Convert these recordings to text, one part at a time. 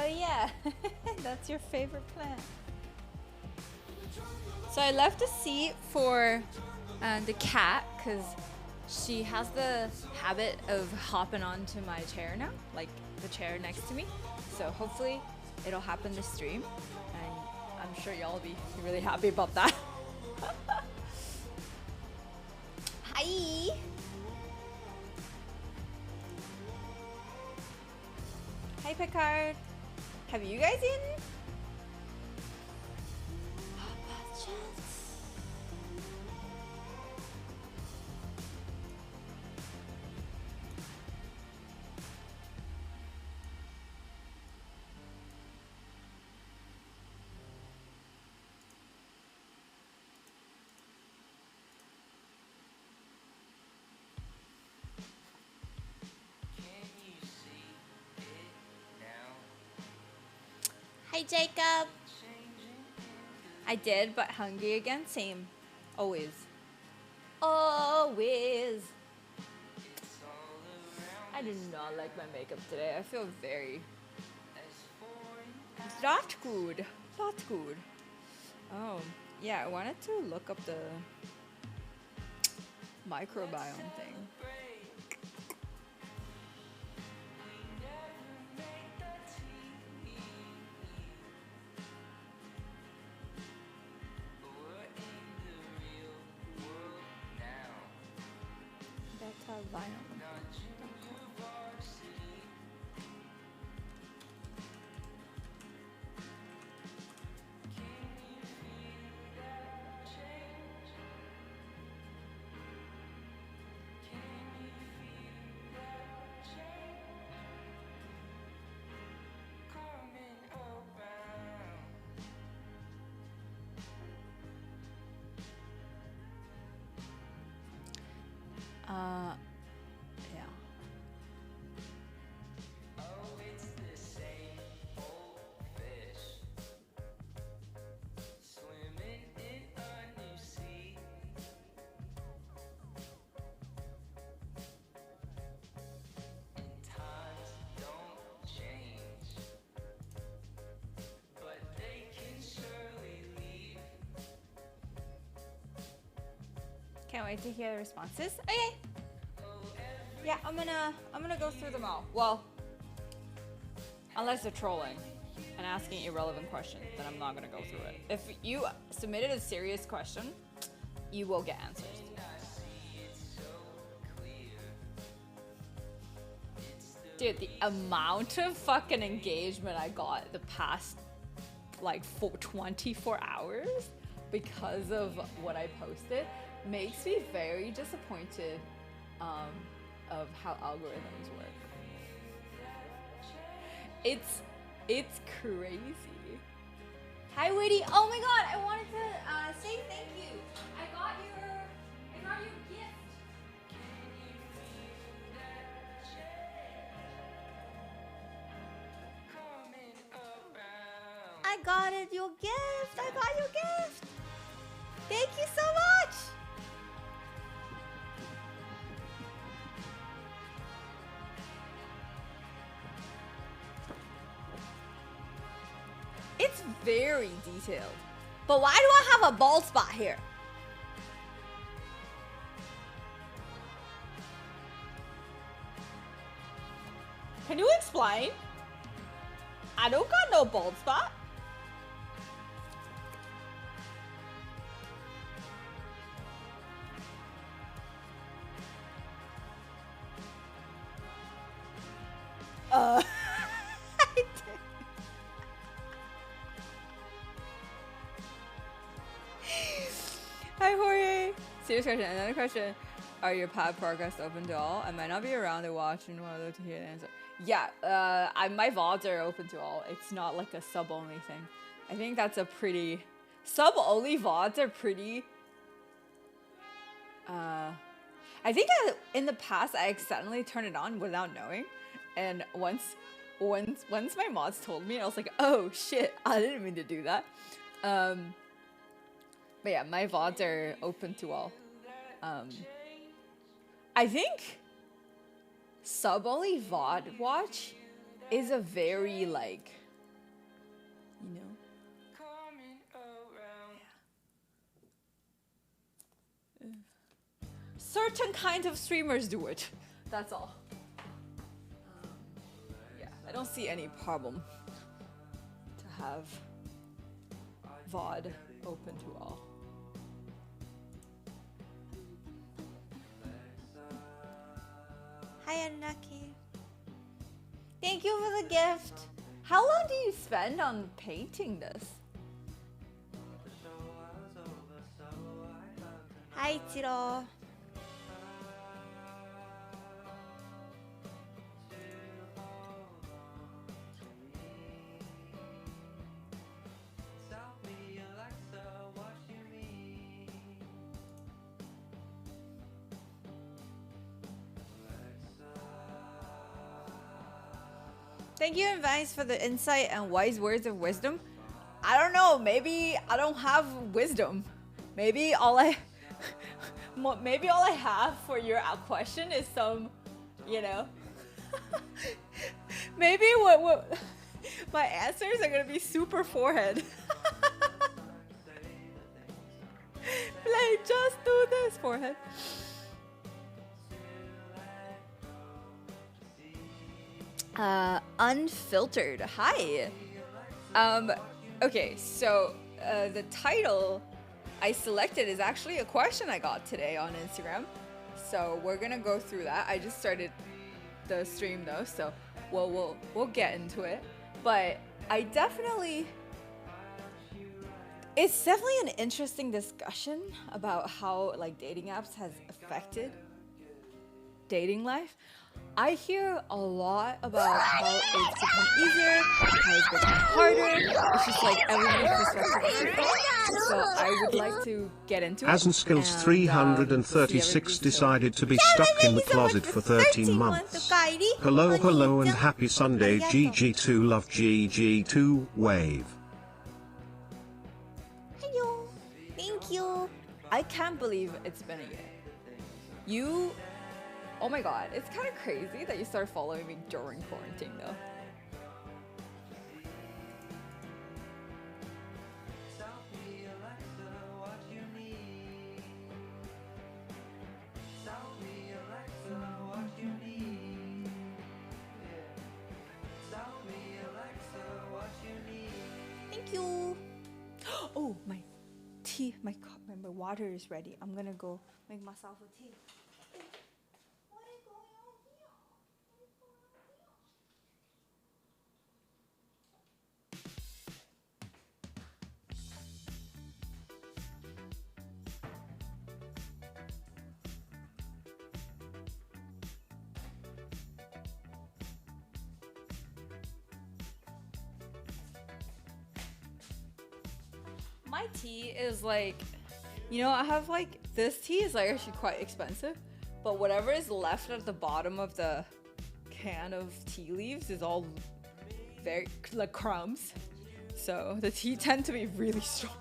Oh yeah, that's your favorite plant. So I left a seat for the cat because she has the habit of hopping onto my chair now, like the chair next to me. So hopefully it'll happen this stream, and I'm sure y'all will be really happy about that. Hi. Hi Picard. Have you guys eaten? Hi Jacob. I did, but hungry again. Same. Always. Always. I do not like my makeup today. I feel very... not good. Not good. Oh, yeah, I wanted to look up the microbiome thing. Betabiome. Yeah. Can't wait to hear the responses. Okay. Yeah, I'm gonna go through them all. Well, unless they're trolling and asking irrelevant questions, then I'm not gonna go through it. If you submitted a serious question, you will get answers. Dude, the amount of fucking engagement I got the past like 24 hours because of what I posted makes me very disappointed of how algorithms work. It's crazy. Hi Witty. Oh my god, I wanted to say thank you. I got your gift. I got it, your gift. I got your gift. Thank you so much. It's very detailed. But why do I have a bald spot here? Can you explain? I don't got no bald spot. Hi Jorge. Serious question. Another question. Are your pod podcasts open to all? I might not be around to watch and want to hear the answer. Yeah, my VODs are open to all. It's not like a sub-only thing. I think that's a pretty... Sub-only VODs are pretty... I think in the past I accidentally turned it on without knowing. And once my mods told me, I was like, oh shit, I didn't mean to do that. But yeah, my VODs are open to all. I think sub-only VOD watch is a very, like, certain kinds of streamers do it. That's all. Yeah, I don't see any problem to have VOD open to all. Hi, Anunnaki. Thank you for the gift. How long do you spend on painting this? Hi, Chiro. Thank you, Vines, for the insight and wise words of wisdom. I don't know. Maybe I don't have wisdom. Maybe all I have for your question is some, you know. Maybe what my answers are gonna be super forehead. Like, just do this, forehead. Unfiltered. Hi. Okay, so the title I selected is actually a question I got today on Instagram. So we're gonna go through that. I just started the stream though, so we'll get into it. But it's definitely an interesting discussion about how like dating apps has affected dating life. I hear a lot about how it's become easier, how it's become harder. It's just like everybody's perspective is different. So I would like to get into it. Asenskills 336 decided to be stuck in the closet for 13 months. Hello and happy Sunday. GG2 love GG2 wave. Hello. Thank you. I can't believe it's been a year. Oh my god, it's kind of crazy that you started following me during quarantine though. Thank you. Oh, my tea, my water is ready. I'm gonna go make myself a tea. My tea is like, you know, I have like, this tea is like actually quite expensive, but whatever is left at the bottom of the can of tea leaves is all very like crumbs. So the tea tend to be really strong.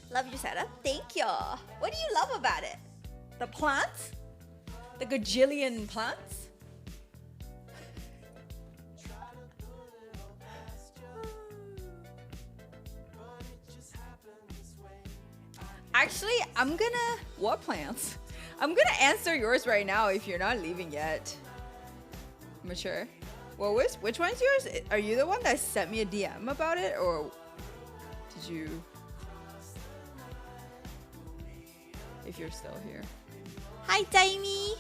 Love your setup. Thank you. What do you love about it? The plants? The gajillion plants? Actually, what plants? I'm gonna answer yours right now if you're not leaving yet. Mature. Well, which one's yours? Are you the one that sent me a DM about it, or did you? If you're still here. Hi, Taimi.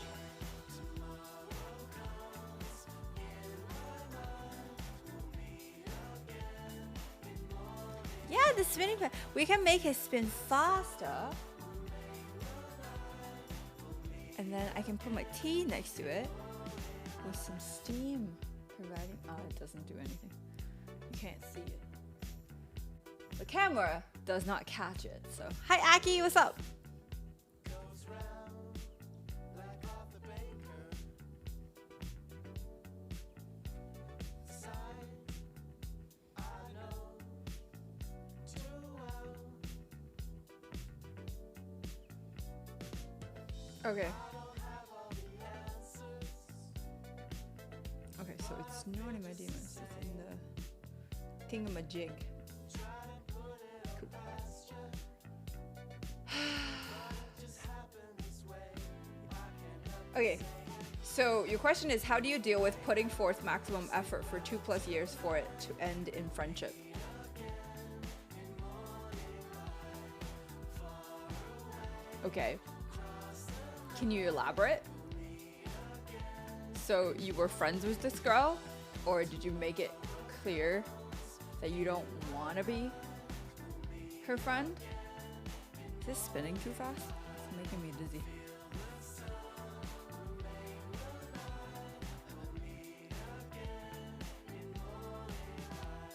Yeah, the spinning pan. We can make it spin faster. And then I can put my tea next to it with some steam providing. Oh, it doesn't do anything. You can't see it. The camera does not catch it. So, hi, Aki, what's up? Okay. Okay, so it's not in my demons, it's in the thingamajig. Cool. Okay, so your question is, how do you deal with putting forth maximum effort for 2+ years for it to end in friendship? Okay, can you elaborate? So you were friends with this girl, or did you make it clear that you don't want to be her friend? Is this spinning too fast? It's making me dizzy.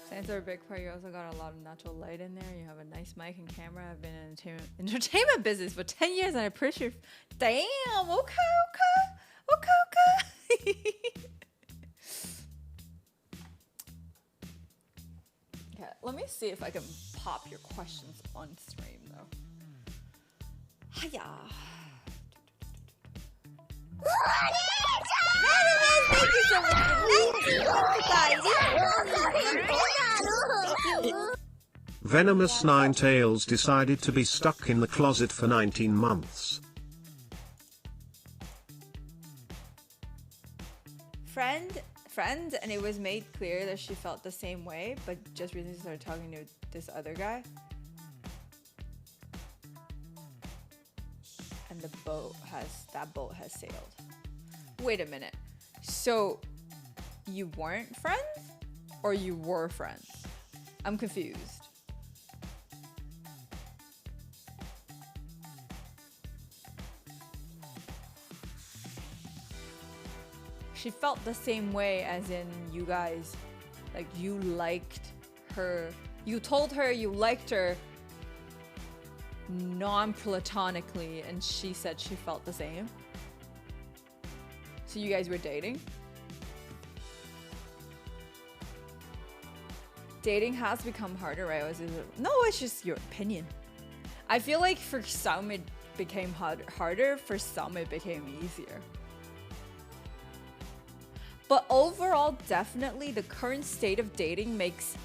Since our big part, you also got a lot of natural light in there. You have a nice mic and camera. I've been in entertainment business for 10 years, and I appreciate. Damn. Okay. Okay. Let me see if I can pop your questions on stream though. Hiya. Thank you so much for Venomous Ninetales decided to be stuck in the closet for 19 months. Friend, and it was made clear that she felt the same way, but just recently started talking to this other guy. And that boat has sailed. Wait a minute. So you weren't friends or you were friends? I'm confused. She felt the same way, as in you guys, like, you liked her. You told her you liked her non-platonically, and she said she felt the same. So you guys were dating? Dating has become harder, right? No, it's just your opinion. I feel like for some it became harder, for some it became easier. But overall, definitely the current state of dating makes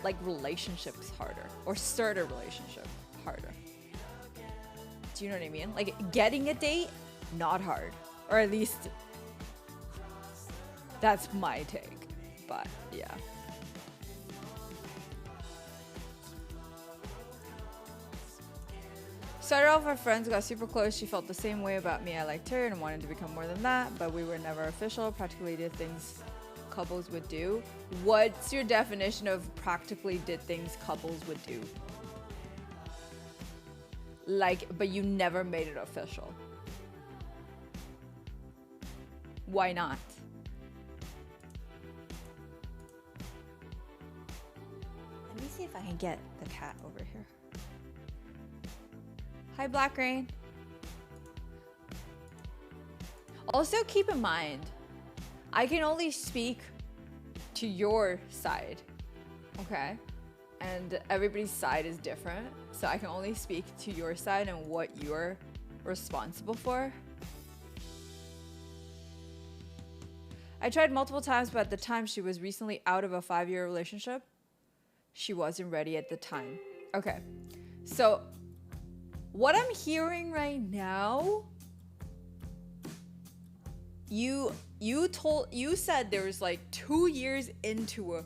like relationships harder, or start a relationship harder. Do you know what I mean? Like getting a date, not hard. Or at least that's my take. But yeah. Started off our friends, got super close. She felt the same way about me. I liked her and wanted to become more than that, but we were never official. Practically did things couples would do. What's your definition of practically did things couples would do? Like, but you never made it official. Why not? Let me see if I can get the cat over here. Hi, Black Rain. Also, keep in mind, I can only speak to your side, okay? And everybody's side is different, so I can only speak to your side and what you're responsible for. I tried multiple times, but at the time she was recently out of a 5-year relationship. She wasn't ready at the time. Okay, so what I'm hearing right now, you said there was like 2 years into a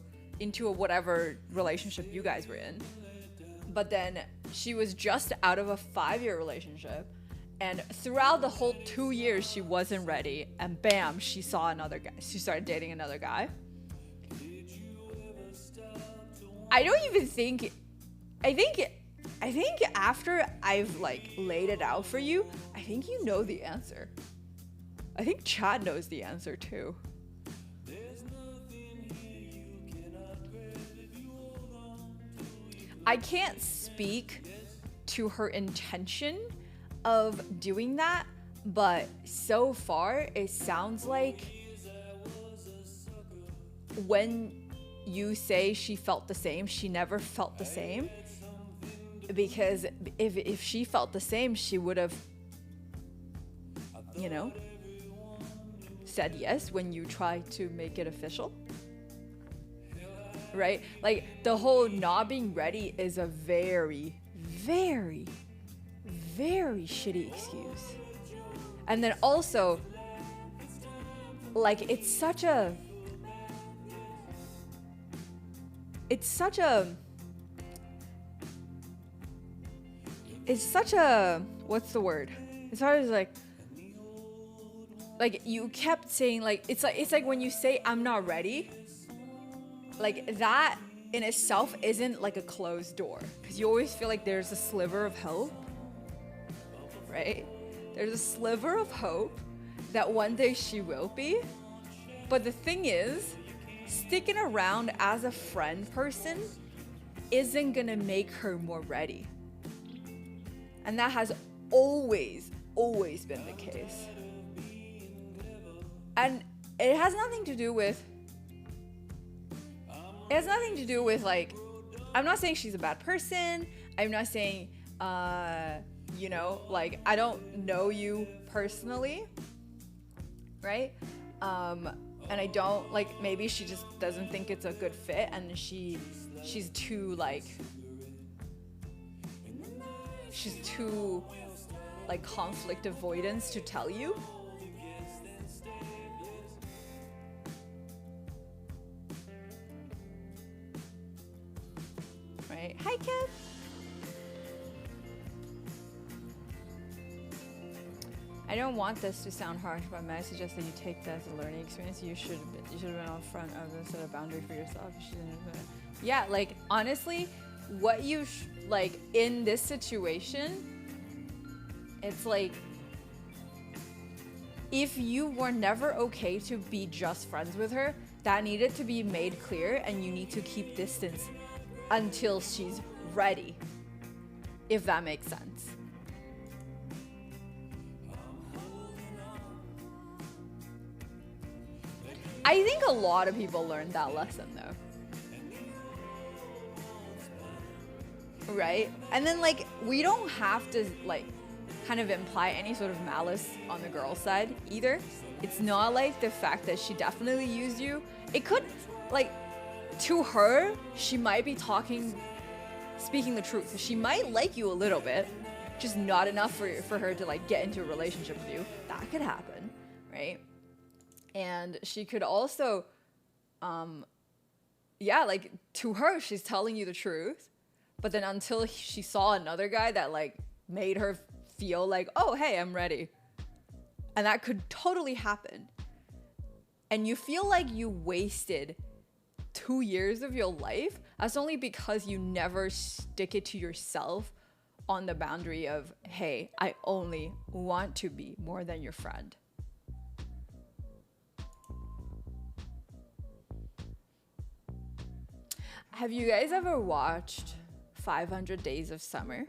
whatever relationship you guys were in, but then she was just out of a 5-year relationship, and throughout the whole 2 years she wasn't ready, and bam, she saw another guy. She started dating another guy. I don't even think. I think after I've like laid it out for you, I think you know the answer. I think Chad knows the answer too. I can't speak to her intention of doing that, but so far it sounds like when you say she felt the same, she never felt the same. Because if she felt the same, she would have, you know, said yes when you try to make it official. Right? Like, the whole not being ready is a very, very, very shitty excuse. And then also, like, it's such a what's the word? It's always like you kept saying, like, it's like when you say I'm not ready, like that in itself isn't like a closed door, because you always feel like there's a sliver of hope, right? There's a sliver of hope that one day she will be. But the thing is, sticking around as a friend person isn't gonna make her more ready. And that has always been the case. And it has nothing to do with like, I'm not saying she's a bad person. I'm not saying, you know, like, I don't know you personally, right? And I don't, like, maybe she just doesn't think it's a good fit, and she's too, like, conflict avoidance to tell you. Right? Hi, kid. I don't want this to sound harsh, but may I suggest that you take that as a learning experience? You should have been on front of the set of boundary for yourself. Yeah, like, honestly, what you like in this situation, it's like, if you were never okay to be just friends with her, that needed to be made clear, and you need to keep distance until she's ready, if that makes sense. I think a lot of people learned that lesson though. Right? And then, like, we don't have to, like, kind of imply any sort of malice on the girl's side either. It's not like the fact that she definitely used you. It could, like, to her, she might be speaking the truth. She might like you a little bit, just not enough for her to, like, get into a relationship with you. That could happen, right? And she could also, yeah, like, to her, she's telling you the truth. But then until she saw another guy that, like, made her feel like, oh, hey, I'm ready. And that could totally happen. And you feel like you wasted 2 years of your life. That's only because you never stick it to yourself on the boundary of, hey, I only want to be more than your friend. Have you guys ever watched 500 Days of Summer?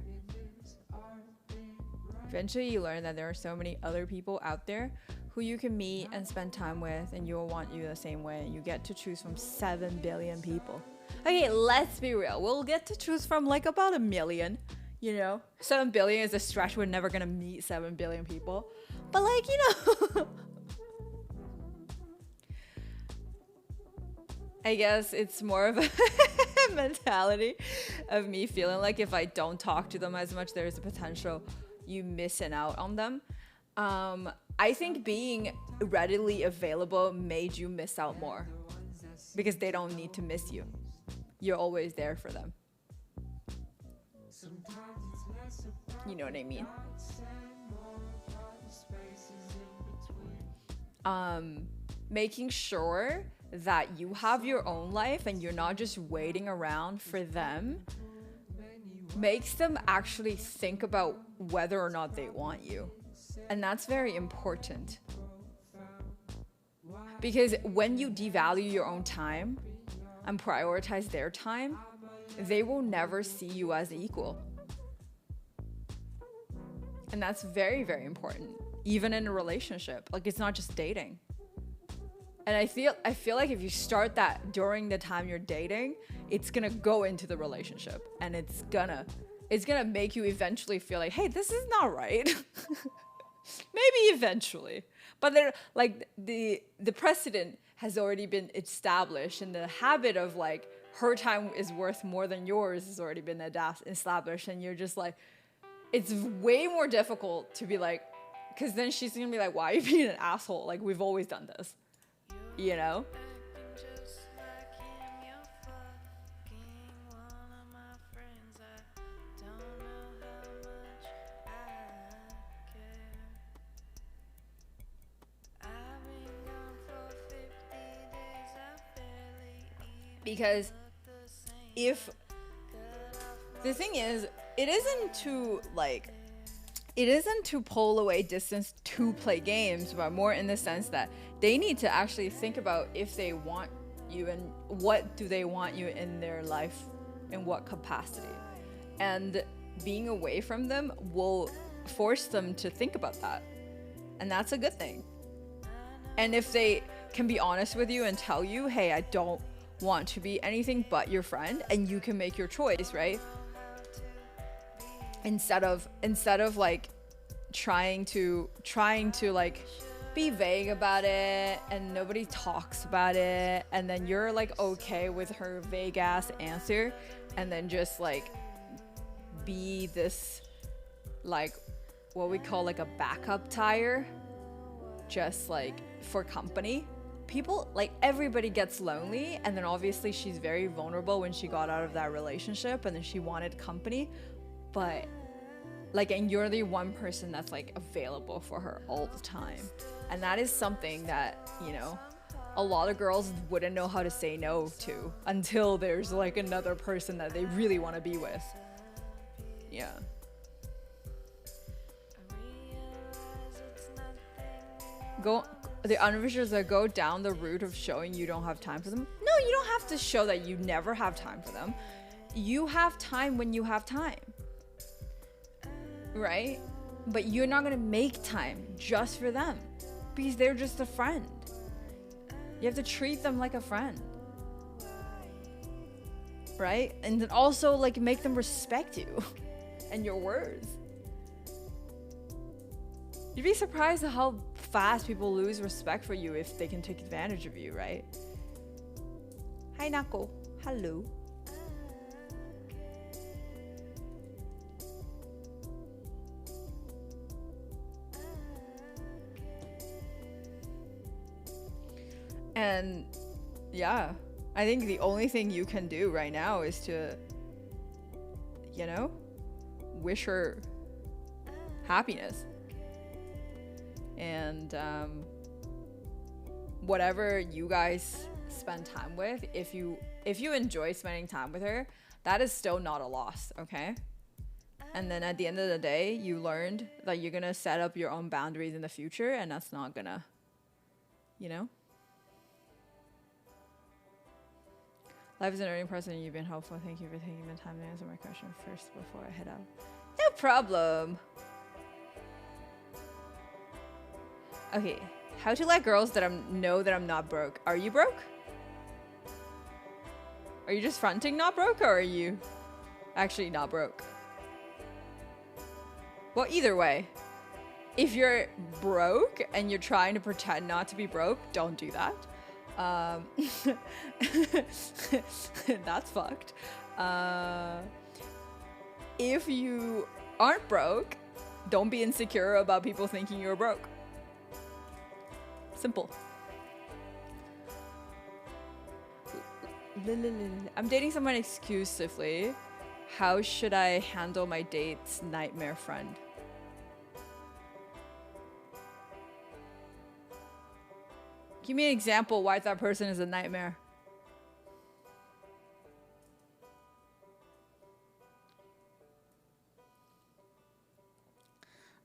Eventually you learn that there are so many other people out there who you can meet and spend time with, and you'll want you the same way. You get to choose from 7 billion people. Okay, let's be real. We'll get to choose from, like, about 1 million, you know? 7 billion is a stretch. We're never gonna meet 7 billion people. But, like, you know... I guess it's more of a mentality of me feeling like if I don't talk to them as much, there's a potential you missing out on them. I think being readily available made you miss out more because they don't need to miss you. You're always there for them. You know what I mean? Making sure that you have your own life and you're not just waiting around for them makes them actually think about whether or not they want you. And that's very important. Because when you devalue your own time and prioritize their time, they will never see you as equal. And that's very, very important, even in a relationship. Like, it's not just dating. And I feel like if you start that during the time you're dating, it's gonna go into the relationship, and it's gonna make you eventually feel like, hey, this is not right. Maybe eventually, but there, like, the precedent has already been established, and the habit of, like, her time is worth more than yours has already been established, and you're just like, it's way more difficult to be like, Because then she's gonna be like, why are you being an asshole? Like, we've always done this, you know? Because if the thing is, it isn't to pull away distance to play games, but more in the sense that they need to actually think about if they want you and what do they want you in their life, in what capacity. And being away from them will force them to think about that. And that's a good thing. And if they can be honest with you and tell you, hey, I don't want to be anything but your friend, and you can make your choice, right? Instead of like trying to like be vague about it and nobody talks about it, and then you're like okay with her vague ass answer, and then just like be this like what we call like a backup tire, just like for company. People, like, everybody gets lonely, and then obviously she's very vulnerable when she got out of that relationship, and then she wanted company, but like, and you're the one person that's like available for her all the time. And that is something that, you know, a lot of girls wouldn't know how to say no to until there's like another person that they really want to be with. Yeah. The unofficials that go down the route of showing you don't have time for them. No, you don't have to show that you never have time for them. You have time when you have time, right? But you're not gonna make time just for them because they're just a friend. You have to treat them like a friend, right? And then also like make them respect you and your words. You'd be surprised at how fast people lose respect for you if they can take advantage of you, right? Hi, Nako. Hello. And yeah, I think the only thing you can do right now is to, you know, wish her happiness. And whatever you guys spend time with, if you enjoy spending time with her, that is still not a loss, okay? And then at the end of the day, you learned that you're gonna set up your own boundaries in the future, and that's not gonna, you know? Life is an earning person, and you've been helpful. Thank you for taking the time to answer my question first before I head out. No problem. Okay, how to let girls that know that I'm not broke. Are you broke? Are you just fronting not broke, or are you actually not broke? Well, either way, if you're broke and you're trying to pretend not to be broke, don't do that. That's fucked. If you aren't broke, don't be insecure about people thinking you're broke. Simple. I'm dating someone exclusively. How should I handle my date's nightmare friend? Give me an example why that person is a nightmare.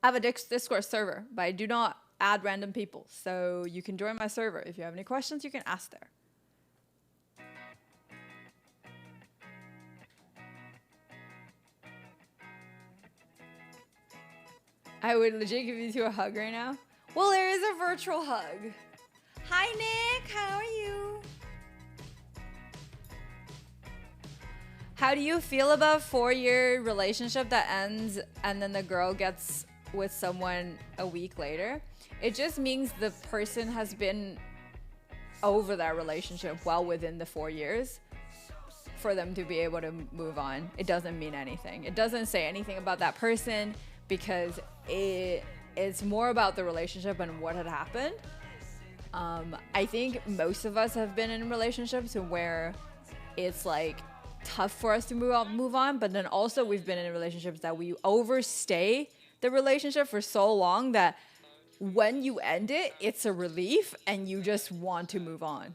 I have a Discord server, but I do not add random people, so you can join my server. If you have any questions, you can ask there. I would legit give you two a hug right now. Well, there is a virtual hug. Hi, Nick. How are you? How do you feel about 4-year relationship that ends and then the girl gets with someone a week later? It just means the person has been over that relationship well within the 4 years for them to be able to move on. It doesn't mean anything. It doesn't say anything about that person because it's more about the relationship and what had happened. I think most of us have been in relationships where it's like tough for us to move on, but then also we've been in relationships that we overstay the relationship for so long that when you end it, it's a relief and you just want to move on.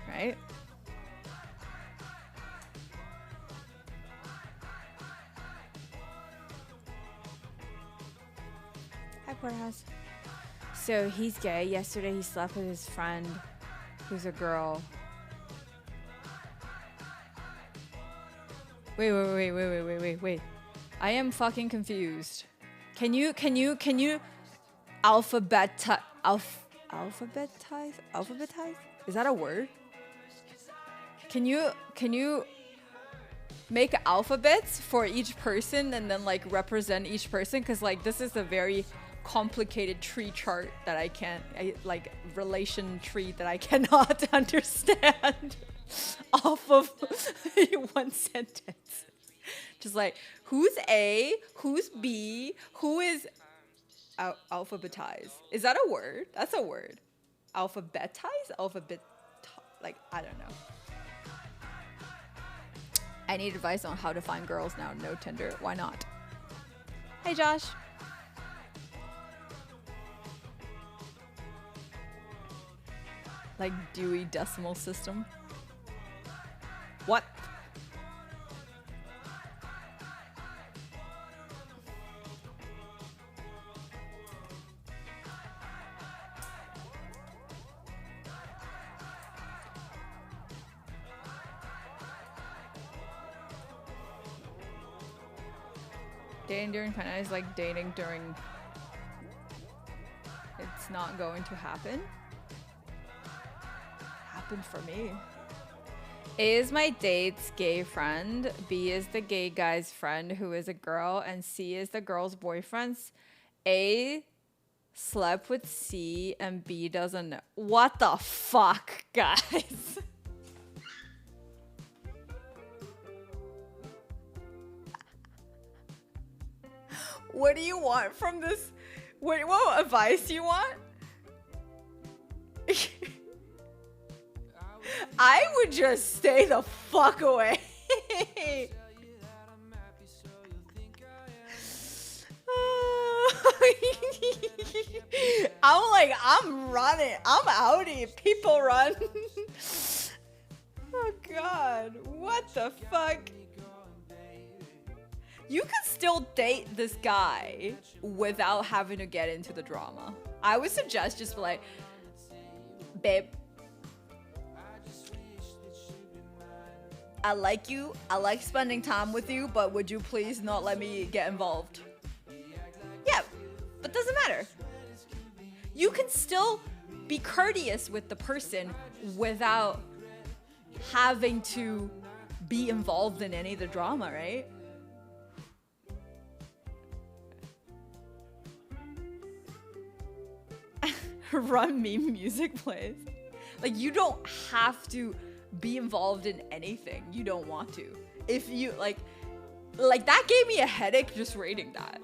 Right? Hi, Porterhouse. So he's gay. Yesterday he slept with his friend who's a girl. Wait. I am fucking confused. Can you alphabetize? Is that a word? Can you make alphabets for each person and then like represent each person? Because like this is a very complicated tree chart that like relation tree that I cannot understand off of one sentence. Just like, who's A, who's B, who is alphabetize? Is that a word? That's a word. Alphabetize? Like, I don't know. I need advice on how to find girls now. No Tinder. Why not? Hey, Josh. Like Dewey Decimal System. What? Dating during pandemic is like dating during it's not going to happen. Happened for me. A is my date's gay friend, B is the gay guy's friend who is a girl, and C is the girl's boyfriend's. A slept with C and B doesn't know. What the fuck, guys? What do you want from this? What advice do you want? I would just stay the fuck away. I'm running. I'm outie. People run. Oh God. What the fuck? You can still date this guy without having to get into the drama. I would suggest just be like, babe, I like you. I like spending time with you, but would you please not let me get involved? Yeah, but doesn't matter. You can still be courteous with the person without having to be involved in any of the drama, right? Run meme music plays. Like, you don't have to be involved in anything you don't want to. If you like that gave me a headache just reading that.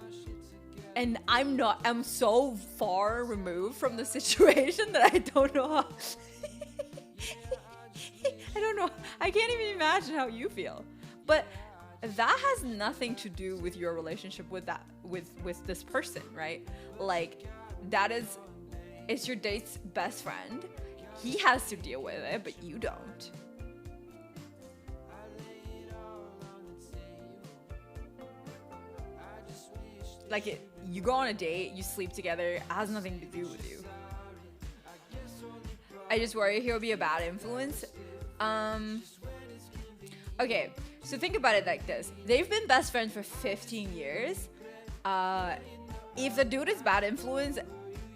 And I'm so far removed from the situation that I don't know how I don't know. I can't even imagine how you feel. But that has nothing to do with your relationship with this person, right? Like, it's your date's best friend. He has to deal with it, but you don't. Like, you go on a date, you sleep together, it has nothing to do with you. I just worry he'll be a bad influence. Okay, so think about it like this. They've been best friends for 15 years. If the dude is bad influence,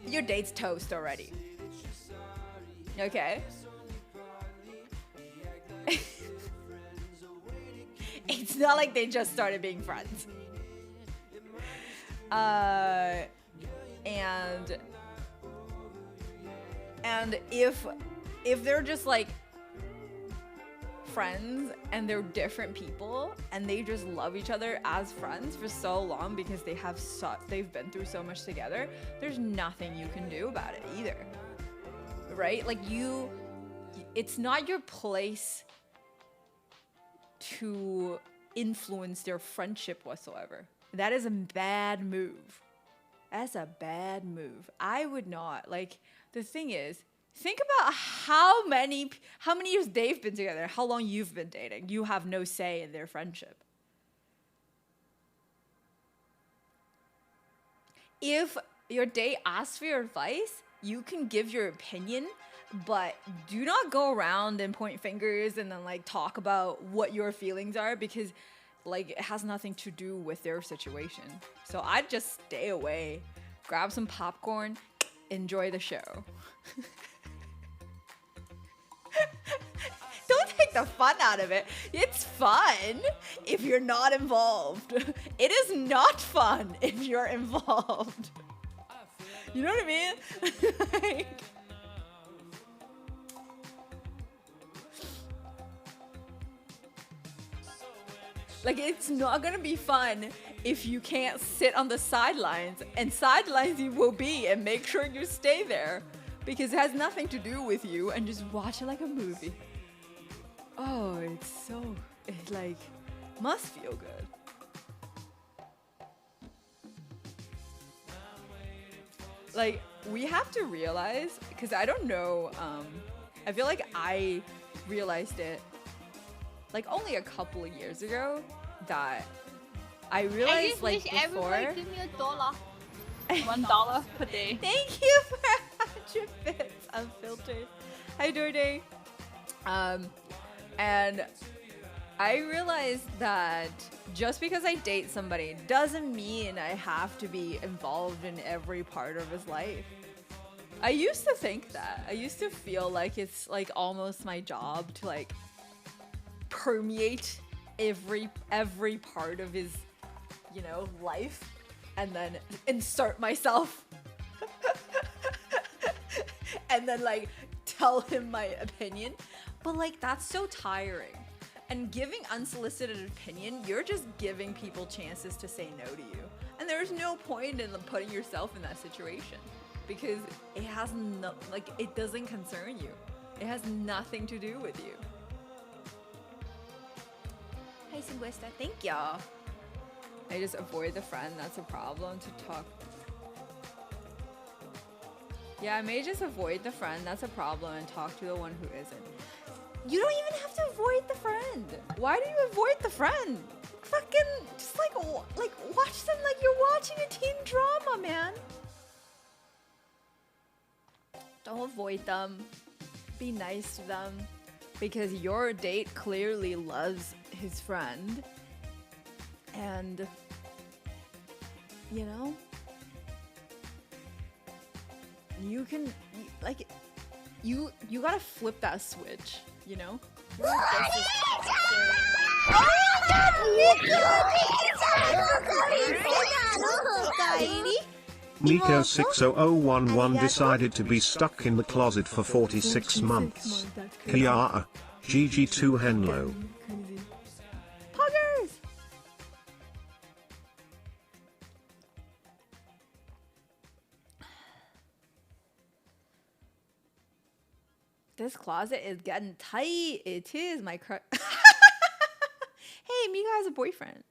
your date's toast already. Okay? It's not like they just started being friends. And if they're just like friends and they're different people and they just love each other as friends for so long because they've been through so much together, there's nothing you can do about it either. Right? Like it's not your place to influence their friendship whatsoever. That is a bad move. That's a bad move. I would not. Like, the thing is, think about how many years they've been together, how long you've been dating. You have no say in their friendship. If your date asks for your advice, you can give your opinion, but do not go around and point fingers and then like talk about what your feelings are, because like it has nothing to do with their situation. So I'd just stay away, grab some popcorn, enjoy the show. Don't take the fun out of it. It's fun if you're not involved. It is not fun if you're involved. You know what I mean? Like, it's not gonna be fun if you can't sit on the sidelines, and sidelines you will be, and make sure you stay there because it has nothing to do with you, and just watch it like a movie. Oh, it like must feel good. Like, we have to realize, because I don't know, I feel like I realized it like only a couple of years ago, that I realized like before. Everybody give me $1. $1 per day. Thank you for 100 bits unfiltered. Hi, Dorday. And I realized that just because I date somebody doesn't mean I have to be involved in every part of his life. I used to think that. I used to feel like it's like almost my job to like permeate every part of his, you know, life, and then insert myself and then like tell him my opinion. But like, that's so tiring. And giving unsolicited opinion, you're just giving people chances to say no to you. And there's no point in putting yourself in that situation, because it has no, like, it doesn't concern you. It has nothing to do with you. Hey, Singuesta, thank y'all. I just avoid the friend that's a problem to talk. Yeah, I may just avoid the friend that's a problem and talk to the one who isn't. You don't even have to avoid the friend. Why do you avoid the friend? Fucking just like watch them like you're watching a teen drama, man. Don't avoid them. Be nice to them, because your date clearly loves his friend, and you know, you can like you gotta flip that switch, you know. Miko60011 decided to be stuck in the closet for 46 months. Kiara, GG2 Henlo. Poggers! This closet is getting tight. It is my crush. Hey, Mika has a boyfriend.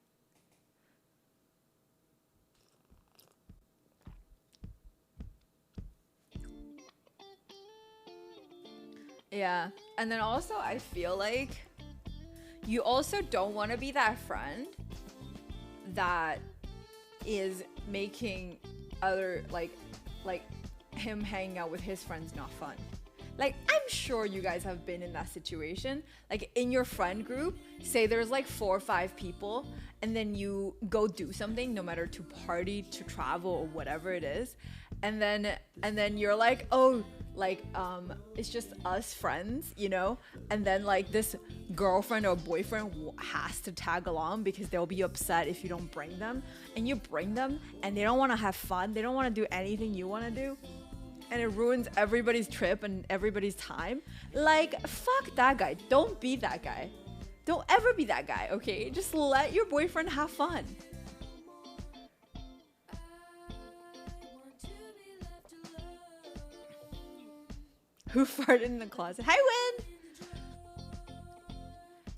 Yeah, and then also I feel like you also don't want to be that friend that is making other like him hanging out with his friends not fun. Like, I'm sure you guys have been in that situation. Like, in your friend group, say there's like 4 or 5 people, and then you go do something, no matter to party, to travel, or whatever it is, and then you're like, oh, like it's just us friends, you know, and then like this girlfriend or boyfriend has to tag along because they'll be upset if you don't bring them, and you bring them and they don't want to have fun, they don't want to do anything you want to do. and it ruins everybody's trip and everybody's time. Like, fuck that guy. Don't be that guy. Don't ever be that guy, okay? Just let your boyfriend have fun. Who farted in the closet? Hi, Win!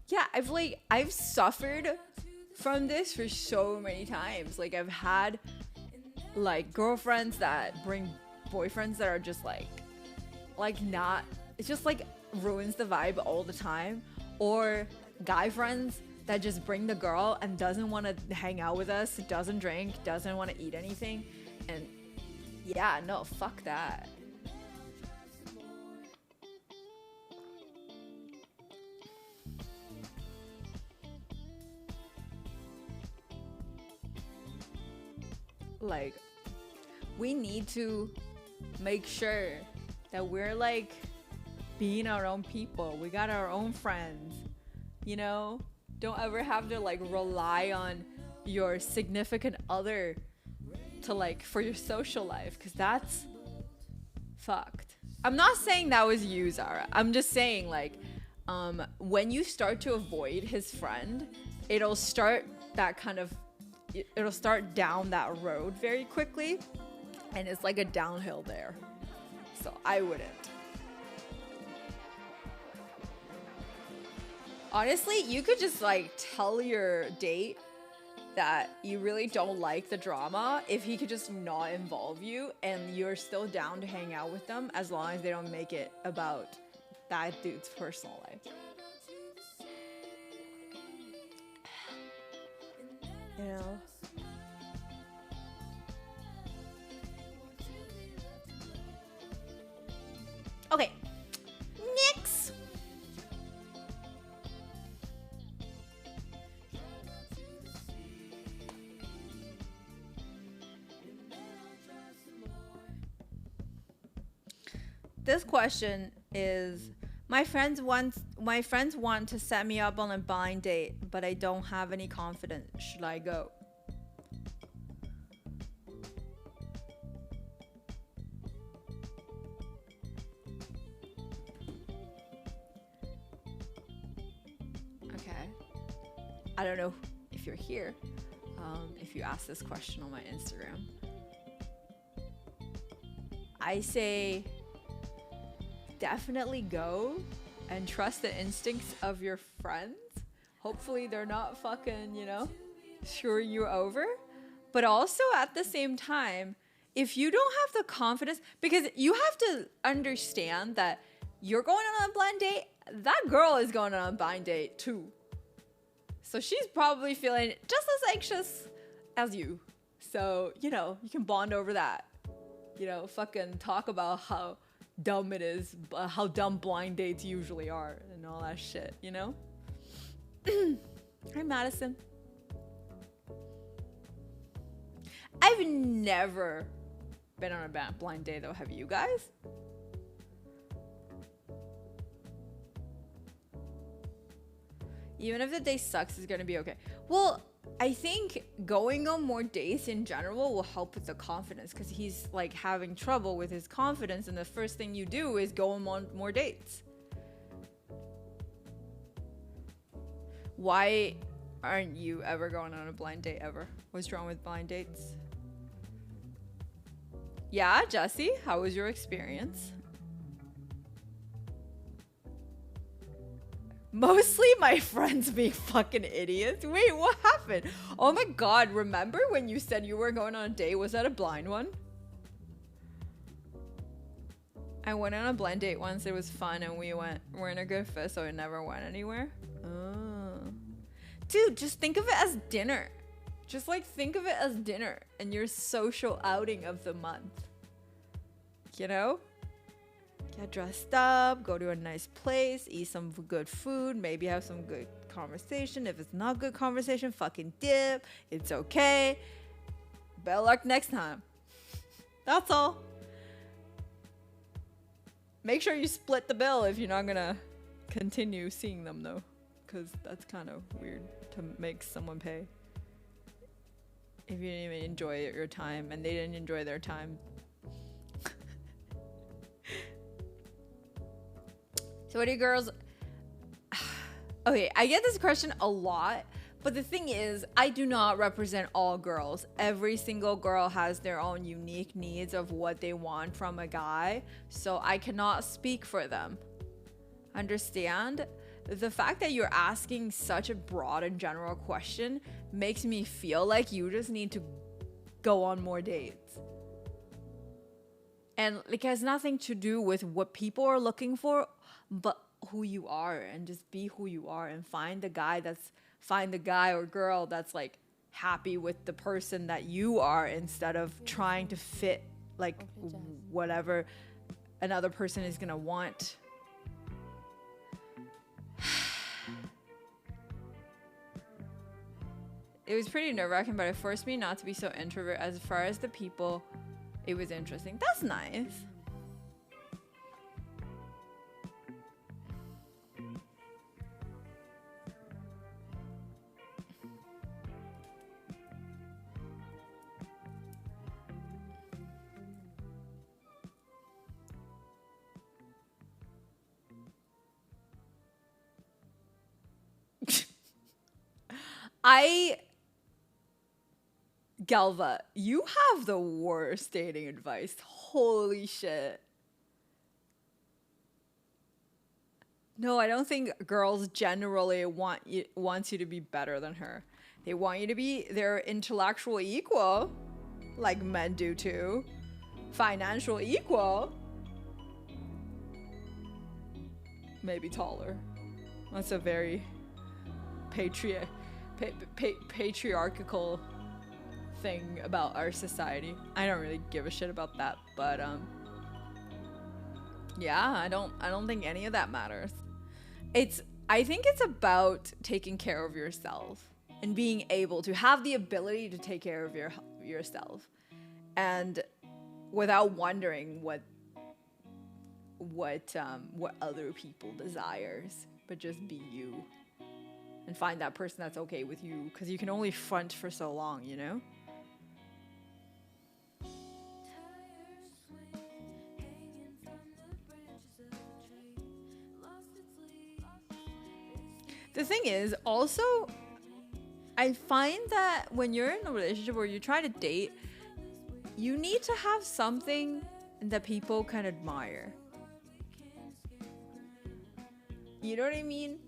Yeah, I've suffered from this for so many times. Like, I've had like girlfriends that bring boyfriends that are just like not, it's just like ruins the vibe all the time. Or guy friends that just bring the girl and doesn't want to hang out with us, doesn't drink, doesn't want to eat anything. And yeah, no, fuck that. Like, we need to make sure that we're like being our own people. We got our own friends, you know? Don't ever have to like rely on your significant other to like for your social life, because that's fucked. I'm not saying that was you, Zara. I'm just saying like when you start to avoid his friend, it'll start down that road very quickly, and it's like a downhill there. So I wouldn't. Honestly, you could just like tell your date that you really don't like the drama if he could just not involve you, and you're still down to hang out with them as long as they don't make it about that dude's personal life. You know? Okay. Next. This question is, my friends want to set me up on a blind date, but I don't have any confidence. Should I go? Okay. I don't know if you're here. If you ask this question on my Instagram, I say definitely go and trust the instincts of your friends. Hopefully they're not fucking, you know, screwing you over. But also at the same time, if you don't have the confidence, because you have to understand that you're going on a blind date, that girl is going on a blind date too. So she's probably feeling just as anxious as you. So, you know, you can bond over that. You know, fucking talk about how dumb it is, how dumb blind dates usually are and all that shit, you know? Hi, Madison. I've never been on a blind date though, have you guys? Even if the day sucks, it's gonna be okay. Well, I think going on more dates in general will help with the confidence, because he's like having trouble with his confidence, and the first thing you do is go on more dates. Why aren't you ever going on a blind date ever? What's wrong with blind dates? Yeah, Jesse, how was your experience? Mostly my friends being fucking idiots. Wait, what happened? Oh my god, remember when you said you were going on a date? Was that a blind one? I went on a blind date once. It was fun and we're in a good fit, so it never went anywhere. Oh. Dude, just think of it as dinner. Just like think of it as dinner and your social outing of the month. You know? Get dressed up, go to a nice place, eat some good food, maybe have some good conversation. If it's not good conversation, fucking dip. It's okay. Better luck next time. That's all. Make sure you split the bill if you're not gonna continue seeing them though, because that's kind of weird to make someone pay if you didn't even enjoy your time and they didn't enjoy their time. So what do you girls... Okay, I get this question a lot, but the thing is, I do not represent all girls. Every single girl has their own unique needs of what they want from a guy, so I cannot speak for them. Understand? The fact that you're asking such a broad and general question makes me feel like you just need to go on more dates. And like, it has nothing to do with what people are looking for, but who you are, and just be who you are and find the guy or girl that's like happy with the person that you are, instead of trying to fit like whatever another person is gonna want. It was pretty nerve-wracking, but it forced me not to be so introvert. As far as the people, it was interesting. That's nice. Galva, you have the worst dating advice. Holy shit. No, I don't think girls generally want you to be better than her. They want you to be their intellectual equal, like men do too. Financial equal. Maybe taller. That's a very patriarchal thing about our society. I don't really give a shit about that, but yeah, I don't think any of that matters. I think it's about taking care of yourself and being able to have the ability to take care of yourself, and without wondering what other people desires, but just be you and find that person that's okay with you, because you can only front for so long, you know? The thing is, also, I find that when you're in a relationship or you try to date, you need to have something that people can admire. You know what I mean?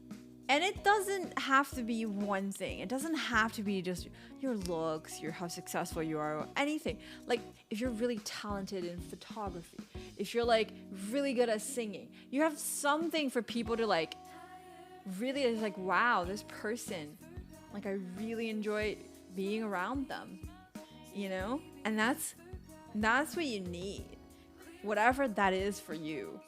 And it doesn't have to be one thing. It doesn't have to be just your looks, how successful you are, or anything. Like, if you're really talented in photography, if you're like really good at singing, you have something for people to like, really is like, wow, this person, like, I really enjoy being around them, you know? And that's what you need, whatever that is for you.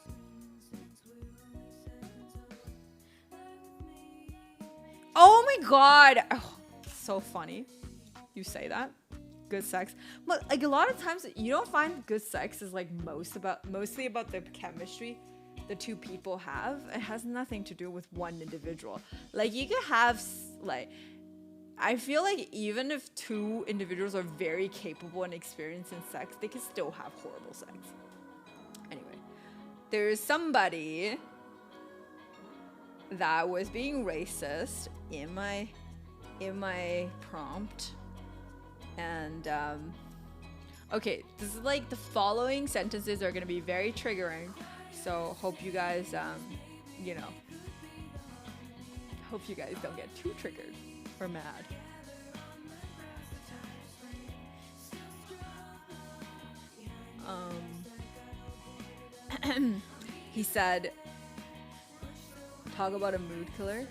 Oh my god, oh, so funny you say that. Good sex, but like a lot of times you don't find good sex is like mostly about the chemistry the two people have. It has nothing to do with one individual. Like, you could have, like, I feel like even if two individuals are very capable and experienced in sex, they can still have horrible sex. Anyway, there's somebody that was being racist in my prompt, and okay, this is like, the following sentences are gonna be very triggering. So hope you guys, you know, hope you guys don't get too triggered or mad. He said, talk about a mood killer.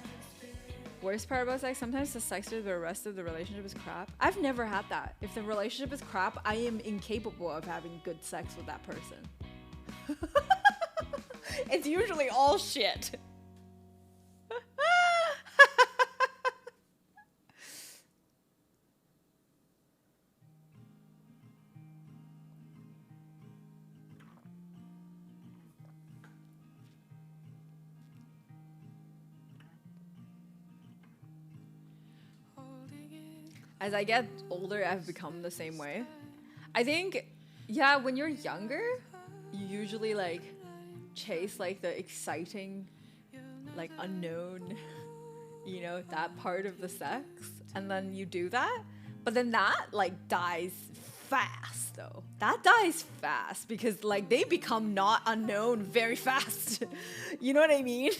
Worst part about sex, sometimes the sex or the rest of the relationship is crap. I've never had that. If the relationship is crap, I am incapable of having good sex with that person. It's usually all shit. As I get older, I've become the same way. I think, yeah, when you're younger, you usually like chase like the exciting, like unknown, you know, that part of the sex, and then you do that, but then that like dies fast though. That dies fast because like they become not unknown very fast. You know what I mean?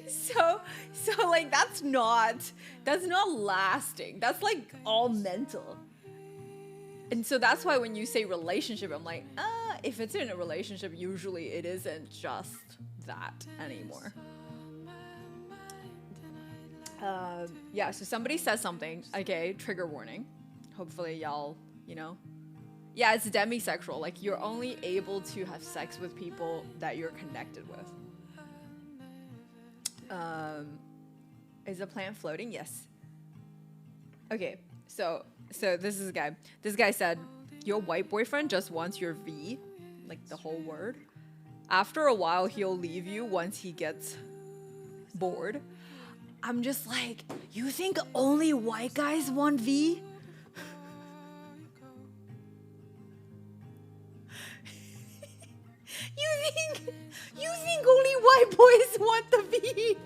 so like that's not lasting. That's like all mental. And so that's why when you say relationship, I'm like, if it's in a relationship, usually it isn't just that anymore. Yeah, so somebody says something, okay, trigger warning. Hopefully y'all, you know. Yeah, it's demisexual. Like, you're only able to have sex with people that you're connected with. Is the plant floating? Yes. Okay, so this is a guy. This guy said, your white boyfriend just wants your V, like the whole word. After a while, he'll leave you once he gets bored. I'm just like, you think only white guys want V? You think only white boys want the V?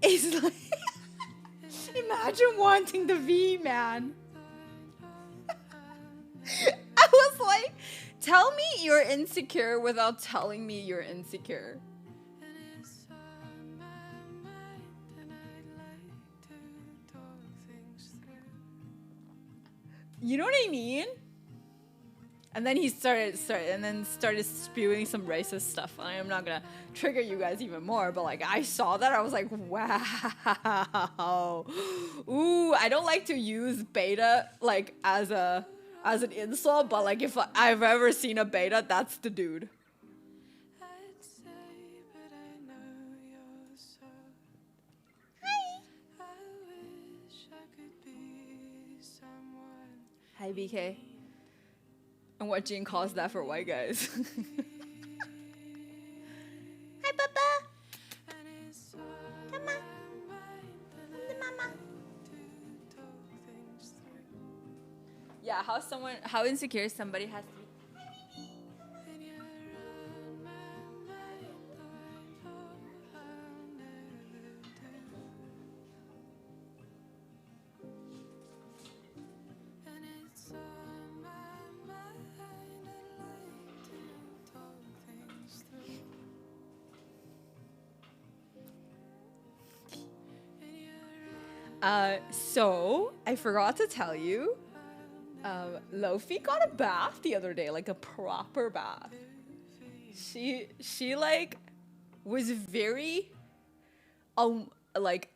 It's like, imagine wanting the V, man. I was like, tell me you're insecure without telling me you're insecure. You know what I mean? And then he started spewing some racist stuff. And I'm not gonna trigger you guys even more, but like I saw that, I was like, wow. Ooh, I don't like to use beta like as an insult, but like if I've ever seen a beta, that's the dude. Hi BK. And what Jean calls that for white guys. Hi Papa. Come on. Mama. Yeah, how insecure somebody has to be. So I forgot to tell you, Lofi got a bath the other day, like a proper bath. She like was very like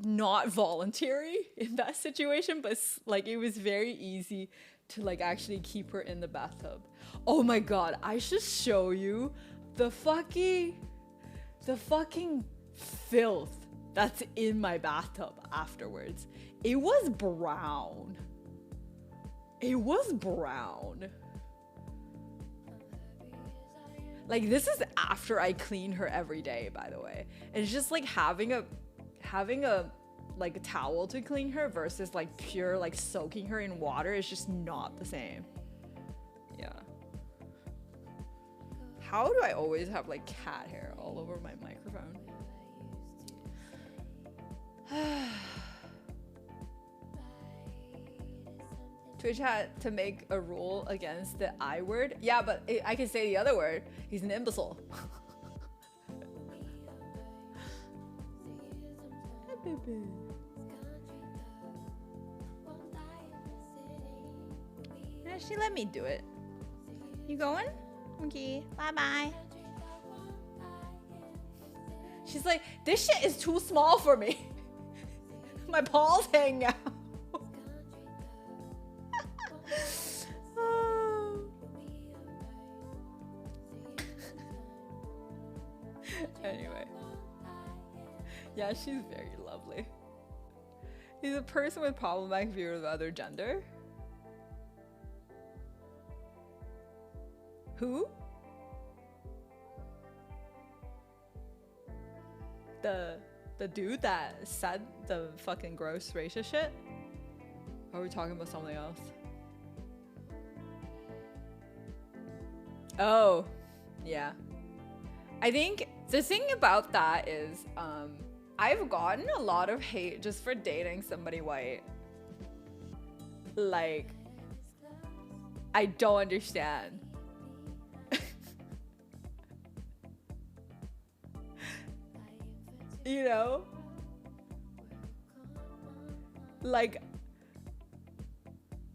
not voluntary in that situation, but like it was very easy to like actually keep her in the bathtub. Oh my god, I should show you the fucking filth that's in my bathtub afterwards. It was brown. It was brown. Like, this is after I clean her every day, by the way. It's just like having a like a towel to clean her versus like pure like soaking her in water is just not the same. Yeah. How do I always have like cat hair all over my microphone? Twitch had to make a rule against the I word. Yeah, but I can say the other word. He's an imbecile. Hi, baby. Yeah, she let me do it. You going? Okay, bye-bye. She's like, this shit is too small for me. My paws hang out. Anyway. Yeah, she's very lovely. He's a person with problematic view of the other gender. Who? The dude that said the fucking gross racist shit? Or are we talking about something else? Oh, yeah. I think the thing about that is, I've gotten a lot of hate just for dating somebody white. Like, I don't understand. You know? Like,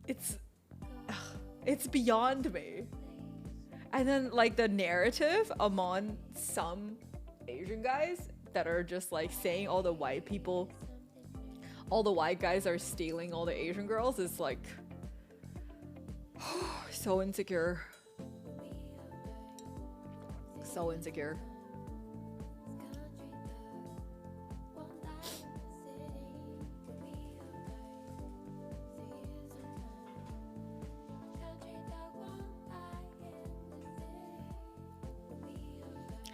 it's beyond me. And then like the narrative among some Asian guys that are just like saying all the white guys are stealing all the Asian girls is like so insecure. So insecure.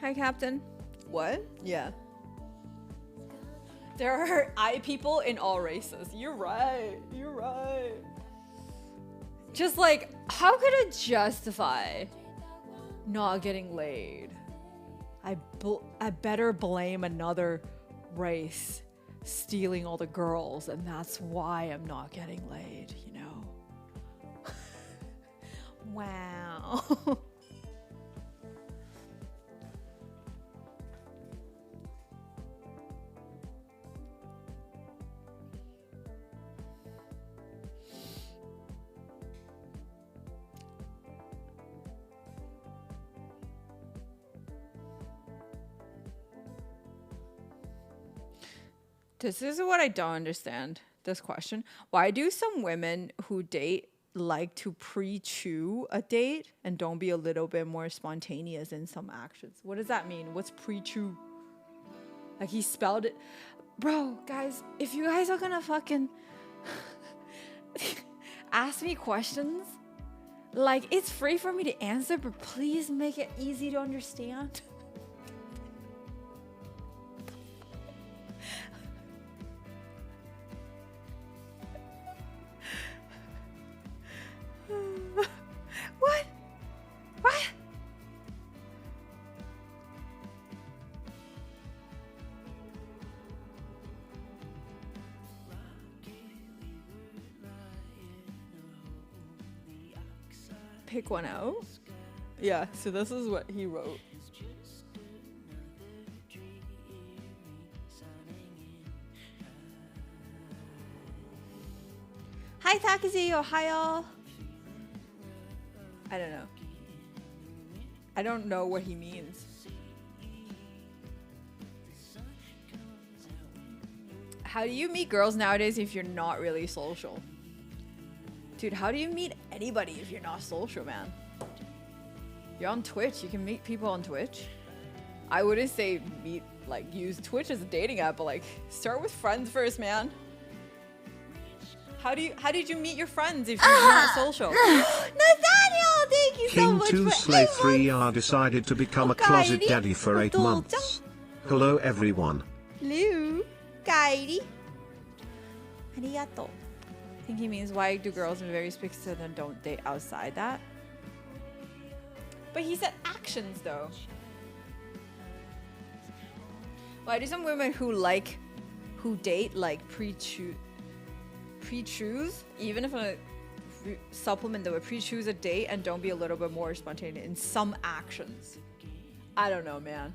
Hi, Captain. What? Yeah. There are I people in all races. You're right. You're right. Just like, how could it justify not getting laid? I better blame another race stealing all the girls, and that's why I'm not getting laid, you know? Wow. This is what I don't understand, this question. Why do some women who date like to pre-chew a date and don't be a little bit more spontaneous in some actions? What does that mean? What's pre-chew? Like he spelled it. Bro, guys, if you guys are gonna fucking ask me questions, like it's free for me to answer, but please make it easy to understand. What? What? Pick one out? Yeah, so this is what he wrote. Hi, Takazi, Ohio. I don't know. I don't know what he means. How do you meet girls nowadays if you're not really social? Dude, how do you meet anybody if you're not social, man? You're on Twitch. You can meet people on Twitch. I wouldn't say meet, like, use Twitch as a dating app, but, like, start with friends first, man. How did you meet your friends if you're not social? Nathaniel, thank you so much King 2 for Slay 3R decided to become a closet daddy for 8 months. Hello everyone. Hello, Kairi. Arigato. I think he means why do girls in very specific and don't date outside that? But he said actions though. Why do some women who date like pre-choose, even if a supplement that would pre-choose a date and don't be a little bit more spontaneous in some actions? I don't know, man.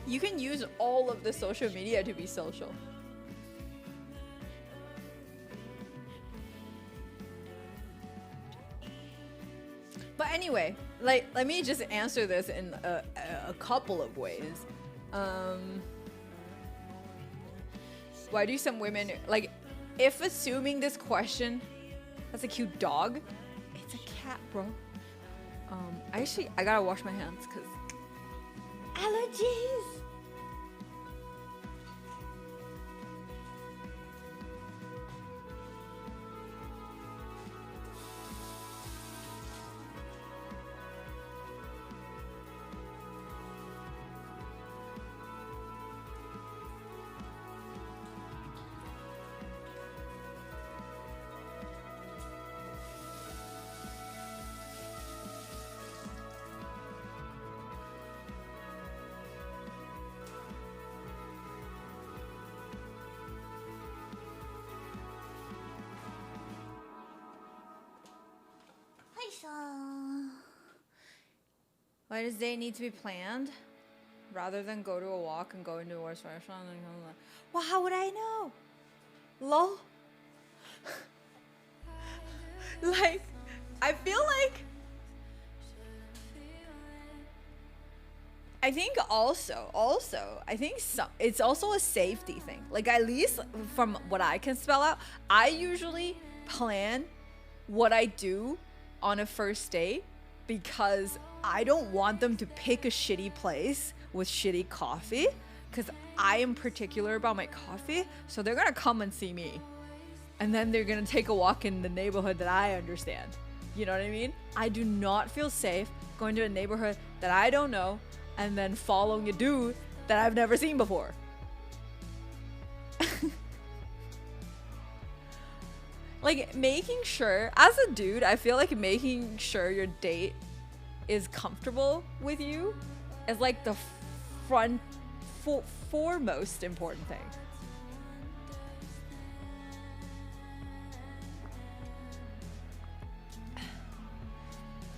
You can use all of the social media to be social. But anyway, like, let me just answer this in a couple of ways. Why do some women like, if assuming this question, that's a cute dog, it's a cat, bro. I gotta wash my hands because allergies. Why does day need to be planned rather than go to a walk and go into a restaurant? Well, how would I know? Lol. Like, I feel like I think I think it's also a safety thing. Like, at least from what I can spell out, I usually plan what I do on a first date because I don't want them to pick a shitty place with shitty coffee, because I am particular about my coffee. So they're gonna come and see me, and then they're gonna take a walk in the neighborhood that I understand. You know what I mean? I do not feel safe going to a neighborhood that I don't know and then following a dude that I've never seen before. Like, making sure, as a dude, I feel like making sure your date is comfortable with you is like the foremost important thing.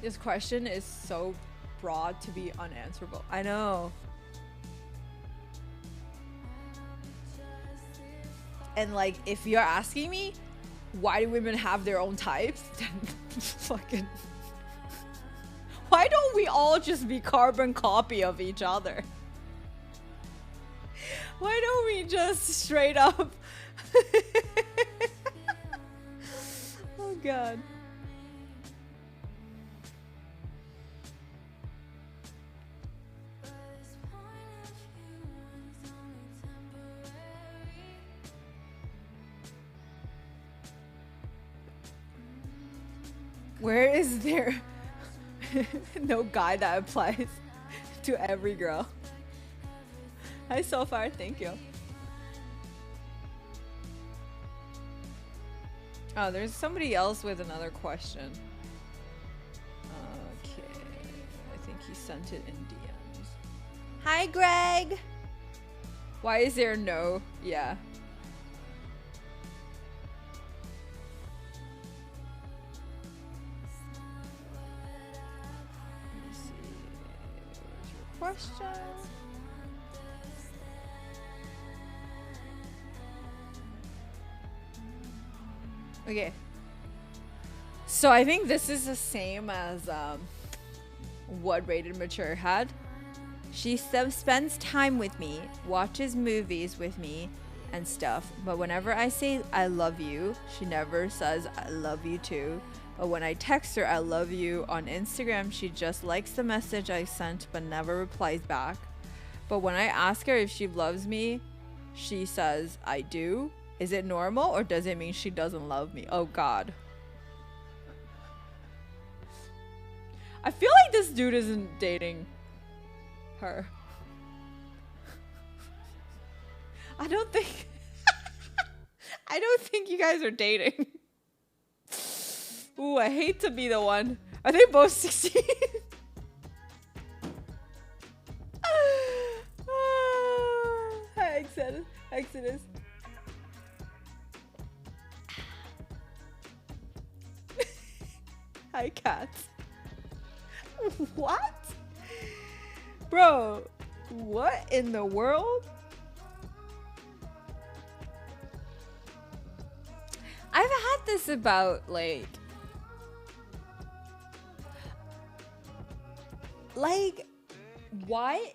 This question is so broad to be unanswerable. I know. And like, if you're asking me, why do women have their own types? Then fucking... Why don't we all just be carbon copy of each other? Why don't we just straight up... Oh god. Where is there no guy that applies to every girl? Hi, so far, thank you. Oh, there's somebody else with another question. Okay, I think he sent it in DMs. Hi, Greg. Why is there no? Yeah. Question. Okay. So I think this is the same as what Rated Mature had. She spends time with me, watches movies with me and stuff, but whenever I say I love you, she never says I love you too. But when I text her I love you on Instagram, she just likes the message I sent but never replies back. But when I ask her if she loves me, she says I do. Is it normal or does it mean she doesn't love me? Oh god. I feel like this dude isn't dating her. I don't think you guys are dating. Ooh, I hate to be the one. Are they both 16? Hi, Exodus. Hi, cats. What? Bro, what in the world? I've had this about like why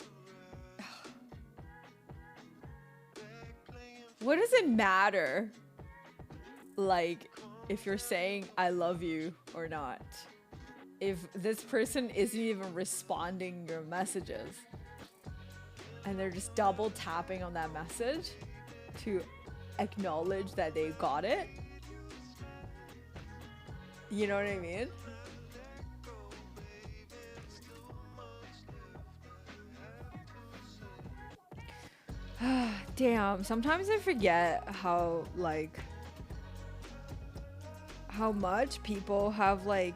what does it matter? Like, if you're saying I love you or not, if this person isn't even responding your messages and they're just double tapping on that message to acknowledge that they got it, you know what I mean? Damn, sometimes I forget how, like, how much people have, like,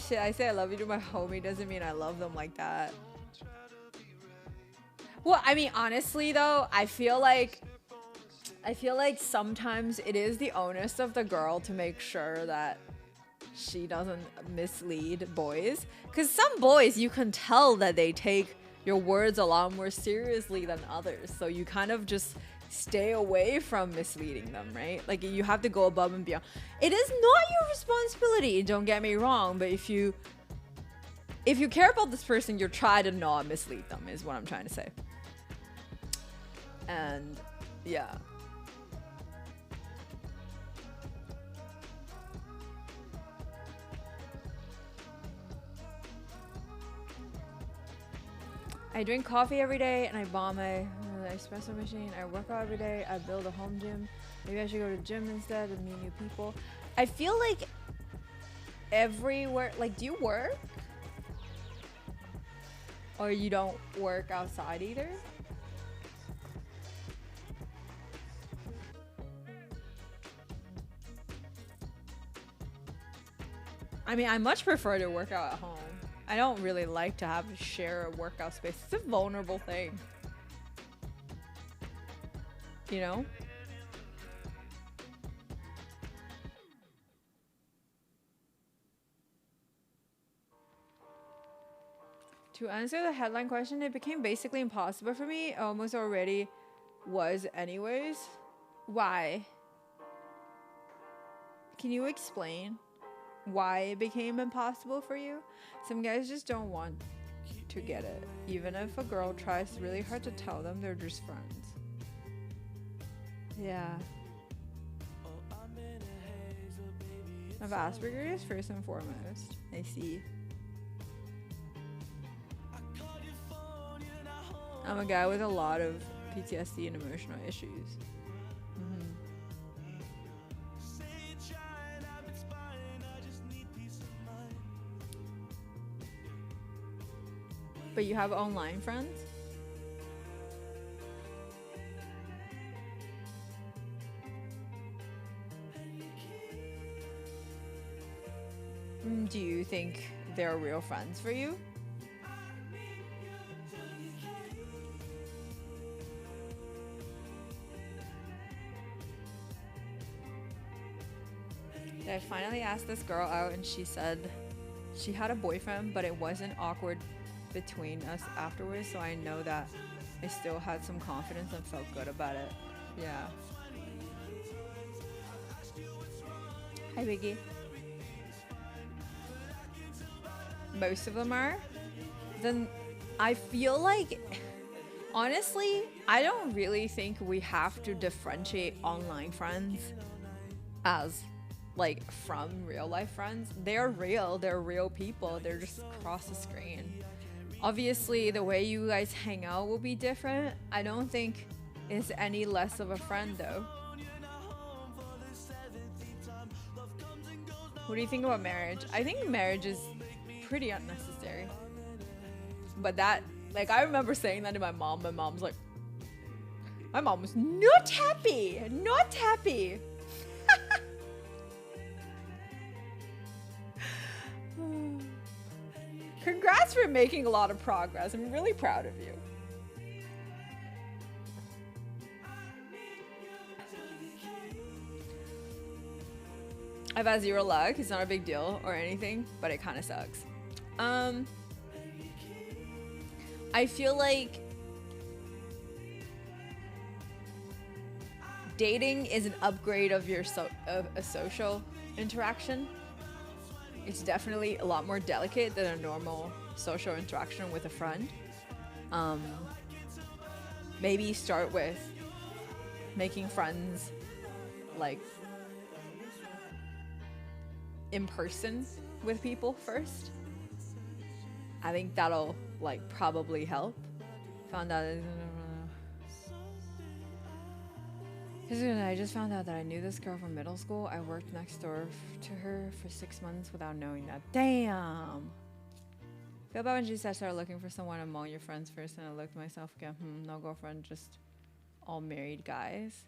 shit, I say I love you to my homie doesn't mean I love them like that. Well, I mean, honestly though, I feel like sometimes it is the onus of the girl to make sure that she doesn't mislead boys, because some boys, you can tell that they take your words a lot more seriously than others, so you kind of just stay away from misleading them, right? Like, you have to go above and beyond. It is not your responsibility, don't get me wrong, but if you care about this person, you try to not mislead them, is what I'm trying to say. And yeah. I drink coffee every day and I bomb my espresso machine. I work out every day. I build a home gym. Maybe I should go to the gym instead and meet new people. I feel like everywhere, like, do you work? Or you don't work outside either? I mean, I much prefer to work out at home. I don't really like to have to share a workout space. It's a vulnerable thing. You know? To answer the headline question, it became basically impossible for me. Almost already was anyways. Why? Can you explain why it became impossible for you? Some guys just don't want to get it, even if a girl tries really hard to tell them they're just friends. Yeah. I have Asperger's first and foremost. I see. I'm a guy with a lot of PTSD and emotional issues. But you have online friends? Do you think they're real friends for you? I finally asked this girl out and she said she had a boyfriend, but it wasn't awkward between us afterwards, so I know that I still had some confidence and felt good about it. Yeah. Hi, Biggie. Most of them are. Then I feel like, honestly, I don't really think we have to differentiate online friends as like from real life friends. They're real people, they're just across the screen. Obviously, the way you guys hang out will be different. I don't think it's any less of a friend, though. What do you think about marriage? I think marriage is pretty unnecessary. But that, like, I remember saying that to my mom. My mom was not happy. Not happy. Congrats for making a lot of progress. I'm really proud of you. I've had zero luck. It's not a big deal or anything, but it kind of sucks. I feel like dating is an upgrade of your of a social interaction. It's definitely a lot more delicate than a normal social interaction with a friend, maybe start with making friends like in person with people first. I think that'll like probably help. Found out I just found out that I knew this girl from middle school. I worked next door to her for 6 months without knowing that. Damn. Feel bad when she said start looking for someone among your friends first, and I looked at myself again. No girlfriend, just all married guys.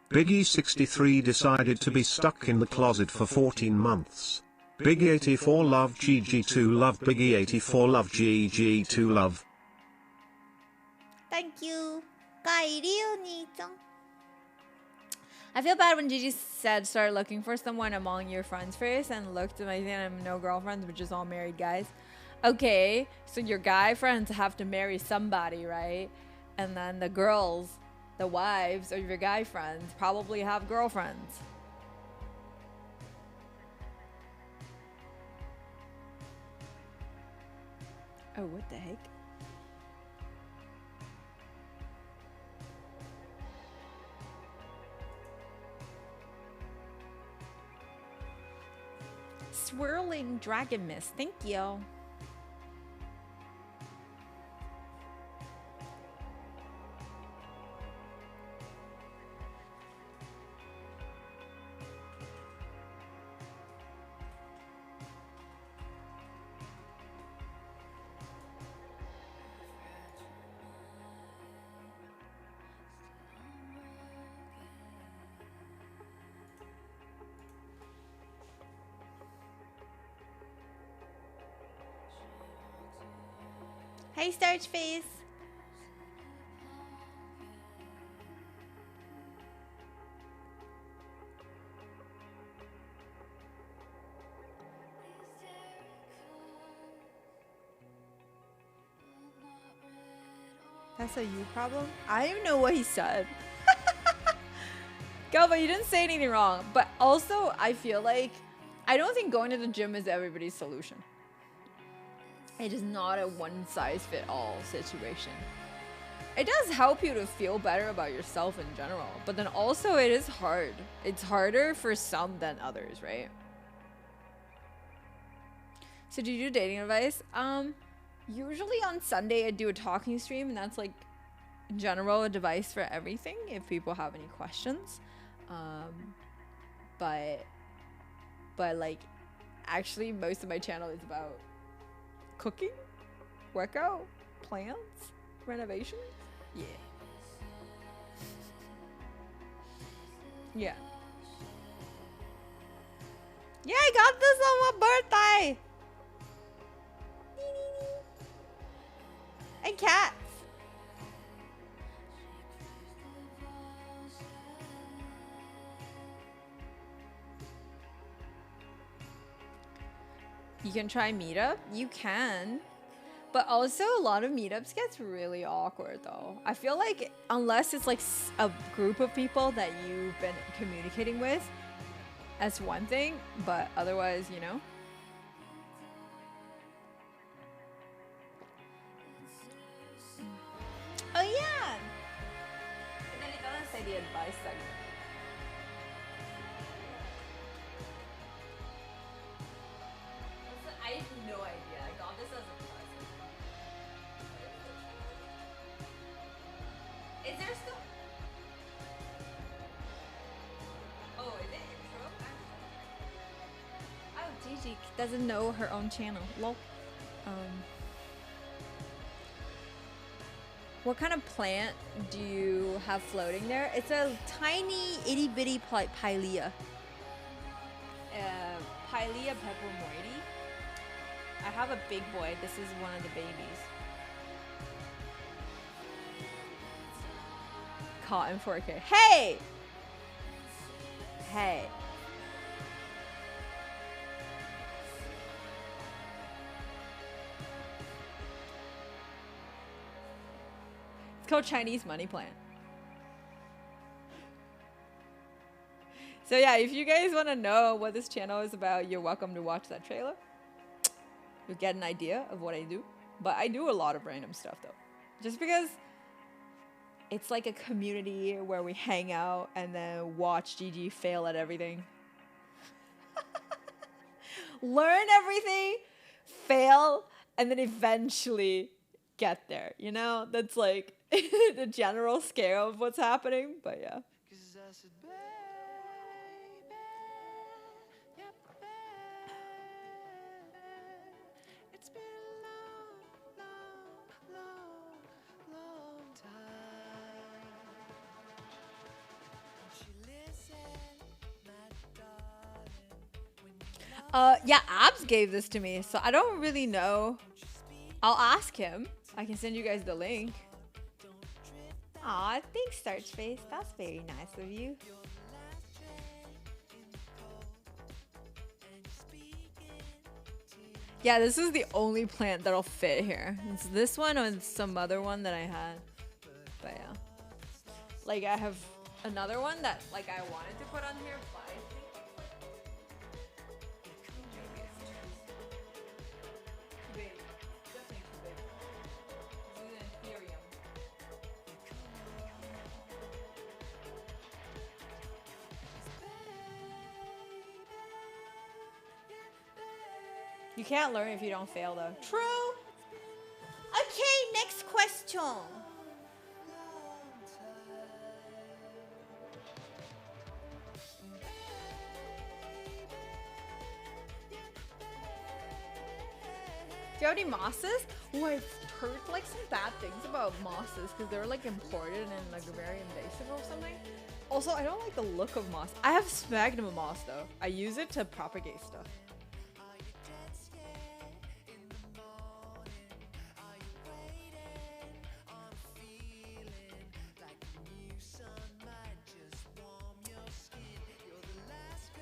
Biggie63 decided to be stuck in the closet for 14 months. Biggie84 love GG2 love Biggie84 love GG2 love. Thank you. I feel bad when Gigi said start looking for someone among your friends first, and looked at my thing and no girlfriends, but just all married guys. Okay, so your guy friends have to marry somebody, right? And then the girls, the wives of your guy friends, probably have girlfriends. Oh, what the heck? Swirling dragon mist, thank you. Hey, Starch Face. That's a you problem? I don't even know what he said. Galva, you didn't say anything wrong. But also, I feel like I don't think going to the gym is everybody's solution. It is not a one-size-fit-all situation. It does help you to feel better about yourself in general, but then also it is hard. It's harder for some than others, right? So do you do dating advice? Usually on Sunday I do a talking stream, and that's like in general advice for everything if people have any questions. But like actually most of my channel is about cooking, workout, plants, renovations. Yeah. Yeah. Yeah, I got this on my birthday. And cats. You can try Meetup. You can. But also a lot of meetups gets really awkward though. I feel like unless it's like a group of people that you've been communicating with, that's one thing, but otherwise, you know. Oh yeah! And then it doesn't say the advice segment. I have no idea. I got this as a present. Is there still? Oh, is it intro? Oh, Gigi doesn't know her own channel. Lol. What kind of plant do you have floating there? It's a tiny itty bitty pilea. Pilea peperomioides. I have a big boy. This is one of the babies. Cotton 4K. Hey! Hey. It's called Chinese money plant. So yeah, if you guys want to know what this channel is about, you're welcome to watch that trailer. You'll get an idea of what I do. But I do a lot of random stuff though. Just because it's like a community where we hang out and then watch GG fail at everything. Learn everything, fail, and then eventually get there. You know? That's like the general scale of what's happening. But yeah. Yeah, Abs gave this to me, so I don't really know. I'll ask him. I can send you guys the link. Aw, thanks, Starchface. That's very nice of you. Yeah, this is the only plant that'll fit here. It's this one or some other one that I had. But yeah. Like, I have another one that, like, I wanted to put on here, but I think maybe it's too big. Definitely too big. This is an Ethereum. You can't learn if you don't fail, though. True. Okay, next question. Do you have any mosses? Oh, I've heard like some bad things about mosses because they're like imported and like very invasive or something. Also, I don't like the look of moss. I have sphagnum moss though. I use it to propagate stuff.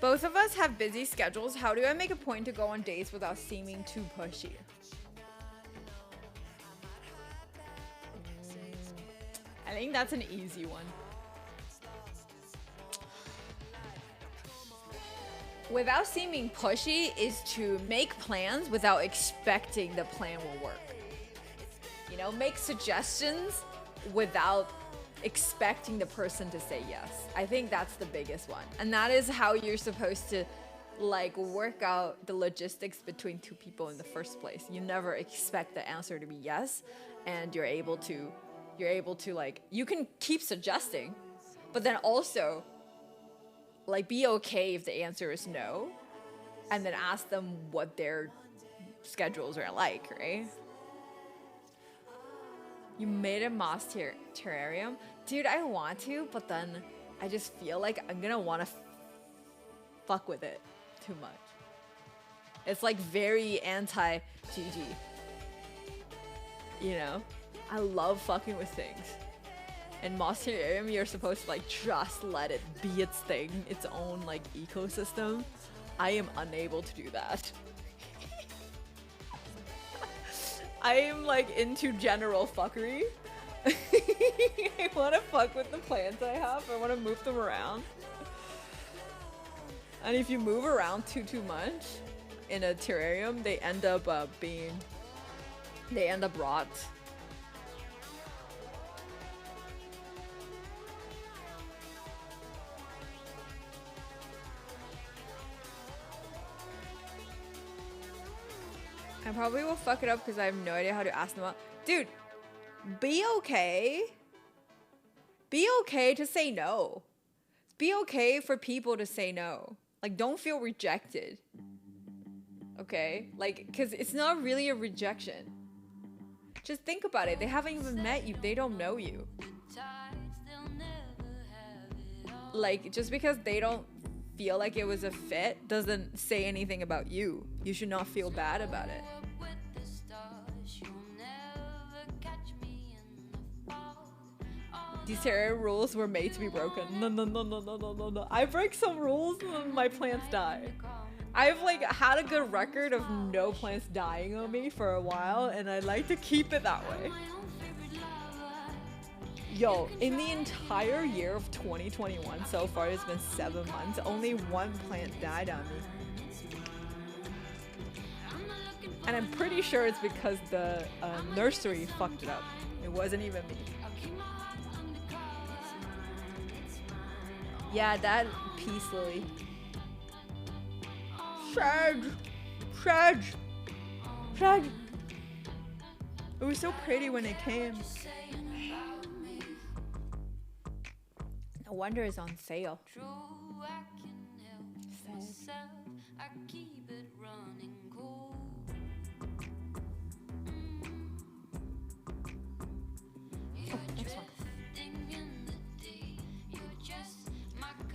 Both of us have busy schedules. How do I make a point to go on dates without seeming too pushy? I think that's an easy one. Without seeming pushy is to make plans without expecting the plan will work. You know, make suggestions without expecting the person to say yes. I think that's the biggest one. And that is how you're supposed to like work out the logistics between two people in the first place. You never expect the answer to be yes, and you're able to like, you can keep suggesting, but then also like be okay if the answer is no, and then ask them what their schedules are like, right? You made a moss terrarium? Dude, I want to, but then I just feel like I'm gonna want to fuck with it too much. It's like very anti-GG. You know? I love fucking with things. In moss terrarium, you're supposed to like just let it be its thing, its own like ecosystem. I am unable to do that. I am like into general fuckery. I want to fuck with the plants I have. I want to move them around. And if you move around too much in a terrarium, they end up rot. I probably will fuck it up because I have no idea how to ask them out. Dude, be okay. Be okay to say no. Be okay for people to say no. Like, don't feel rejected. Okay? Like, because it's not really a rejection. Just think about it. They haven't even met you. They don't know you. Like, just because they don't feel like it was a fit doesn't say anything about you. You should not feel bad about it. These terrarium rules were made to be broken. No. I break some rules and my plants die. I've like had a good record of no plants dying on me for a while, and I like to keep it that way. Yo, in the entire year of 2021 so far, it's been 7 months. Only one plant died on me. And I'm pretty sure it's because the nursery fucked it up. It wasn't even me. Yeah, that peace lily. Shred. It was so pretty when it came. No wonder it's on sale.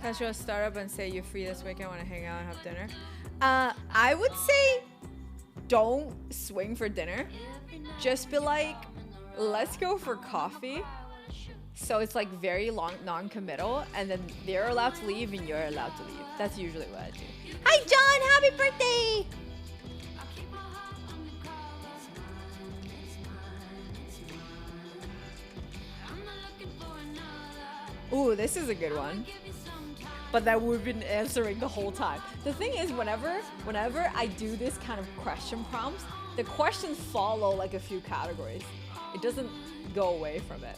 Casual startup and say you're free this weekend, want to hang out and have dinner. I would say don't swing for dinner. Just be like, let's go for coffee. So it's like very long, non-committal, and then they're allowed to leave and you're allowed to leave. That's usually what I do. Hi John, happy birthday! Ooh, this is a good one. But that we've been answering the whole time. The thing is, whenever I do this kind of question prompts, the questions follow like a few categories. It doesn't go away from it.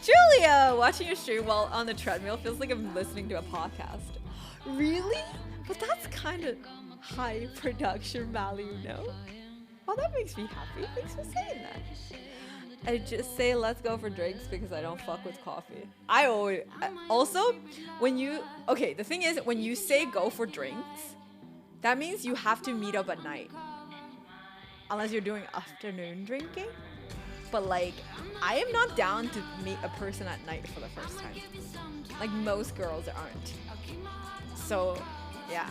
Julia, watching your stream while on the treadmill feels like I'm listening to a podcast. Really? But that's kind of high production value, no? Oh, that makes me happy. Thanks for saying that. I just say let's go for drinks because I don't fuck with coffee. I always also the thing is when you say go for drinks, that means you have to meet up at night. Unless you're doing afternoon drinking. But like I am not down to meet a person at night for the first time. Like most girls aren't. So yeah.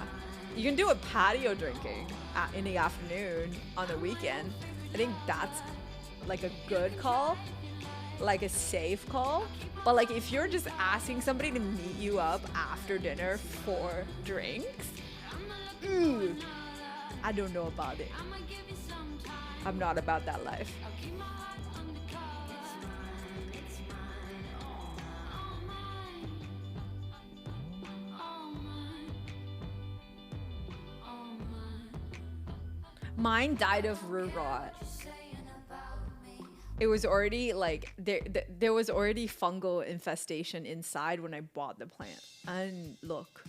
You can do a patio drinking in the afternoon on the weekend. I think that's like a good call, like a safe call. But like if you're just asking somebody to meet you up after dinner for drinks, I don't know about it. I'm not about that life. Mine died of root rot. It was already like there was already fungal infestation inside when I bought the plant. And look.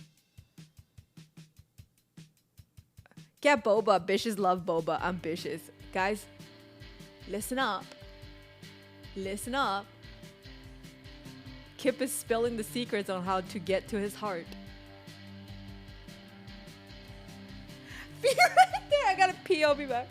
Get boba. Bitches love boba. I'm bitches. Guys, listen up. Listen up. Kip is spilling the secrets on how to get to his heart. Be right there. I gotta pee. I'll be back.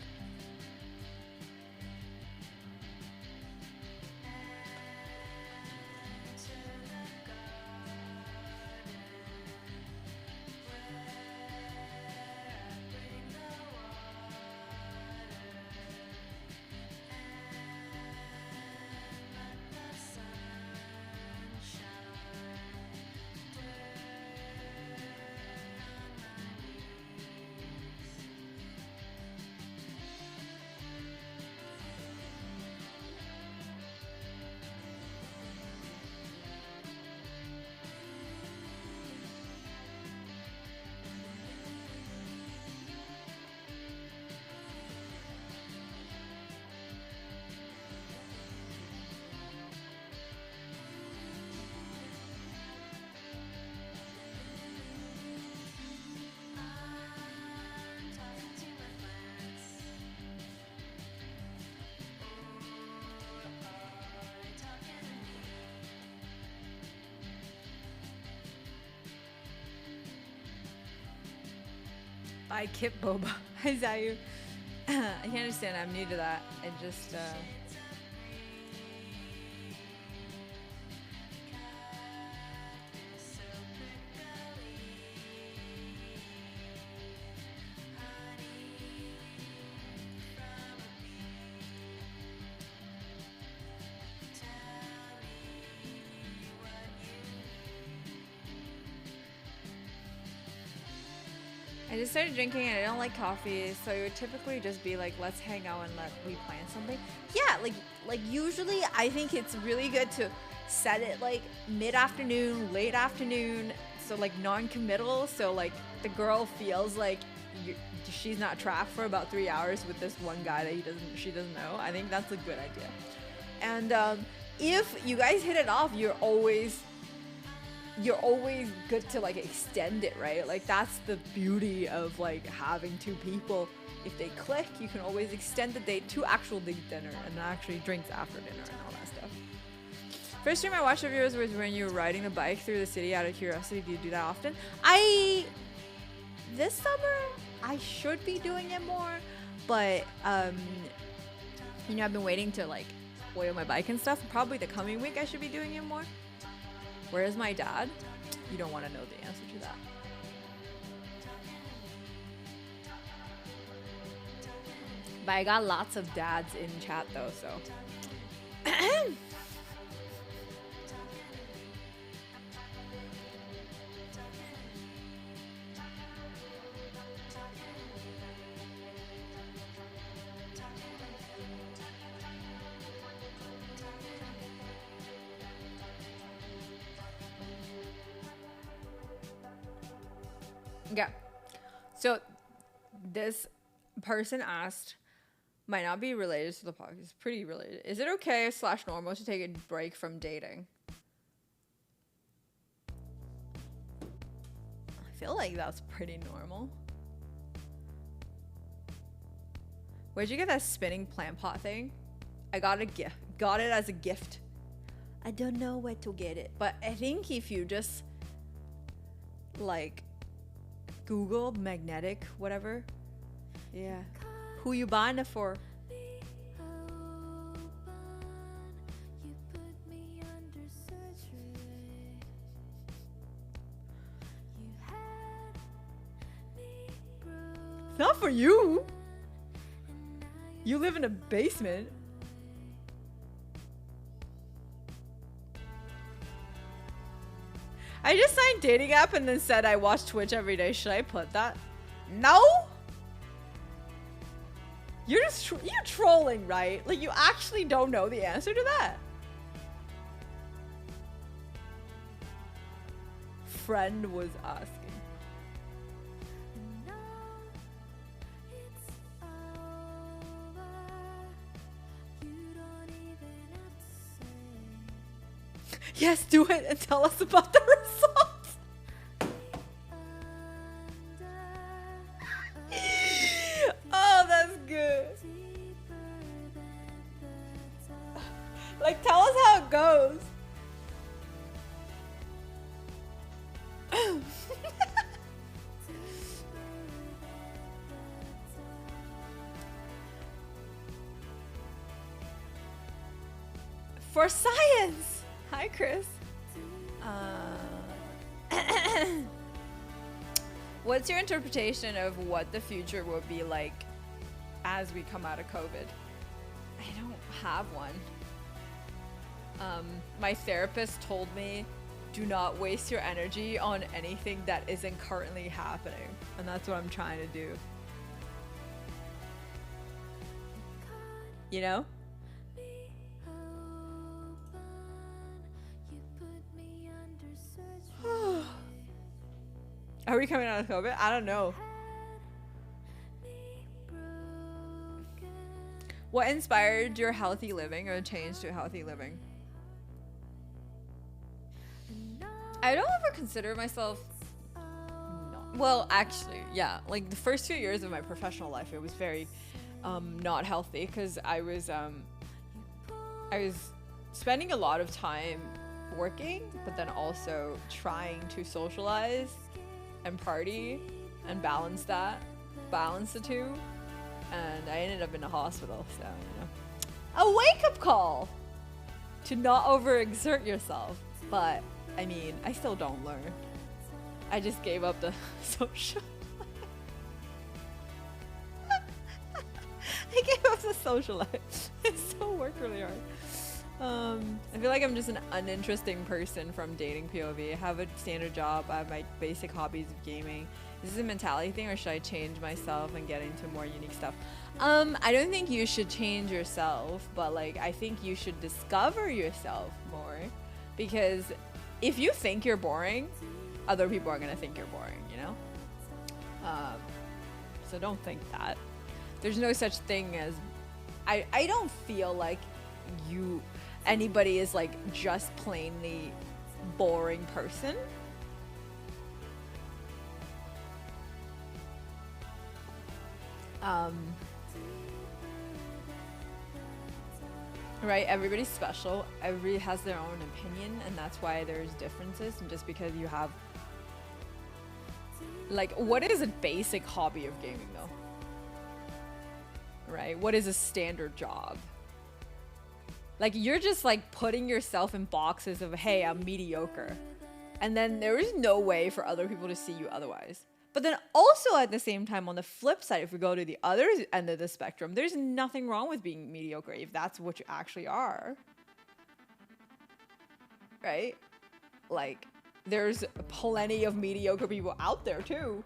I Kip boba. Hi Zayu. I can't understand. I'm new to that. I just just started drinking and I don't like coffee, so it would typically just be like, let's hang out and we plan something. Yeah, like usually I think it's really good to set it like mid-afternoon, late afternoon, so like non-committal, so like the girl feels like she's not trapped for about 3 hours with this one guy that she doesn't know. I think that's a good idea. And if you guys hit it off, you're always good to like extend it, right? Like that's the beauty of like having two people. If they click, you can always extend the date to actual date dinner and actually drinks after dinner and all that stuff. First time I watched of yours was when you were riding the bike through the city out of curiosity. Do you do that often? This summer I should be doing it more, but you know, I've been waiting to like oil my bike and stuff. Probably the coming week I should be doing it more. Where is my dad? You don't want to know the answer to that. But I got lots of dads in chat though, so. Yeah. So this person asked, might not be related to the podcast. It's pretty related. Is it okay / normal to take a break from dating? I feel like that's pretty normal. Where'd you get that spinning plant pot thing? I got it as a gift. I don't know where to get it, but I think if you just like Google magnetic whatever, yeah, who you buying it for? It's not for you. You live in a basement. I just signed dating app and then said I watch Twitch every day. Should I put that? No? You're trolling, right? Like you actually don't know the answer to that. Friend was asking. Yes, do it and tell us about the results. Oh, that's good. Like, tell us how it goes. For science. Hi, Chris. What's your interpretation of what the future will be like as we come out of COVID? I don't have one. My therapist told me, do not waste your energy on anything that isn't currently happening. And that's what I'm trying to do. You know? Are we coming out of COVID? I don't know. What inspired your healthy living or change to healthy living? I don't ever consider myself. No. Well, actually, yeah. Like the first few years of my professional life, it was very not healthy because I was spending a lot of time working, but then also trying to socialize and party and balance the two, and I ended up in a hospital. So, you know, a wake-up call to not overexert yourself. But I mean, I still don't learn. I just gave up the social I gave up the social life. I still work really hard. I I feel like I'm just an uninteresting person from dating POV. I have a standard job. I have my basic hobbies of gaming. Is this a mentality thing, or should I change myself and get into more unique stuff? I don't think you should change yourself, but like I think you should discover yourself more, because if you think you're boring, other people are gonna think you're boring, you know? So don't think that. There's no such thing as I don't feel like anybody is like just plainly boring person. Right, everybody's special. Everybody has their own opinion, and that's why there's differences. And just because you have, like, what is a basic hobby of gaming though? Right, what is a standard job? Like, you're just like putting yourself in boxes of, hey, I'm mediocre, and then there is no way for other people to see you otherwise. But then also at the same time, on the flip side, if we go to the other end of the spectrum, there's nothing wrong with being mediocre if that's what you actually are. Right? Like, there's plenty of mediocre people out there too.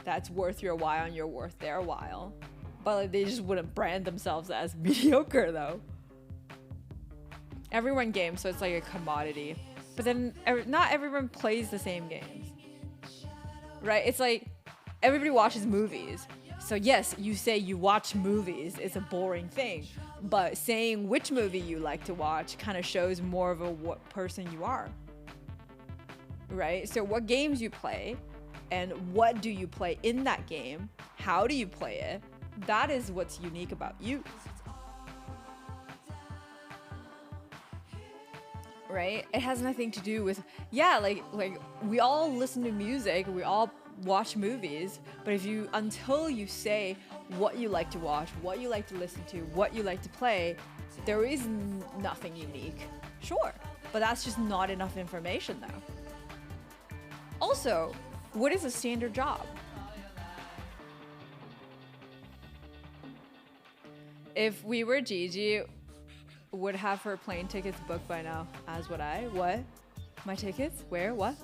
That's worth your while and you're worth their while. But like, they just wouldn't brand themselves as mediocre though. Everyone games, so it's like a commodity. But then not everyone plays the same games. Right? It's like everybody watches movies. So yes, you say you watch movies is a boring thing, but saying which movie you like to watch kind of shows more of what person you are. Right? So what games you play and what do you play in that game? How do you play it? That is what's unique about you. Right? It has nothing to do with, yeah, like we all listen to music, we all watch movies, but until you say what you like to watch, what you like to listen to, what you like to play, there is nothing unique. Sure, but that's just not enough information though. Also, what is a standard job? If we were Gigi, would have her plane tickets booked by now, as would I. What? My tickets? Where? What?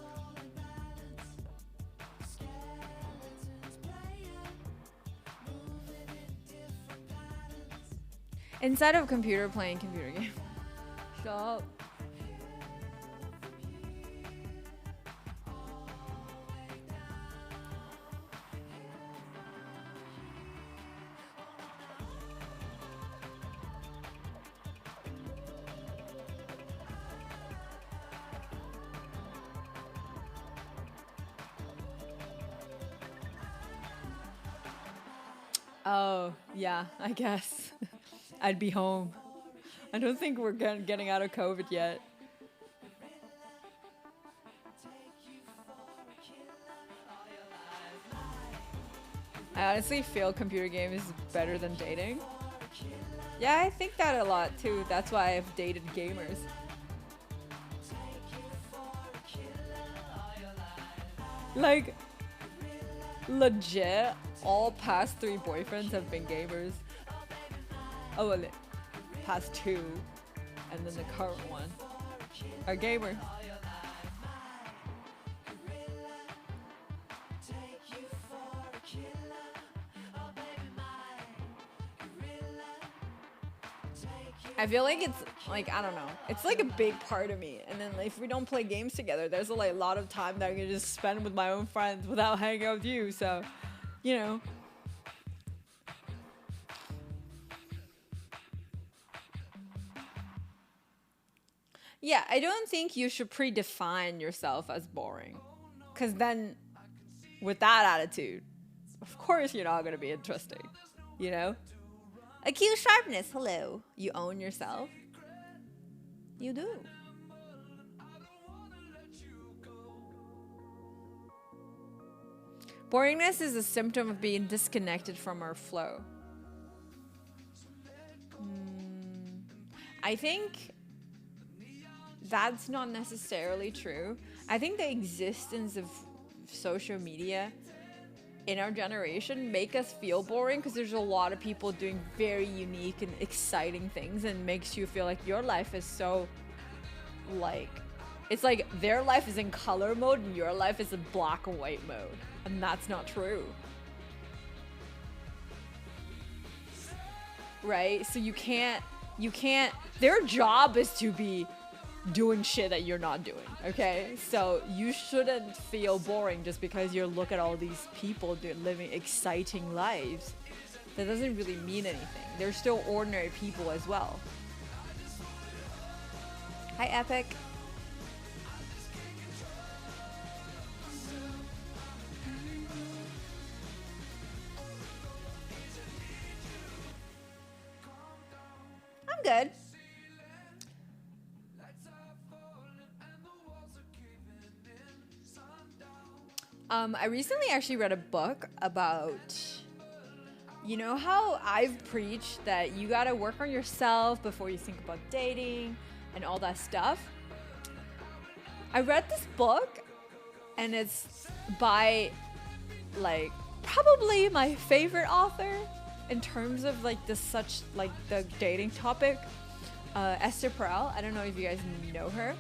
Inside of a computer playing computer game. Shut up. Oh, yeah, I guess. I'd be home. I don't think we're getting out of COVID yet. I honestly feel computer games is better than dating. Yeah, I think that a lot too. That's why I've dated gamers. Like, legit, all past 3 boyfriends have been gamers. Oh, well, past 2, and then the current one are gamers. I feel like it's like, I don't know, it's like a big part of me, and then like, if we don't play games together, there's a lot of time that I can just spend with my own friends without hanging out with you, so, you know. Yeah, I don't think you should predefine yourself as boring, because then with that attitude, of course you're not going to be interesting, you know? Acute sharpness, hello. You own yourself? You do. Boringness is a symptom of being disconnected from our flow. I think that's not necessarily true. I think the existence of social media in our generation make us feel boring because there's a lot of people doing very unique and exciting things, and makes you feel like your life is so like, it's like their life is in color mode and your life is in black and white mode, and that's not true. Right? So you can't, their job is to be doing shit that you're not doing, okay? So you shouldn't feel boring just because you look at all these people living exciting lives. That doesn't really mean anything. They're still ordinary people as well. Hi, Epic. I'm good. I recently actually read a book about, you know how I've preached that you gotta work on yourself before you think about dating and all that stuff. I read this book, and it's by, like, probably my favorite author in terms of like the dating topic, Esther Perel. I don't know if you guys know her.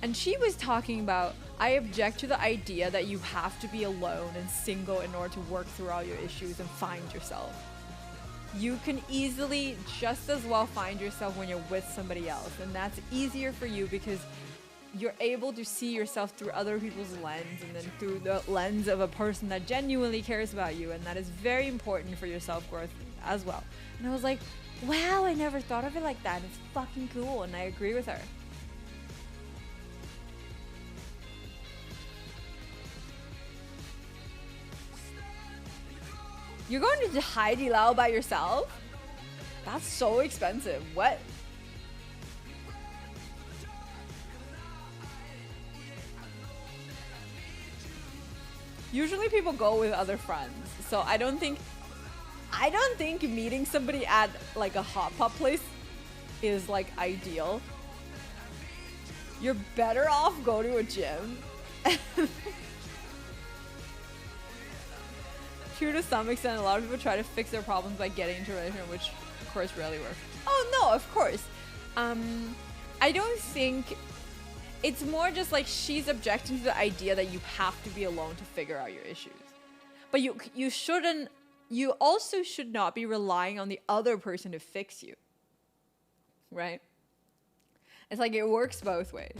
And she was talking about, I object to the idea that you have to be alone and single in order to work through all your issues and find yourself. You can easily just as well find yourself when you're with somebody else, and that's easier for you because you're able to see yourself through other people's lens, and then through the lens of a person that genuinely cares about you, and that is very important for your self-growth as well. And I was like, wow, I never thought of it like that. It's fucking cool, and I agree with her. You're going to Haidilao Lao by yourself? That's so expensive. What? Usually people go with other friends, so I don't think meeting somebody at like a hot pot place is like ideal. You're better off go to a gym. True to some extent, a lot of people try to fix their problems by getting into a relationship, which of course rarely works. Oh no, of course. I don't think, it's more just like she's objecting to the idea that you have to be alone to figure out your issues. But you also should not be relying on the other person to fix you. Right? It's like it works both ways.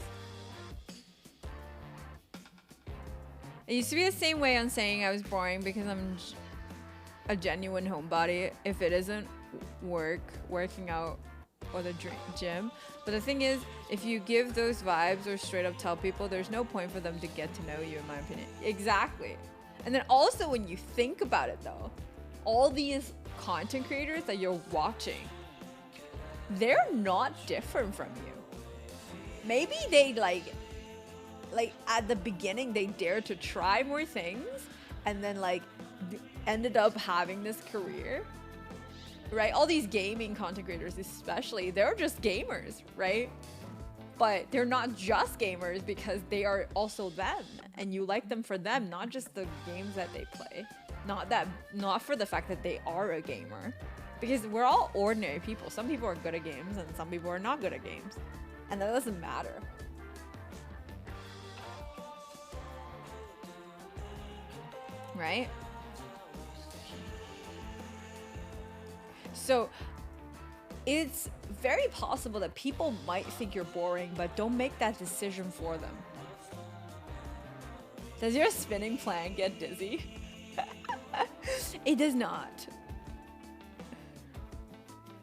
It used to be the same way on saying I was boring because I'm a genuine homebody if it isn't working out or the gym. But the thing is, if you give those vibes or straight up tell people, there's no point for them to get to know you, in my opinion. Exactly. And then also when you think about it though, all these content creators that you're watching, they're not different from you. Maybe they like at the beginning they dared to try more things and then like ended up having this career, right? All these gaming content creators especially, they're just gamers, right? But they're not just gamers because they are also them, and you like them for them, not just the games that they play, not for the fact that they are a gamer, because we're all ordinary people. Some people are good at games and some people are not good at games, and that doesn't matter. Right? So it's very possible that people might think you're boring, but don't make that decision for them. Does your spinning plan get dizzy? It does not.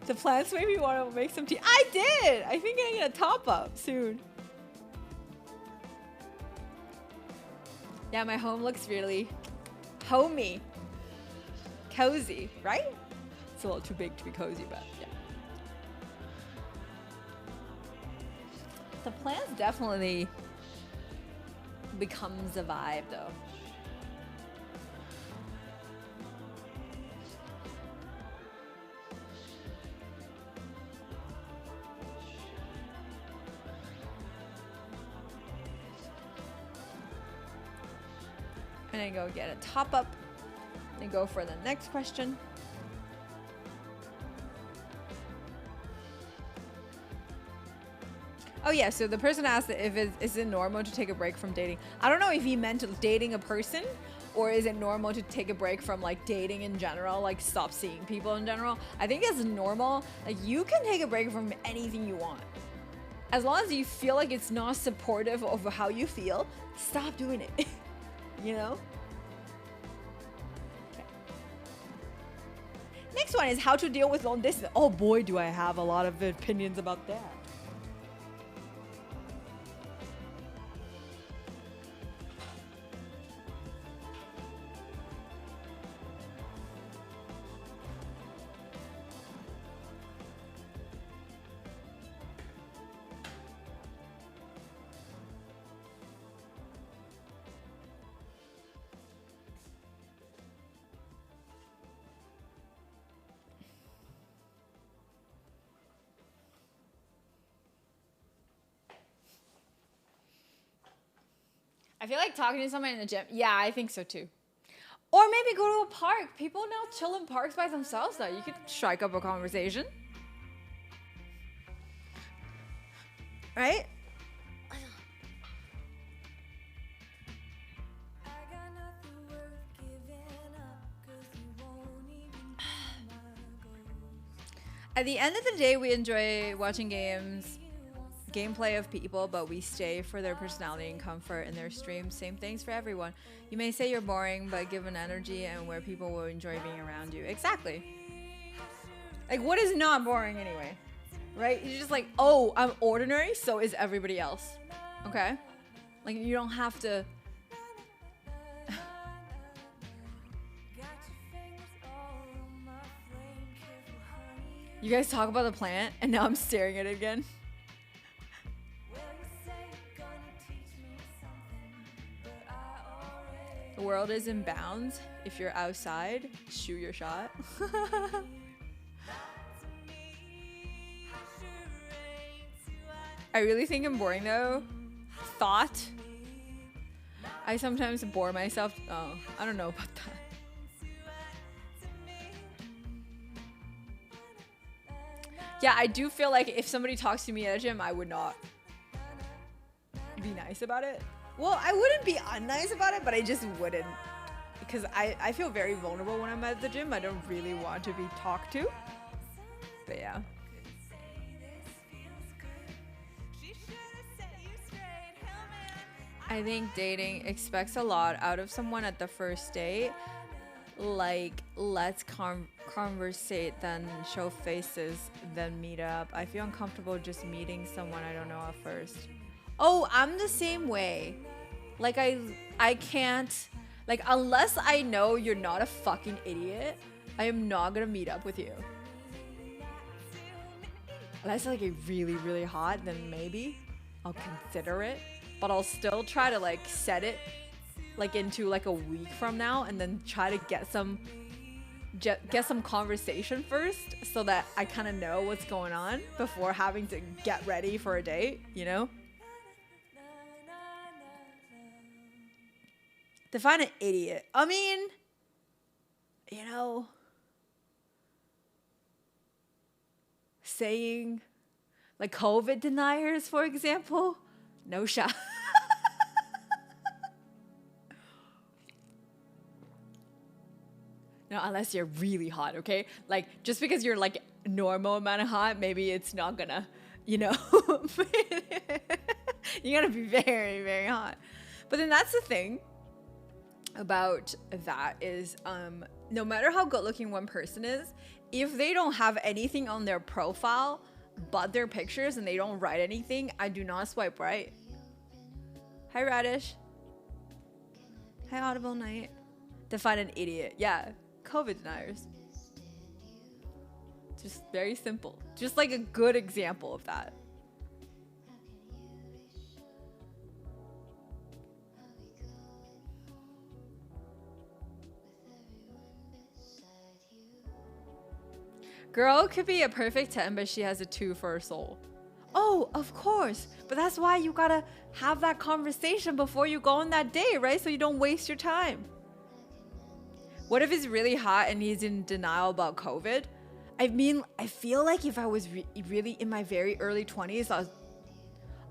The plants made me want to make some tea. I did! I think I'm gonna top up soon. Yeah, my home looks really homey, cozy, right? It's a little too big to be cozy, but yeah. The plants definitely becomes a vibe though. I'm gonna go get a top up Let me go for the next question. Oh yeah, so the person asked if is it normal to take a break from dating. I don't know if he meant dating a person, or is it normal to take a break from like dating in general, like stop seeing people in general. I think it's normal. Like you can take a break from anything you want. As long as you feel like it's not supportive of how you feel, stop doing it. You know? Okay. Next one is how to deal with long distance. Oh boy, do I have a lot of opinions about that. I feel like talking to someone in the gym. Yeah, I think so too. Or maybe go to a park. People now chill in parks by themselves though. You could strike up a conversation. Right? At the end of the day, we enjoy watching gameplay of people, but we stay for their personality and comfort in their streams. Same things for everyone. You may say you're boring, but give an energy and where people will enjoy being around you. Exactly. Like, what is not boring anyway? Right? You're just like, oh, I'm ordinary, so is everybody else. Okay? Like, you don't have to... You guys talk about the planet, and now I'm staring at it again. The world is in bounds. If you're outside, shoot your shot. I really think I'm boring though. Thought. I sometimes bore myself. Oh, I don't know about that. Yeah, I do feel like if somebody talks to me at a gym, I would not be nice about it. Well, I wouldn't be unnice about it, but I just wouldn't. Because I feel very vulnerable when I'm at the gym. I don't really want to be talked to. But yeah. I think dating expects a lot out of someone at the first date. Like, let's conversate, then show faces, then meet up. I feel uncomfortable just meeting someone I don't know at first. Oh, I'm the same way. Like, I can't, like, unless I know you're not a fucking idiot, I am not gonna meet up with you. Unless like you're really, really hot, then maybe I'll consider it. But I'll still try to like set it like into like a week from now, and then try to get some conversation first, so that I kind of know what's going on before having to get ready for a date, you know? Define an idiot. I mean, you know, saying like COVID deniers, for example, no shot. No, unless you're really hot, okay? Like, just because you're like normal amount of hot, maybe it's not gonna, you know, you gotta be very, very hot. But then that's the thing about that is, no matter how good looking one person is, if they don't have anything on their profile but their pictures and they don't write anything, I do not swipe right. Hi Radish. Hi Audible Night. Define an idiot. Yeah, COVID deniers. Just very simple. Just like a good example of that. Girl could be a perfect 10, but she has a 2 for her soul. Oh, of course. But that's why you gotta have that conversation before you go on that date, right? So you don't waste your time. What if it's really hot and he's in denial about COVID? I mean, I feel like if I was really in my very early 20s,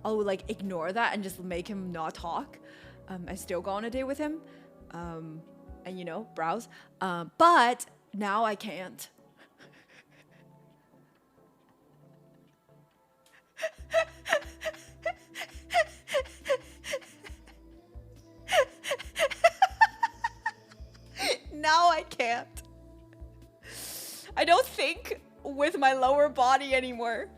I would like ignore that and just make him not talk. I still go on a date with him, and you know, browse. But now I can't. Now I can't. I don't think with my lower body anymore.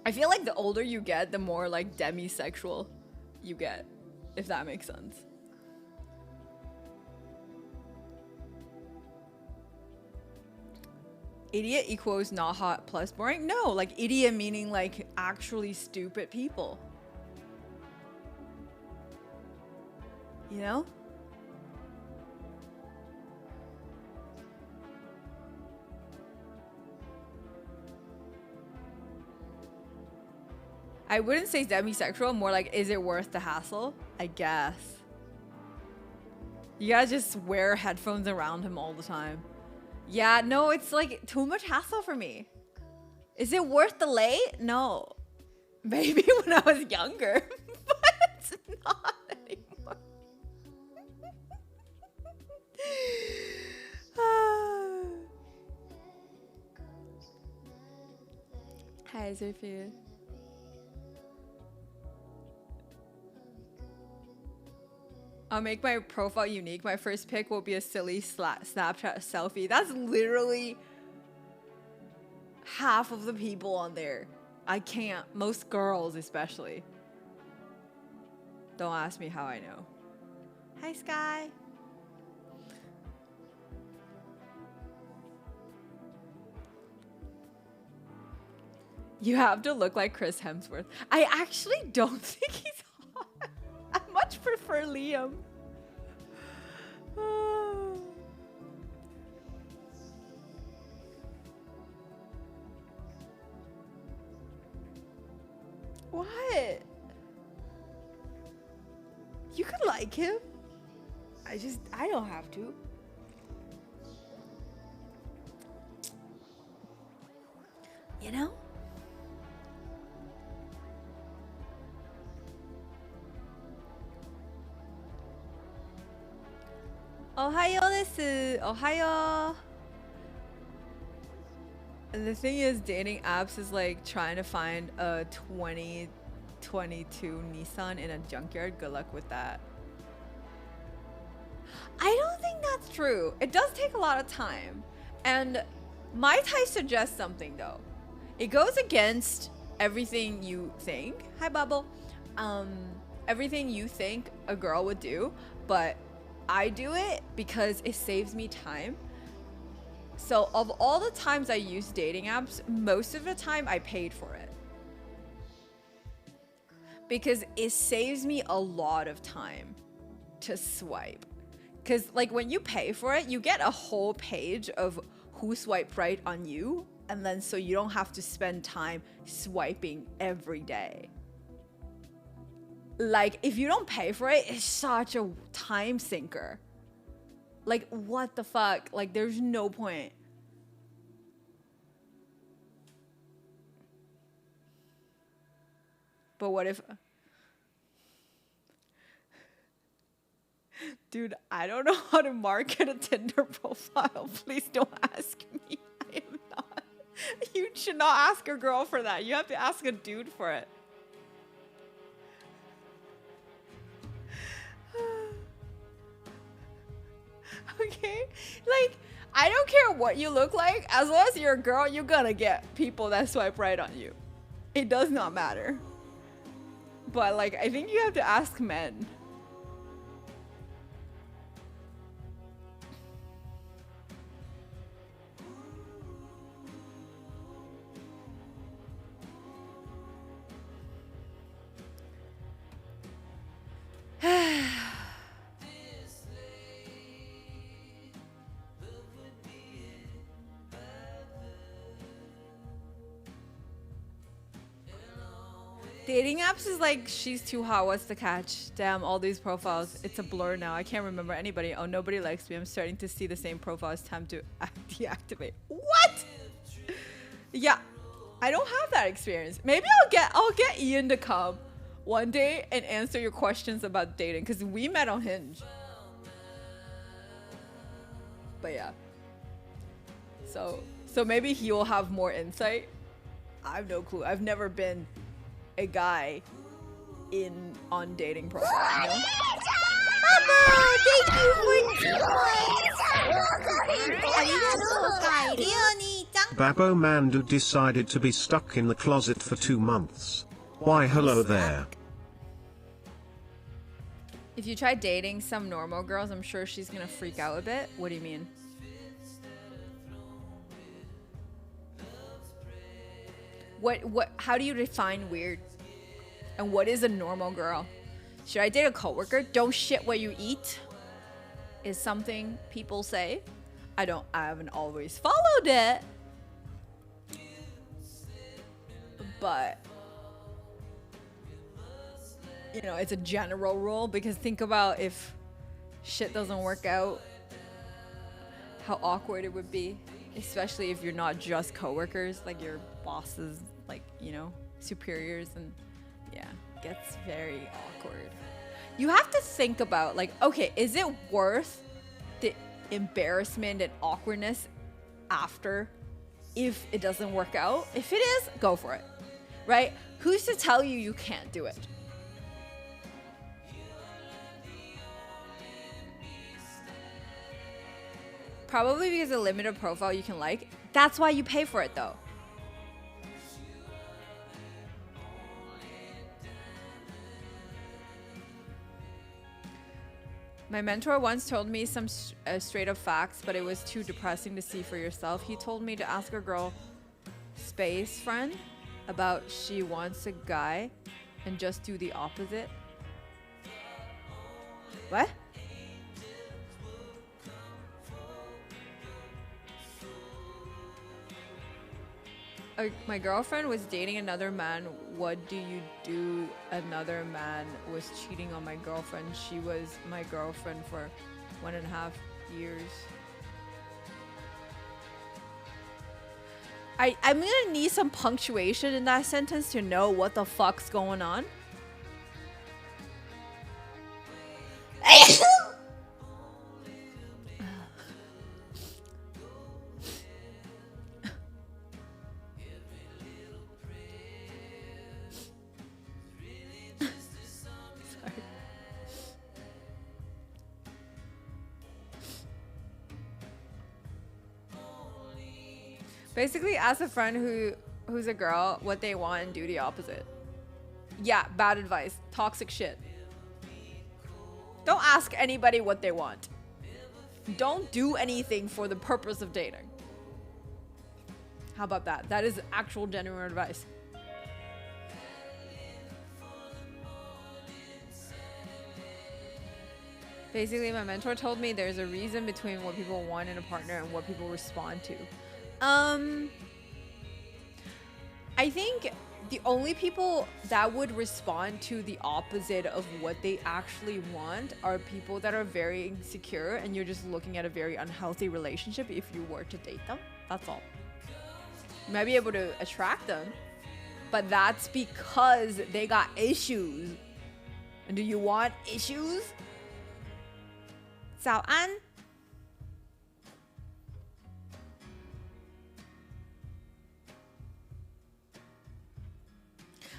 I feel like the older you get, the more like demisexual you get, if that makes sense. Idiot equals not hot plus boring? No, like idiot meaning like actually stupid people. You know? I wouldn't say demisexual, more like, is it worth the hassle? I guess. You gotta just wear headphones around him all the time. Yeah, no, it's like too much hassle for me. Is it worth the lay? No. Maybe when I was younger, but it's not anymore. Hi, Sophia. I'll make my profile unique. My first pic will be a silly Snapchat selfie. That's literally half of the people on there. I can't. Most girls especially. Don't ask me how I know. Hi, Sky. You have to look like Chris Hemsworth. I actually don't think he's hot. I much prefer Liam. What? You could like him. I don't have to. You know? Ohayo desu. Ohayo. The thing is, dating apps is like trying to find a 2022 Nissan in a junkyard. Good luck with that. I don't think that's true. It does take a lot of time. And might I suggest something though? It goes against everything you think. Hi, Bubble. Everything you think a girl would do, but I do it because it saves me time. So of all the times I use dating apps, most of the time I paid for it. Because it saves me a lot of time to swipe. Because like when you pay for it, you get a whole page of who swiped right on you. And then so you don't have to spend time swiping every day. Like if you don't pay for it, it's such a time sinker. Like what the fuck? Like there's no point. But what if... Dude, I don't know how to market a Tinder profile. Please don't ask me. I am not. You should not ask a girl for that. You have to ask a dude for it. Okay? Like, I don't care what you look like. As long as you're a girl, you're gonna get people that swipe right on you. It does not matter. But, like, I think you have to ask men. Dating apps is like, she's too hot, what's the catch? Damn, all these profiles. It's a blur now. I can't remember anybody. Oh, nobody likes me. I'm starting to see the same profile. It's time to deactivate. What? Yeah, I don't have that experience. Maybe I'll get Ian to come one day and answer your questions about dating, because we met on Hinge. But yeah. So maybe he will have more insight. I have no clue. I've never been a guy on dating profile. You know? Mama, thank you for Babo Mandu decided to be stuck in the closet for 2 months. Why hello there. If you try dating some normal girls, I'm sure she's gonna freak out a bit. What do you mean? How do you define weird? And what is a normal girl? Should I date a coworker? Don't shit what you eat is something people say. I haven't always followed it. But you know, it's a general rule, because think about if shit doesn't work out, how awkward it would be, especially if you're not just coworkers, like your bosses, like, you know, superiors, and yeah, gets very awkward. You have to think about, like, okay, is it worth the embarrassment and awkwardness after if it doesn't work out? If it is, go for it, right? Who's to tell you you can't do it? Probably because a limited profile you can like. That's why you pay for it, though. My mentor once told me some straight up facts, but it was too depressing to see for yourself. He told me to ask a girl space friend about she wants a guy and just do the opposite. What? My girlfriend was dating another man. What do you do? Another man was cheating on my girlfriend. She was my girlfriend for 1.5 years. I'm gonna need some punctuation in that sentence to know what the fuck's going on. Basically, ask a friend who's a girl what they want and do the opposite. Yeah, bad advice. Toxic shit. Don't ask anybody what they want. Don't do anything for the purpose of dating. How about that? That is actual genuine advice. Basically, my mentor told me there's a reason between what people want in a partner and what people respond to. I think the only people that would respond to the opposite of what they actually want are people that are very insecure, and you're just looking at a very unhealthy relationship if you were to date them. That's all. You might be able to attract them, but that's because they got issues. And do you want issues? 早安。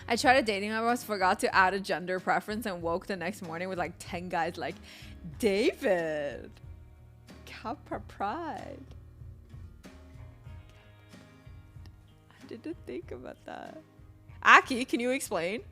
I tried a dating app, I forgot to add a gender preference, and woke the next morning with like 10 guys like, David, Kappa Pride. I didn't think about that. Aki, can you explain?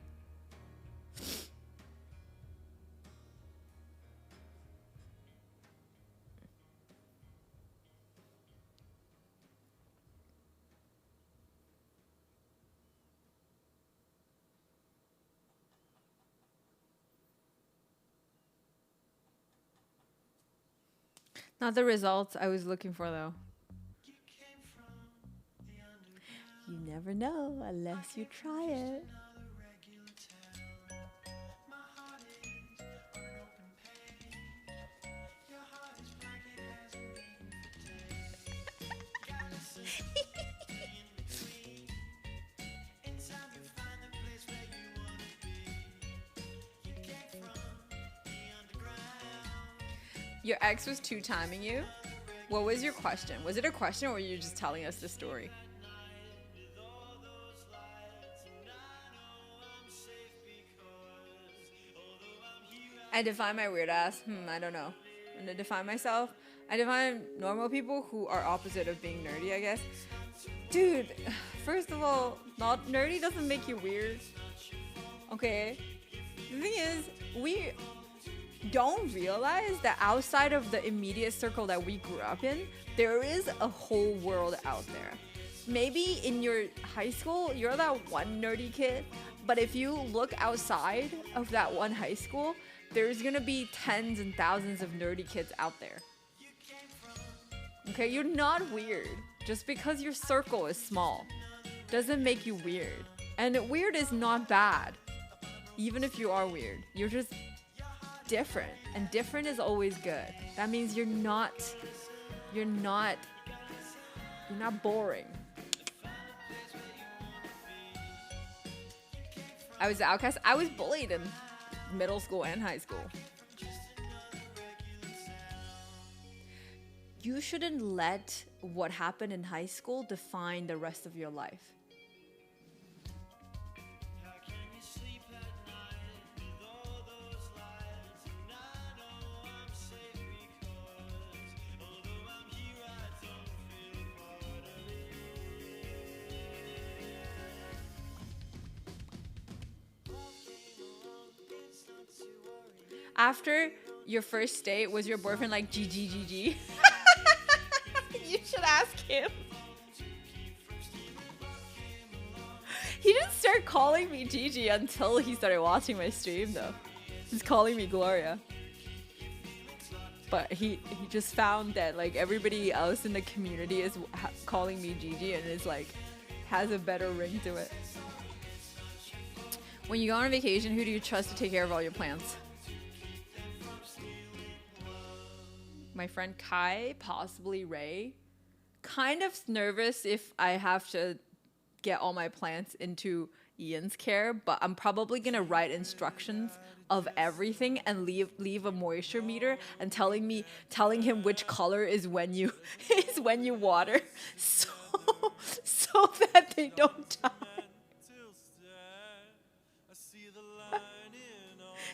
Not the results I was looking for, though. You never know unless you try it. Your ex was two-timing you? What was your question? Was it a question or were you just telling us the story? I define my weird ass. I don't know. And to define myself, I define normal people who are opposite of being nerdy, I guess. Dude, first of all, not nerdy doesn't make you weird. Okay? The thing is, we don't realize that outside of the immediate circle that we grew up in, there is a whole world out there. Maybe in your high school, you're that one nerdy kid, but if you look outside of that one high school, there's gonna be tens and thousands of nerdy kids out there. Okay, you're not weird. Just because your circle is small doesn't make you weird. And weird is not bad. Even if you are weird, you're just different. And different is always good. That means you're not boring. I was the outcast. I was bullied in middle school and high school. You shouldn't let what happened in high school define the rest of your life. After your first date, was your boyfriend like GG? You should ask him. He didn't start calling me Gigi until he started watching my stream though. He's calling me Gloria. But he just found that like everybody else in the community is calling me Gigi and it's like has a better ring to it. When you go on vacation, who do you trust to take care of all your plants? My friend Kai, possibly Ray. Kind of nervous if I have to get all my plants into Ian's care, but I'm probably gonna write instructions of everything and leave a moisture meter and telling him which color is when you water, so that they don't die.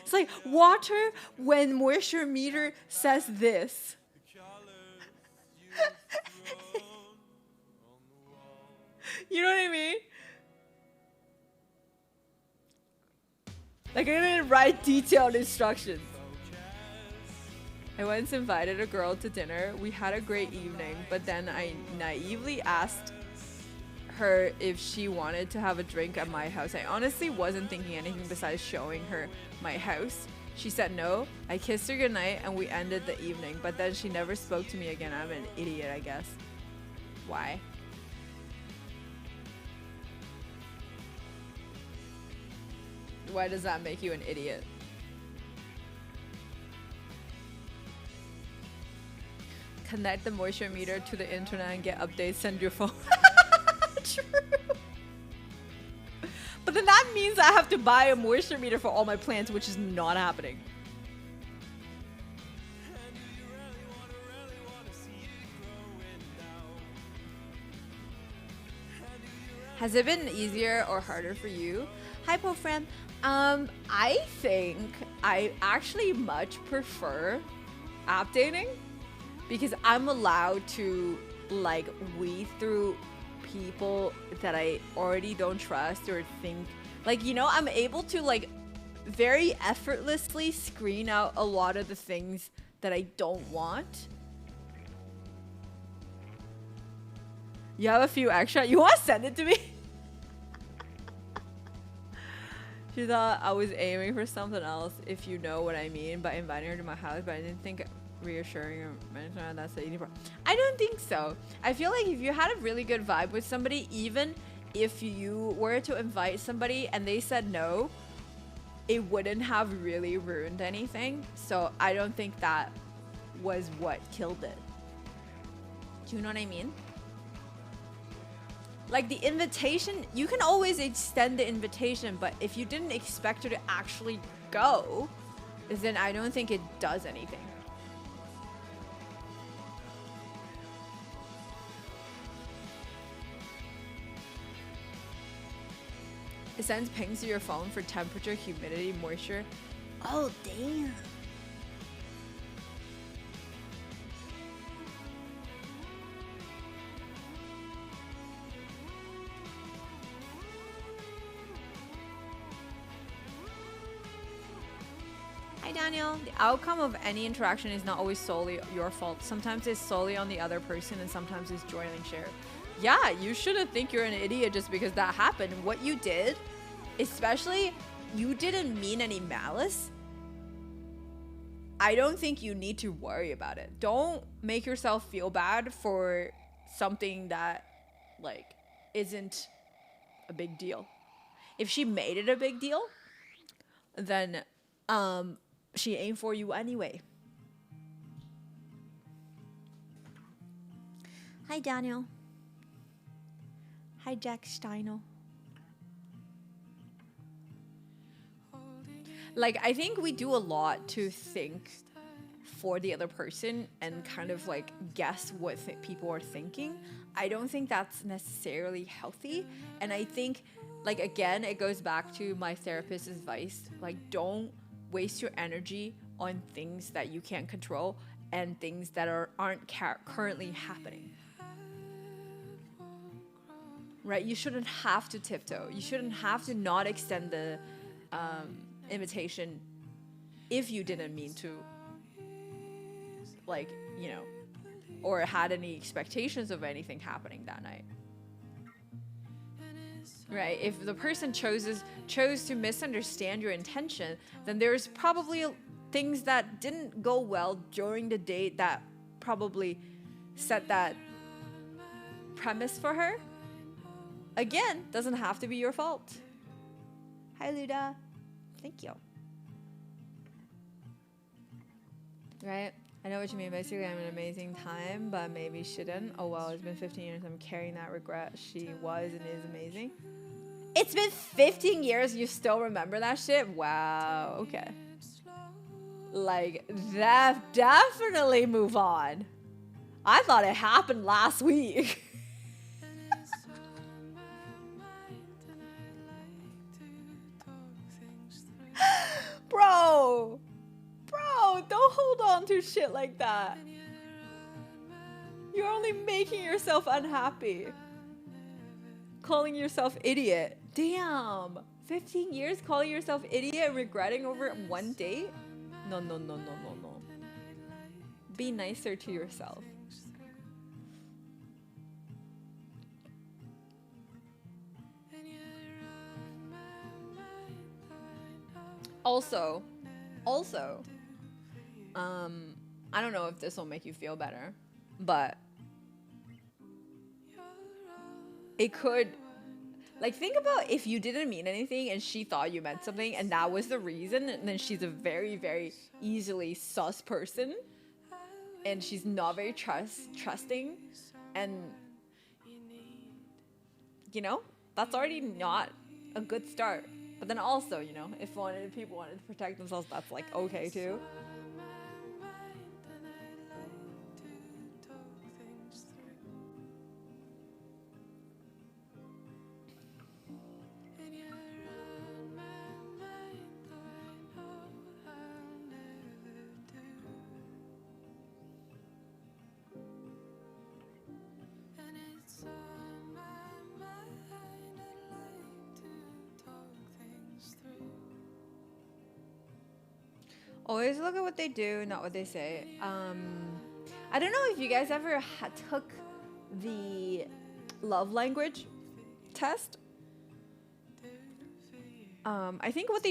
It's like water when moisture meter says this. You know what I mean? Like I'm gonna write detailed instructions. I once invited a girl to dinner. We had a great evening, but then I naively asked her if she wanted to have a drink at my house. I honestly wasn't thinking anything besides showing her my house. She said no. I kissed her goodnight and we ended the evening, but then she never spoke to me again. I'm an idiot, I guess. Why? Why does that make you an idiot? Connect the moisture meter to the internet and get updates, send your phone. True. But then that means I have to buy a moisture meter for all my plants, which is not happening. Has it been easier or harder for you? Hi, Pofram. I think I actually much prefer app dating because I'm allowed to like weed through people that I already don't trust or think like, you know, I'm able to like very effortlessly screen out a lot of the things that I don't want. You have a few extra. You want to send it to me? She thought I was aiming for something else, if you know what I mean, by inviting her to my house, but I didn't think reassuring her mentioned that's the easy part. I don't think so. I feel like if you had a really good vibe with somebody, even if you were to invite somebody and they said no, it wouldn't have really ruined anything. So I don't think that was what killed it. Do you know what I mean? Like the invitation, you can always extend the invitation, but if you didn't expect her to actually go, then I don't think it does anything. It sends pings to your phone for temperature, humidity, moisture. Oh, damn. Hi, Daniel. The outcome of any interaction is not always solely your fault. Sometimes it's solely on the other person, and sometimes it's joining share. Yeah, you shouldn't think you're an idiot just because that happened. What you did, especially, you didn't mean any malice. I don't think you need to worry about it. Don't make yourself feel bad for something that, like, isn't a big deal. If she made it a big deal, then she aimed for you anyway. Hi, Daniel. Hi, Jack Steino. Like, I think we do a lot to think for the other person and kind of like guess what people are thinking. I don't think that's necessarily healthy. And I think, like, again, it goes back to my therapist's advice. Like, don't waste your energy on things that you can't control and things that aren't currently happening. Right? You shouldn't have to tiptoe. You shouldn't have to not extend the invitation if you didn't mean to, like, you know, or had any expectations of anything happening that night. Right? If the person chose to misunderstand your intention, then there's probably things that didn't go well during the date that probably set that premise for her. Again, doesn't have to be your fault. Hi, Luda. Thank you. Right? I know what you mean. Basically, I'm an amazing time, but maybe shouldn't. Oh, well, it's been 15 years. I'm carrying that regret. She was and is amazing. It's been 15 years. You still remember that shit? Wow. Okay. Like, that definitely move on. I thought it happened last week. Bro, don't hold on to shit like that. You're only making yourself unhappy. Calling yourself idiot. Damn. 15 years calling yourself idiot and regretting over one date? No. Be nicer to yourself. Also, I don't know if this will make you feel better, but it could, like, think about if you didn't mean anything and she thought you meant something and that was the reason, and then she's a very, very easily sus person and she's not very trusting, and, you know, that's already not a good start. But then also, you know, if people wanted to protect themselves, that's like okay too. Always look at what they do, not what they say. I don't know if you guys ever took the love language test. I think what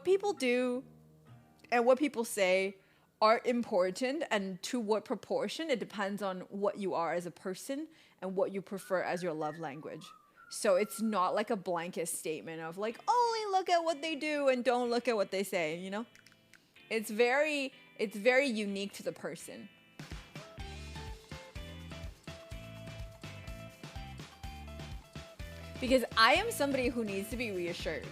people do and what people say are important, and to what proportion, it depends on what you are as a person and what you prefer as your love language. So it's not like a blanket statement of like, only look at what they do and don't look at what they say, you know? It's very unique to the person. Because I am somebody who needs to be reassured.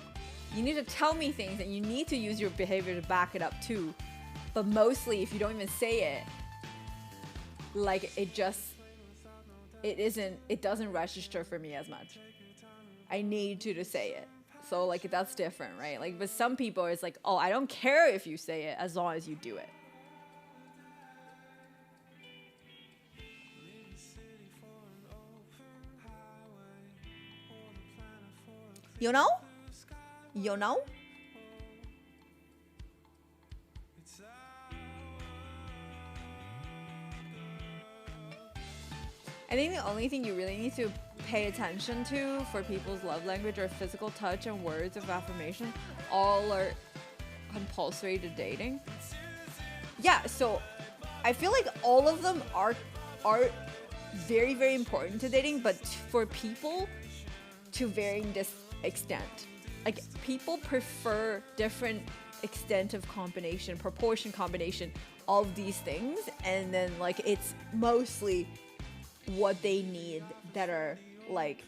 You need to tell me things and you need to use your behavior to back it up too. But mostly if you don't even say it, like it doesn't register for me as much. I need you to say it. So like that's different, right? Like, but some people it's like, oh, I don't care if you say it as long as you do it. You know? You know? I think the only thing you really need to pay attention to for people's love language are physical touch and words of affirmation. All are compulsory to dating. Yeah, so I feel like all of them are very, very important to dating, but for people to varying extent. Like people prefer different extent of combination, proportion combination of these things, and then like it's mostly what they need that are like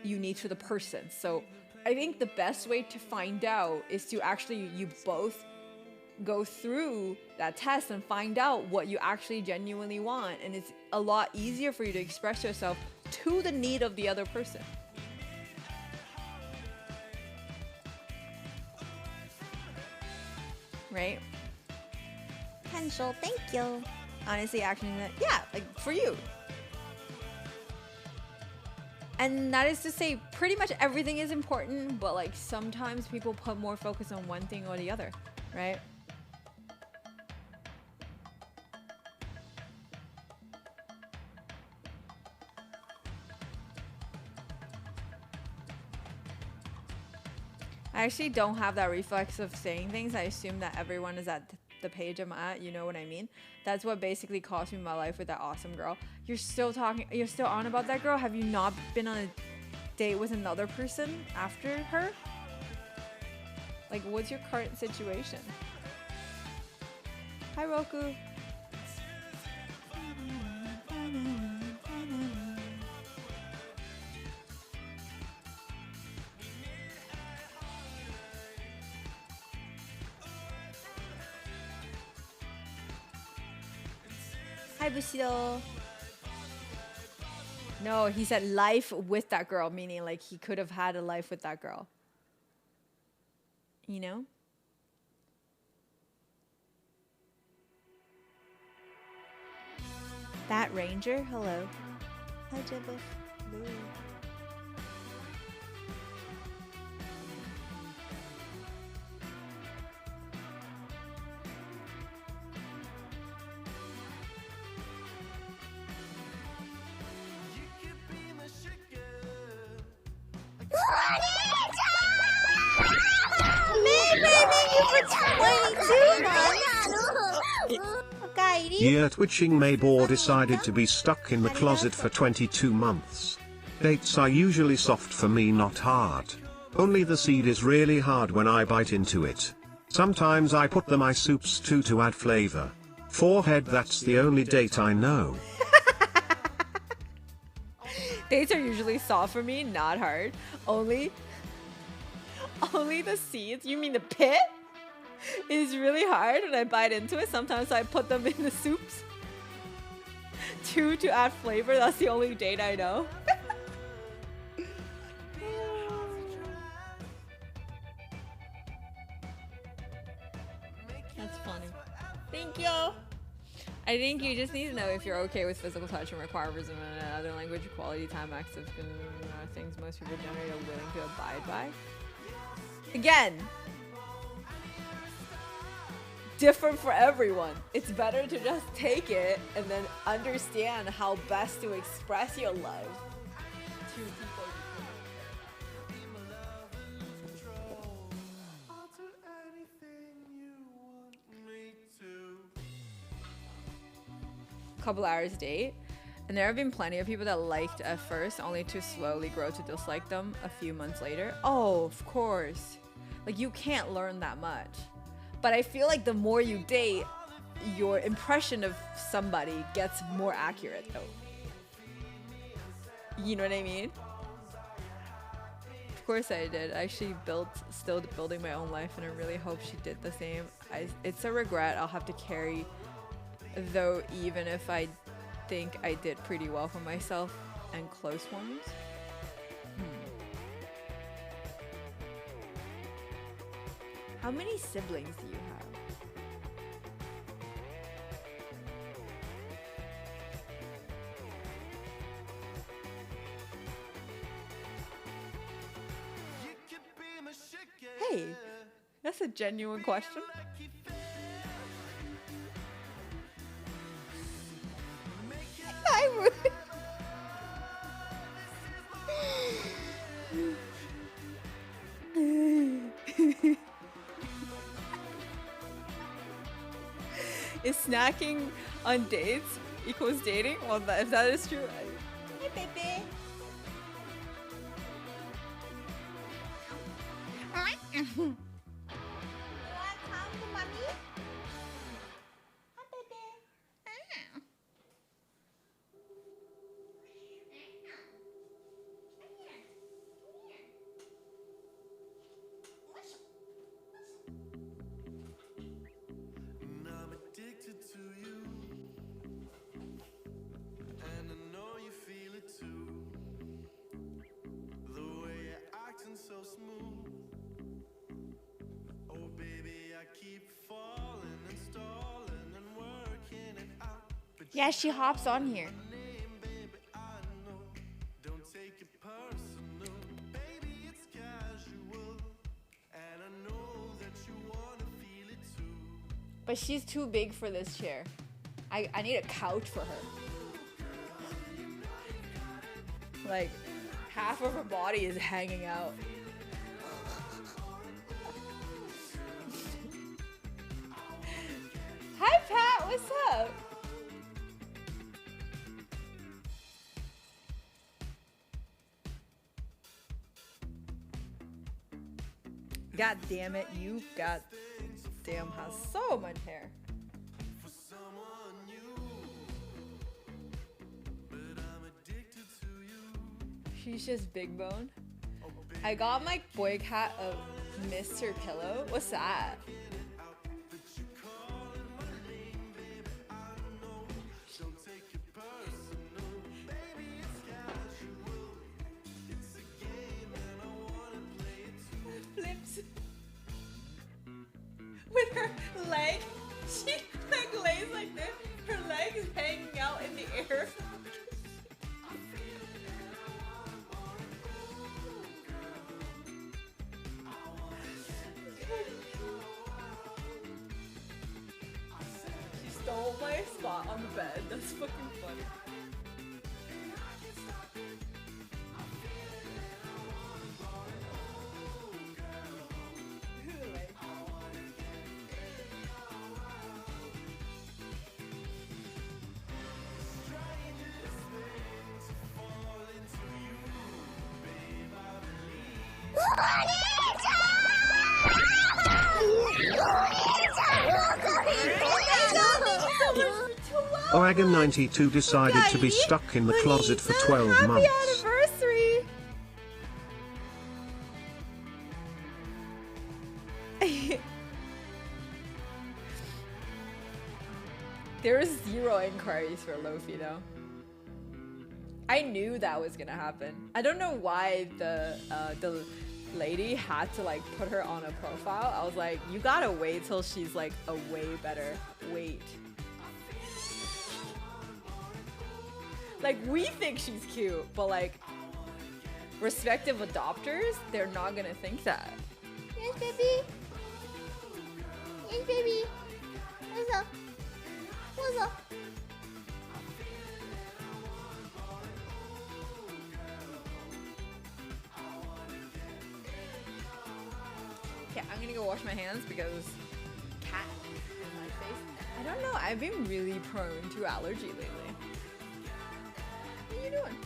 unique to the person. So I think the best way to find out is to actually you both go through that test and find out what you actually genuinely want, and it's a lot easier for you to express yourself to the need of the other person. Right? Potential, thank you. Honestly, actually, yeah, like for you. And that is to say, pretty much everything is important, but like sometimes people put more focus on one thing or the other, right? I actually don't have that reflex of saying things. I assume that everyone is at the page I'm at, you know what I mean? That's what basically cost me my life with that awesome girl. You're still on about that girl? Have you not been on a date with another person after her? Like, what's your current situation? Hi, Roku. Hi, Bushido. No, he said life with that girl, meaning like he could have had a life with that girl. You know? That Ranger, hello. Hi, Jibba. Hello. Year twitching Maybor decided to be stuck in the closet for 22 months. Dates are usually soft for me, not hard. Only the seed is really hard when I bite into it. Sometimes I put my soups too to add flavor. Forehead, that's the only date I know. Dates are usually soft for me, not hard. Only the seeds, you mean the pit? Is really hard when I bite into it. Sometimes I put them in the soups to add flavor. That's the only date I know. That's funny. Thank you. I think you just need to know if you're okay with physical touch and requires another language, quality time, acts of things most people generally are willing to abide by. Again, different for everyone. It's better to just take it and then understand how best to express your love to people. Couple hours date, and there have been plenty of people that liked at first only to slowly grow to dislike them a few months later. Oh, of course. Like, you can't learn that much. But I feel like the more you date, your impression of somebody gets more accurate, though. You know what I mean? Of course I did. I actually still building my own life, and I really hope she did the same. It's a regret I'll have to carry, though, even if I think I did pretty well for myself and close ones. How many siblings do you have? Hey, that's a genuine question. I would. Is snacking on dates equals dating? Well, if that is true, hey baby. You want come to mommy? Hi, baby. And I'm addicted to you, and I know you feel it too. The way you're acting so smooth. Oh baby, I keep falling and stalling and working it out. But Yeah, she hops on here. name, baby, I know. Don't take it personal, baby, it's casual. And I know that you wanna feel it too. But she's too big for this chair. I need a couch for her. Like, half of her body is hanging out. Hi, Pat. What's up? God damn it, you got damn has so much hair. Someone new, but I'm addicted to you. She's just big bone. I got my boy cat a Mr. Pillow. What's that? Don't take it personal, baby, it's casual. It's a game and I wanna play it too. Flips with her leg. She like lays like this. Her leg is hanging out in the air. She stole my spot on the bed. That's fucking funny. Oaga92 decided to be stuck in the closet for 12 months. Happy anniversary! There was 0 inquiries for Lofi though. I knew that was gonna happen. I don't know why the lady had to like put her on a profile. I was like, you gotta wait till she's like a way better weight. Like, we think she's cute, but like, respective adopters, they're not gonna think that. Yes, baby. Yes, baby. What's up? What's up? Yeah, I'm gonna go wash my hands because cat in my face. I don't know, I've been really prone to allergy lately. What are you doing?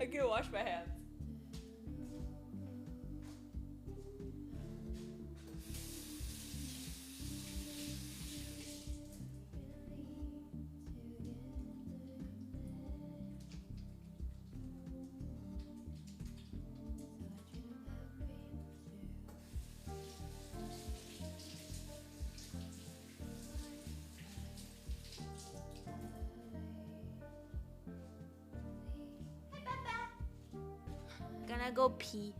I can wash my hands. Gonna go pee.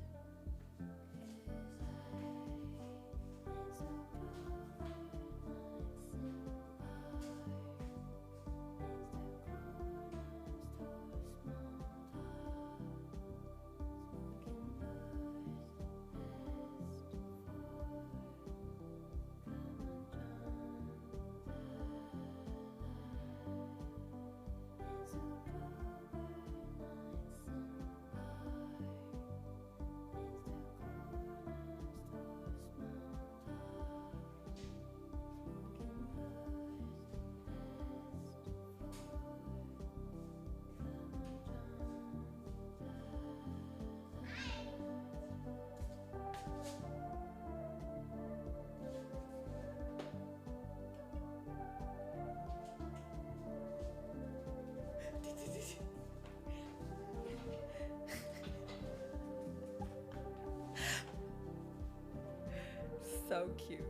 So cute.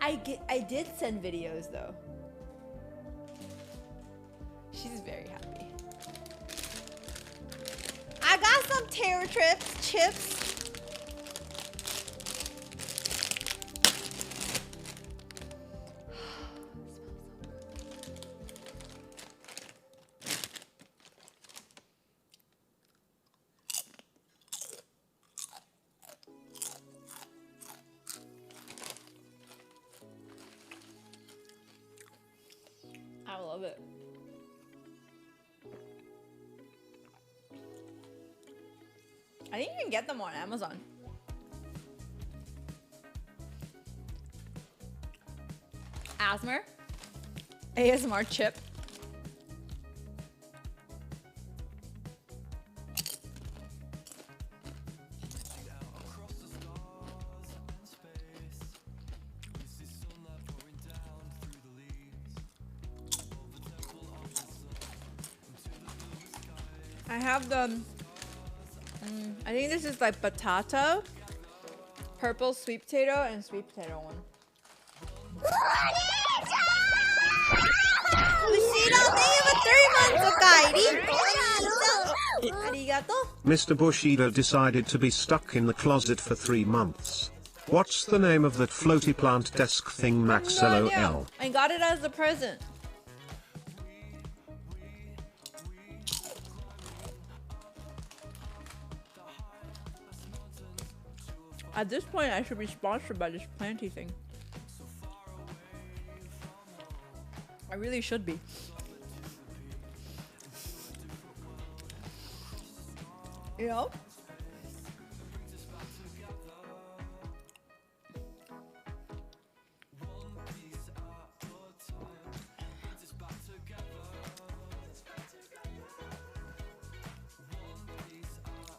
I did send videos though. She's very happy. I got some Terror Trips chips. I love it. I think you can get them on Amazon. ASMR chip. I have the, I think this is like potato, purple sweet potato, and sweet potato one. Mr. Bushido decided to be stuck in the closet for 3 months. What's the name of that floaty plant desk thing, Max LOL? I got it as a present. At this point, I should be sponsored by this planty thing. I really should be. You know?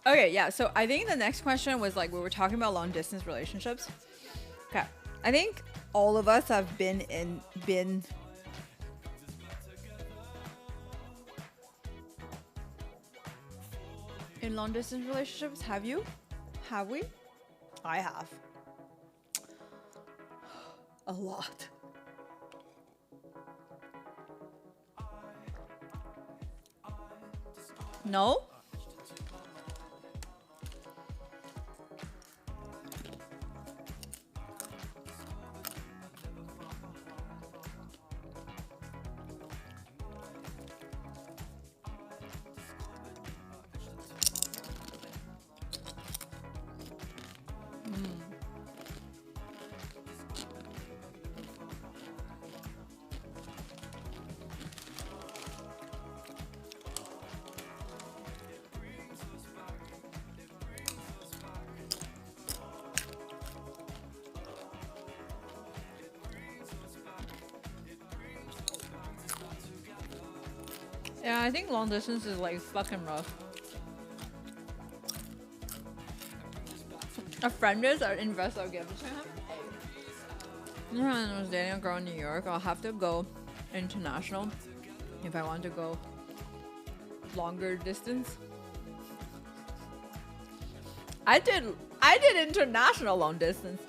Okay, yeah, so I think the next question was like we were talking about long distance relationships. Okay. I think all of us have been in long distance relationships. Have you? Have we? I have. A lot. No? Yeah, I think long distance is like fucking rough. A friend is an investor gives to him. When I was dating a girl in New York, I'll have to go international if I want to go longer distance. I did international long distance.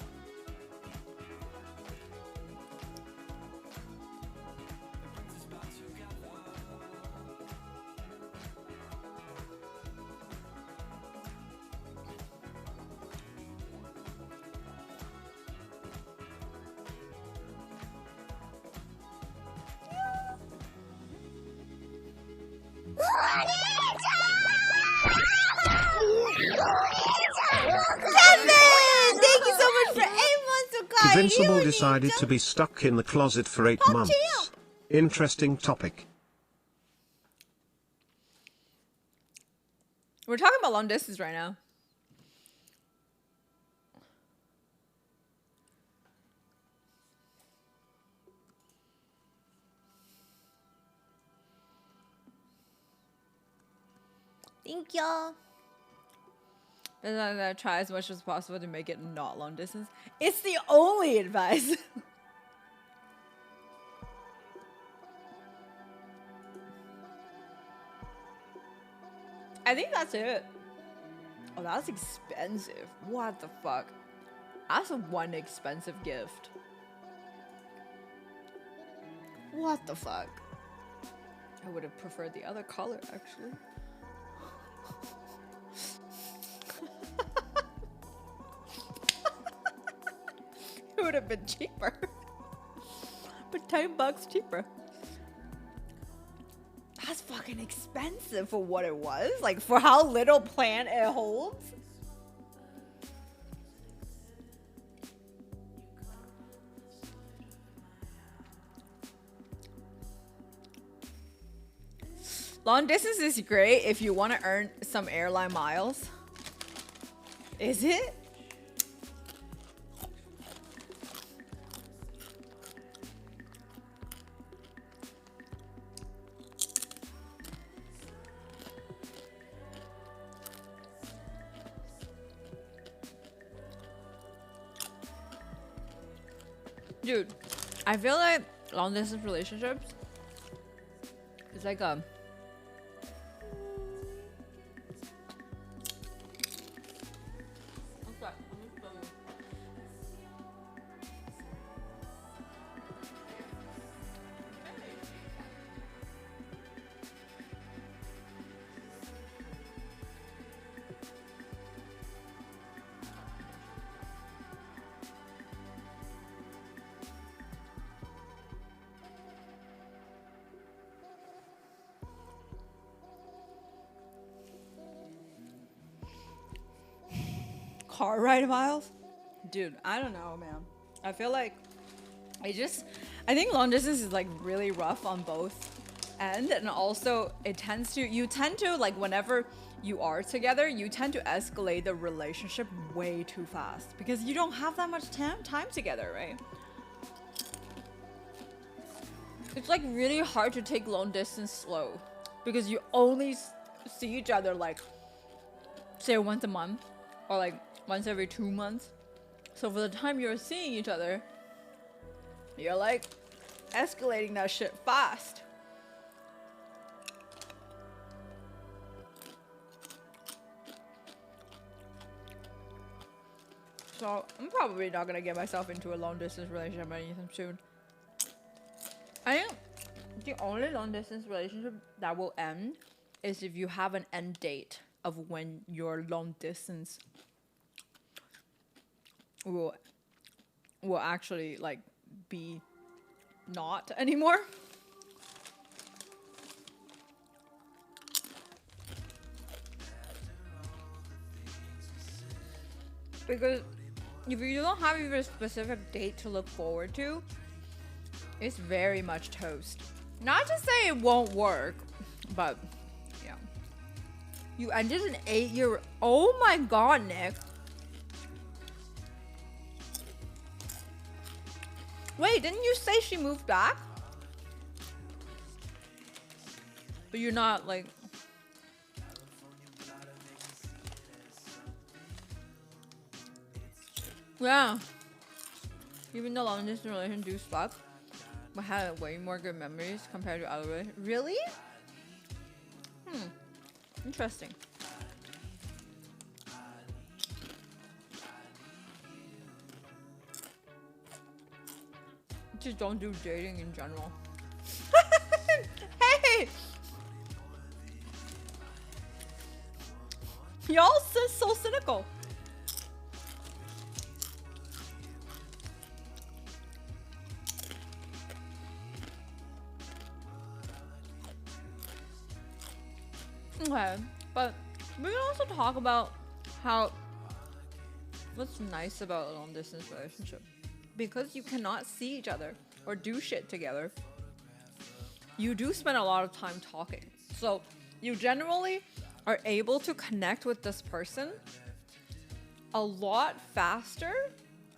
Thank you so much for 8 months, Sakai. Invincible decided to be stuck in the closet for 8 months. Interesting topic. We're talking about long distance right now. Thank y'all. And I'm gonna try as much as possible to make it not long distance. It's the only advice. I think that's it. Oh, that's expensive. What the fuck? That's one expensive gift. What the fuck? I would have preferred the other color, actually. It would have been cheaper. But $10 cheaper. That's fucking expensive for what it was. Like, for how little plant it holds. Long distance is great if you want to earn some airline miles. Is it? Dude, I feel like long distance relationships is like a car ride miles. Dude, I don't know, man. I feel like I think long distance is like really rough on both ends, and also you tend to like whenever you are together, you tend to escalate the relationship way too fast because you don't have that much time together, right? It's like really hard to take long distance slow because you only see each other like say once a month or like once every 2 months. So for the time you're seeing each other, you're like escalating that shit fast. So I'm probably not gonna get myself into a long distance relationship anytime soon. I think the only long distance relationship that will end is if you have an end date of when your long distance will actually like be not anymore. Because if you don't have even a specific date to look forward to, it's very much toast. Not to say it won't work, but yeah. You ended an 8-year. Oh my god, Nick. Wait, didn't you say she moved back? but you're not like. Yeah. Even though long distance relations do suck, but have way more good memories compared to other relations. Really? Interesting. Just don't do dating in general. Hey! Y'all so cynical. Okay, but we can also talk about how what's nice about a long distance relationship. Because you cannot see each other or do shit together, you do spend a lot of time talking. So you generally are able to connect with this person a lot faster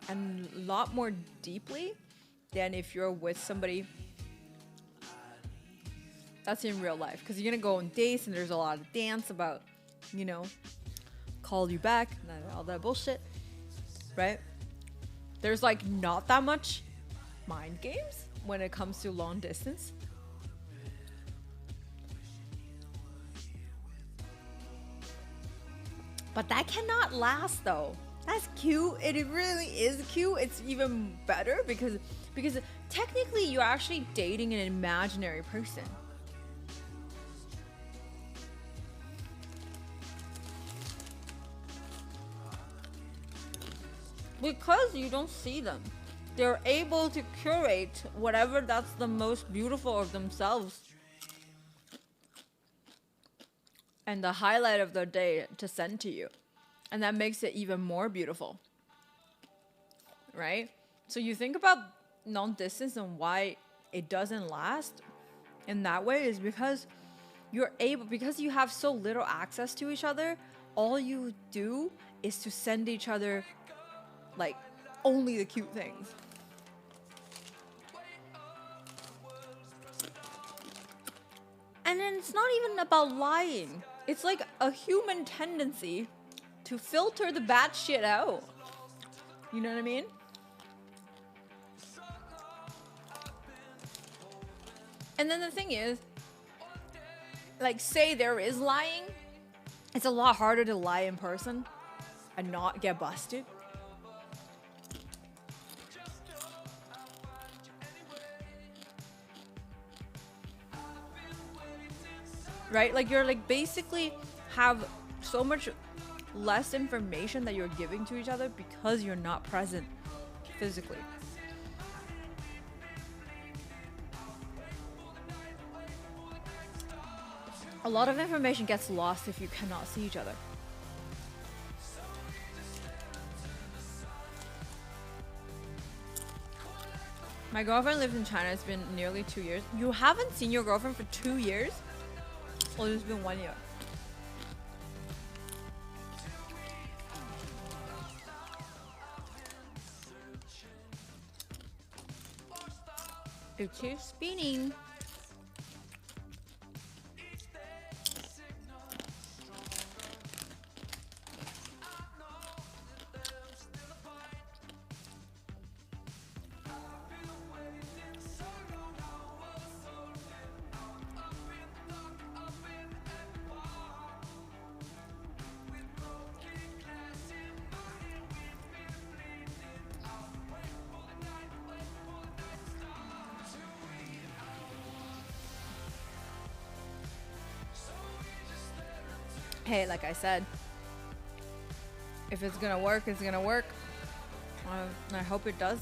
and a lot more deeply than if you're with somebody that's in real life. Because you're gonna go on dates and there's a lot of dance about, you know, call you back and all that bullshit, right? There's like not that much mind games when it comes to long distance. But that cannot last though. That's cute. It really is cute. It's even better because technically you're actually dating an imaginary person. Because you don't see them, they're able to curate whatever that's the most beautiful of themselves and the highlight of their day to send to you. And that makes it even more beautiful, right? So you think about long distance and why it doesn't last in that way is because because you have so little access to each other, all you do is to send each other like only the cute things. And then it's not even about lying. It's like a human tendency to filter the bad shit out. You know what I mean? And then the thing is, like, say there is lying, it's a lot harder to lie in person and not get busted. Right? Like you're like basically have so much less information that you're giving to each other because you're not present physically. A lot of information gets lost if you cannot see each other. My girlfriend lives in China. It's been nearly 2 years. You haven't seen your girlfriend for 2 years? Well, it's been 1 year. It keeps spinning. Hey, like I said, if it's gonna work, it's gonna work. I hope it does.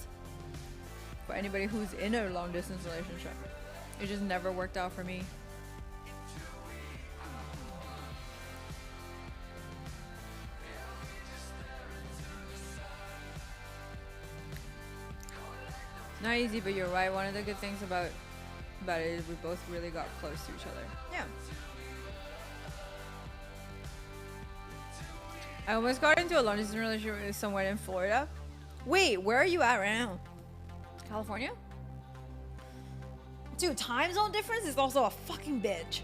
For anybody who's in a long distance relationship, it just never worked out for me. Not easy, but you're right. One of the good things about it is we both really got close to each other. Yeah. I almost got into a long distance relationship with someone in Florida. Wait, where are you at right now? California? Dude, time zone difference is also a fucking bitch.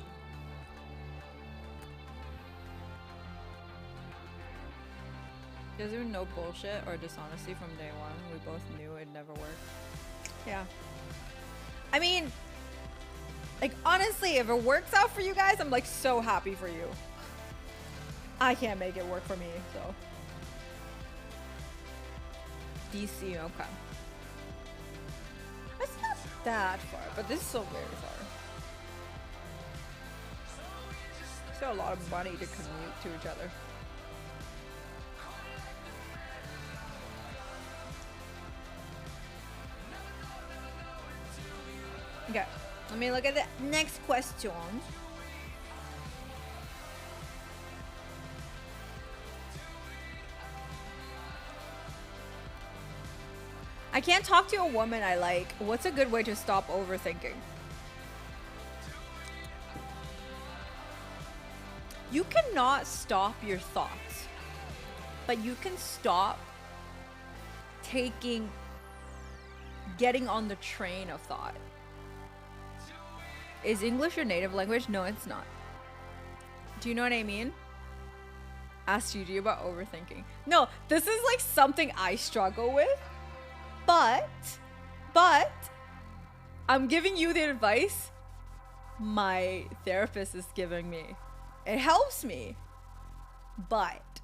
Because there was no bullshit or dishonesty from day one. We both knew it'd never work. Yeah. I mean, like, honestly, if it works out for you guys, I'm like so happy for you. I can't make it work for me, so. DC, okay. That's not that far, but this is still very far. Still a lot of money to commute to each other. Okay, let me look at the next question. I can't talk to a woman I like. What's a good way to stop overthinking? You cannot stop your thoughts, but you can stop getting on the train of thought. Is English your native language? No, it's not. Do you know what I mean? Asked Gigi about overthinking. No, this is like something I struggle with. But I'm giving you the advice my therapist is giving me. It helps me, but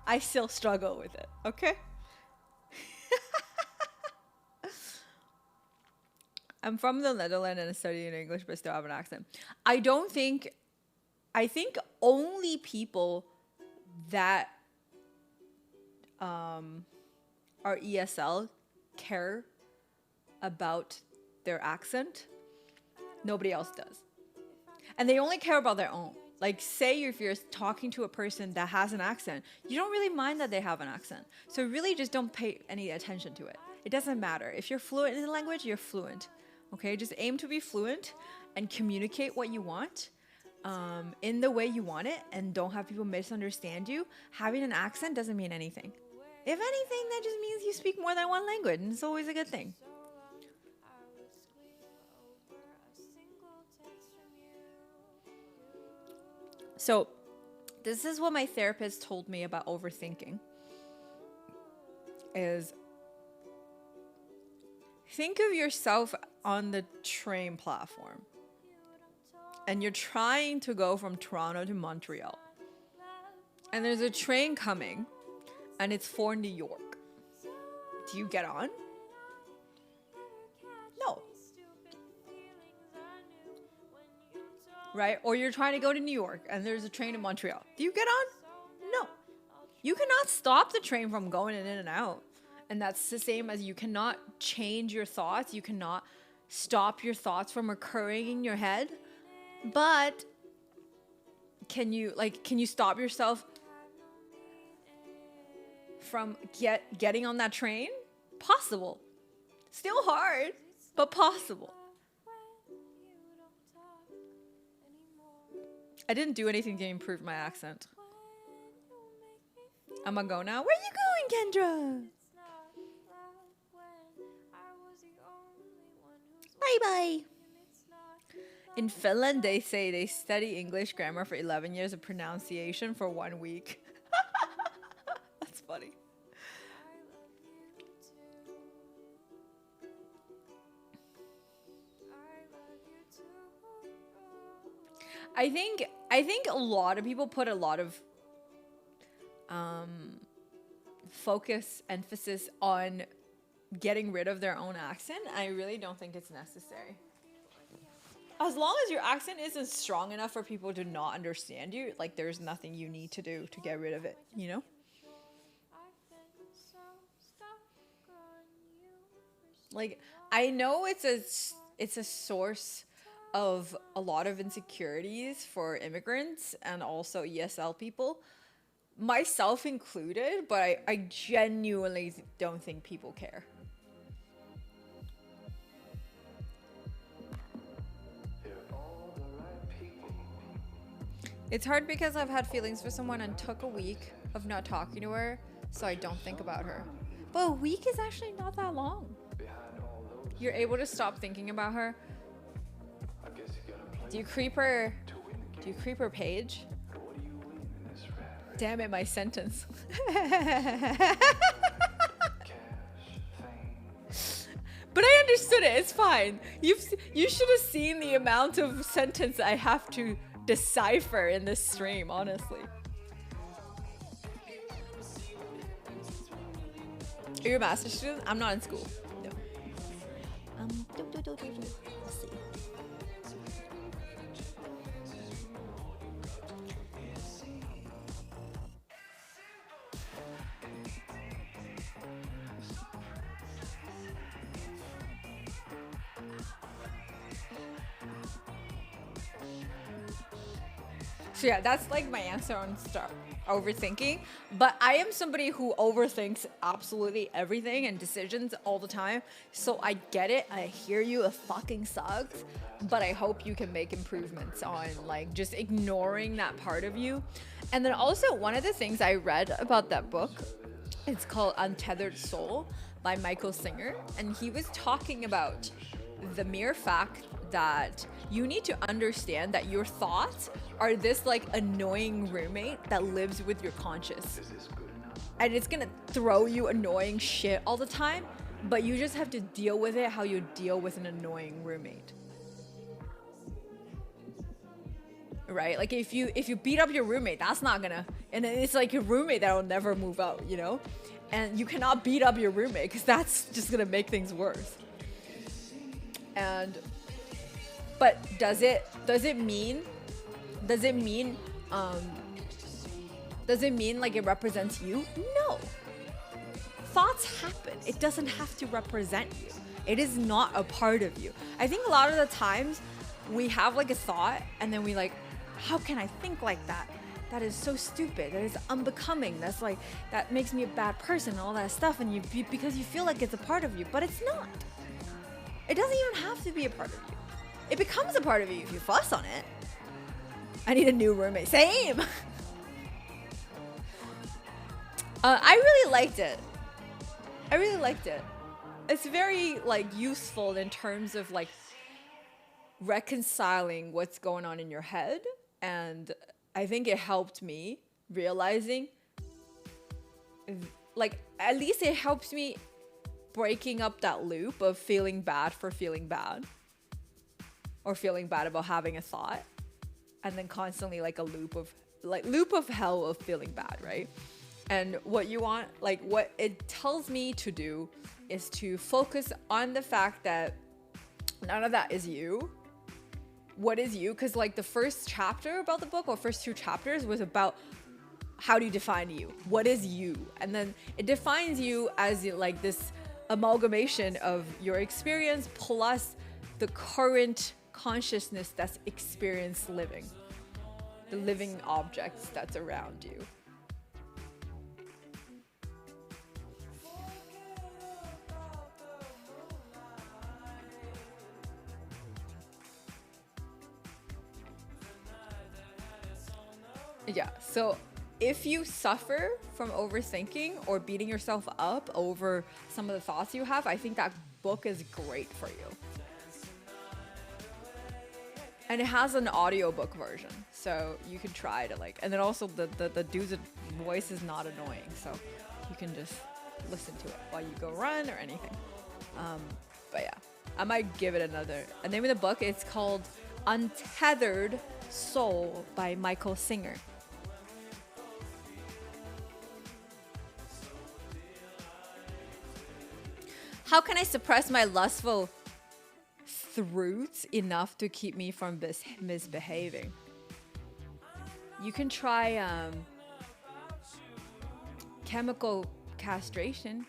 I still struggle with it, okay? I'm from the Netherlands and studying English but still have an accent. I think only people that are ESL care about their accent. Nobody else does. And they only care about their own. Like, say if you're talking to a person that has an accent, you don't really mind that they have an accent. So really just don't pay any attention to it. It doesn't matter. If you're fluent in the language, you're fluent. Okay? Just aim to be fluent and communicate what you want in the way you want it, and don't have people misunderstand you. Having an accent doesn't mean anything. If anything, that just means you speak more than one language, and it's always a good thing. So, this is what my therapist told me about overthinking. Is think of yourself on the train platform, and you're trying to go from Toronto to Montreal. And there's a train coming, and it's for New York. Do you get on? No. Right? Or you're trying to go to New York, and there's a train in Montreal. Do you get on? No. You cannot stop the train from going in and out. And that's the same as you cannot change your thoughts. You cannot stop your thoughts from occurring in your head. But can you stop yourself from getting on that train? Possible. Still hard, but possible. I didn't do anything to improve my accent. I'm gonna go now. Where you going, Kendra? Bye-bye. In Finland, they say they study English grammar for 11 years of pronunciation for 1 week. That's funny. I think a lot of people put a lot of emphasis on getting rid of their own accent. I really don't think it's necessary. As long as your accent isn't strong enough for people to not understand you, like, there's nothing you need to do to get rid of it, you know? Like, I know it's a source of a lot of insecurities for immigrants and also ESL people, myself included, but I genuinely don't think people care. It's hard because I've had feelings for someone and took a week of not talking to her, so I don't think about her. But a week is actually not that long. You're able to stop thinking about her. Do you creep her page? Damn it, my sentence. But I understood it. It's fine. You should have seen the amount of sentence I have to decipher in this stream, honestly. Are you a master's student? I'm not in school. No. Let's see. So yeah, that's like my answer on overthinking. But I am somebody who overthinks absolutely everything and decisions all the time. So I get it. I hear you. It fucking sucks. But I hope you can make improvements on like just ignoring that part of you. And then also one of the things I read about that book, it's called Untethered Soul by Michael Singer. And he was talking about the mere fact that you need to understand that your thoughts are this like annoying roommate that lives with your conscious. And it's gonna throw you annoying shit all the time, but you just have to deal with it how you deal with an annoying roommate. Right? Like if you beat up your roommate, that's not gonna, and it's like your roommate that'll never move out, you know? And you cannot beat up your roommate because that's just gonna make things worse. And but does it mean like it represents you? No. Thoughts happen. It doesn't have to represent you. It is not a part of you. I think a lot of the times we have like a thought and then we like, how can I think like that? That is so stupid. That is unbecoming. That's like, that makes me a bad person and all that stuff. And because you feel like it's a part of you, but it's not. It doesn't even have to be a part of you. It becomes a part of you if you fuss on it. I need a new roommate. Same. I really liked it. It's very like useful in terms of like reconciling what's going on in your head, and I think it helped me realizing, like at least it helps me breaking up that loop of feeling bad for feeling bad, or feeling bad about having a thought, and then constantly like a loop of hell of feeling bad, right? And what you want, like what it tells me to do is to focus on the fact that none of that is you. What is you? Because like the first chapter about the book, or first 2 chapters, was about how do you define you? What is you? And then it defines you as like this amalgamation of your experience plus the current consciousness that's experienced living, the living objects that's around you. Yeah, so if you suffer from overthinking or beating yourself up over some of the thoughts you have, I think that book is great for you. And it has an audiobook version, so you can try to like, and then also the dude's voice is not annoying, so you can just listen to it while you go run or anything. But yeah, I might give it another. The name of the book, it's called Untethered Soul by Michael Singer. How can I suppress my lustful thoughts enough to keep me from misbehaving? You can try chemical castration.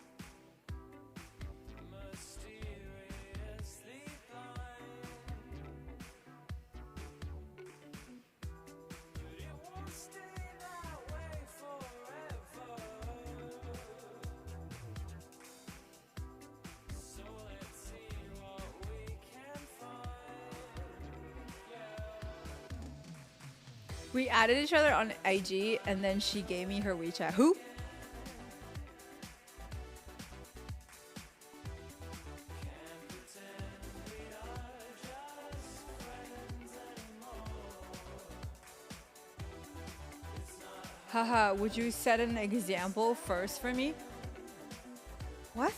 We added each other on IG, and then she gave me her WeChat. Who? Haha, would you set an example first for me? What?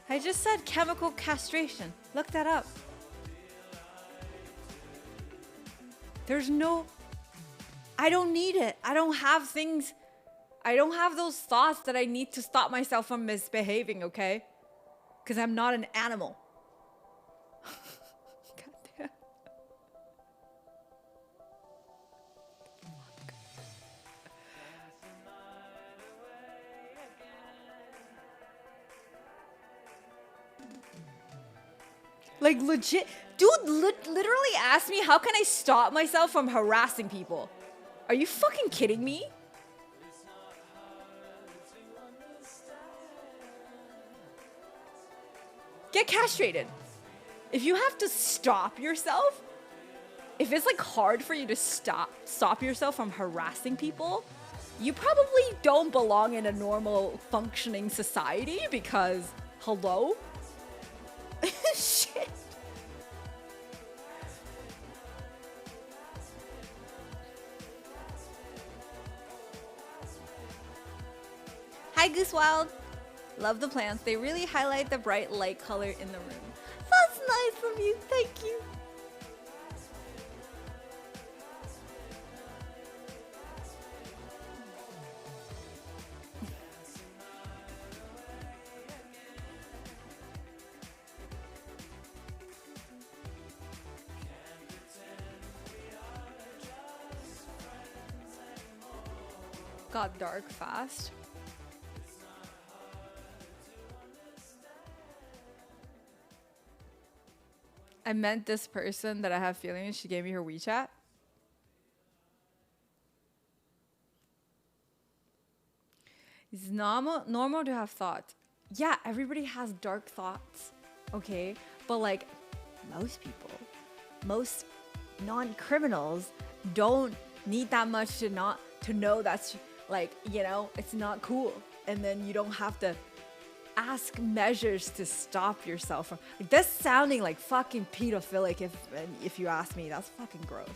I just said chemical castration. Look that up. There's no... I don't need it. I don't have things... I don't have those thoughts that I need to stop myself from misbehaving, okay? Because I'm not an animal. God damn. Like legit, dude literally asked me how can I stop myself from harassing people? Are you fucking kidding me? Get castrated. If you have to stop yourself, if it's like hard for you to stop yourself from harassing people, you probably don't belong in a normal functioning society because, hello? Shit. Hi Goosewild. Love the plants. They really highlight the bright light color in the room. That's nice of you. Thank you. Got dark fast. I meant this person that I have feelings. She gave me her WeChat. It's normal to have thoughts. Yeah, everybody has dark thoughts, okay? But like most people, most non-criminals don't need that much to know that's like, you know, it's not cool. And then you don't have to ask measures to stop yourself from like, that's sounding like fucking pedophilic if you ask me. That's fucking gross.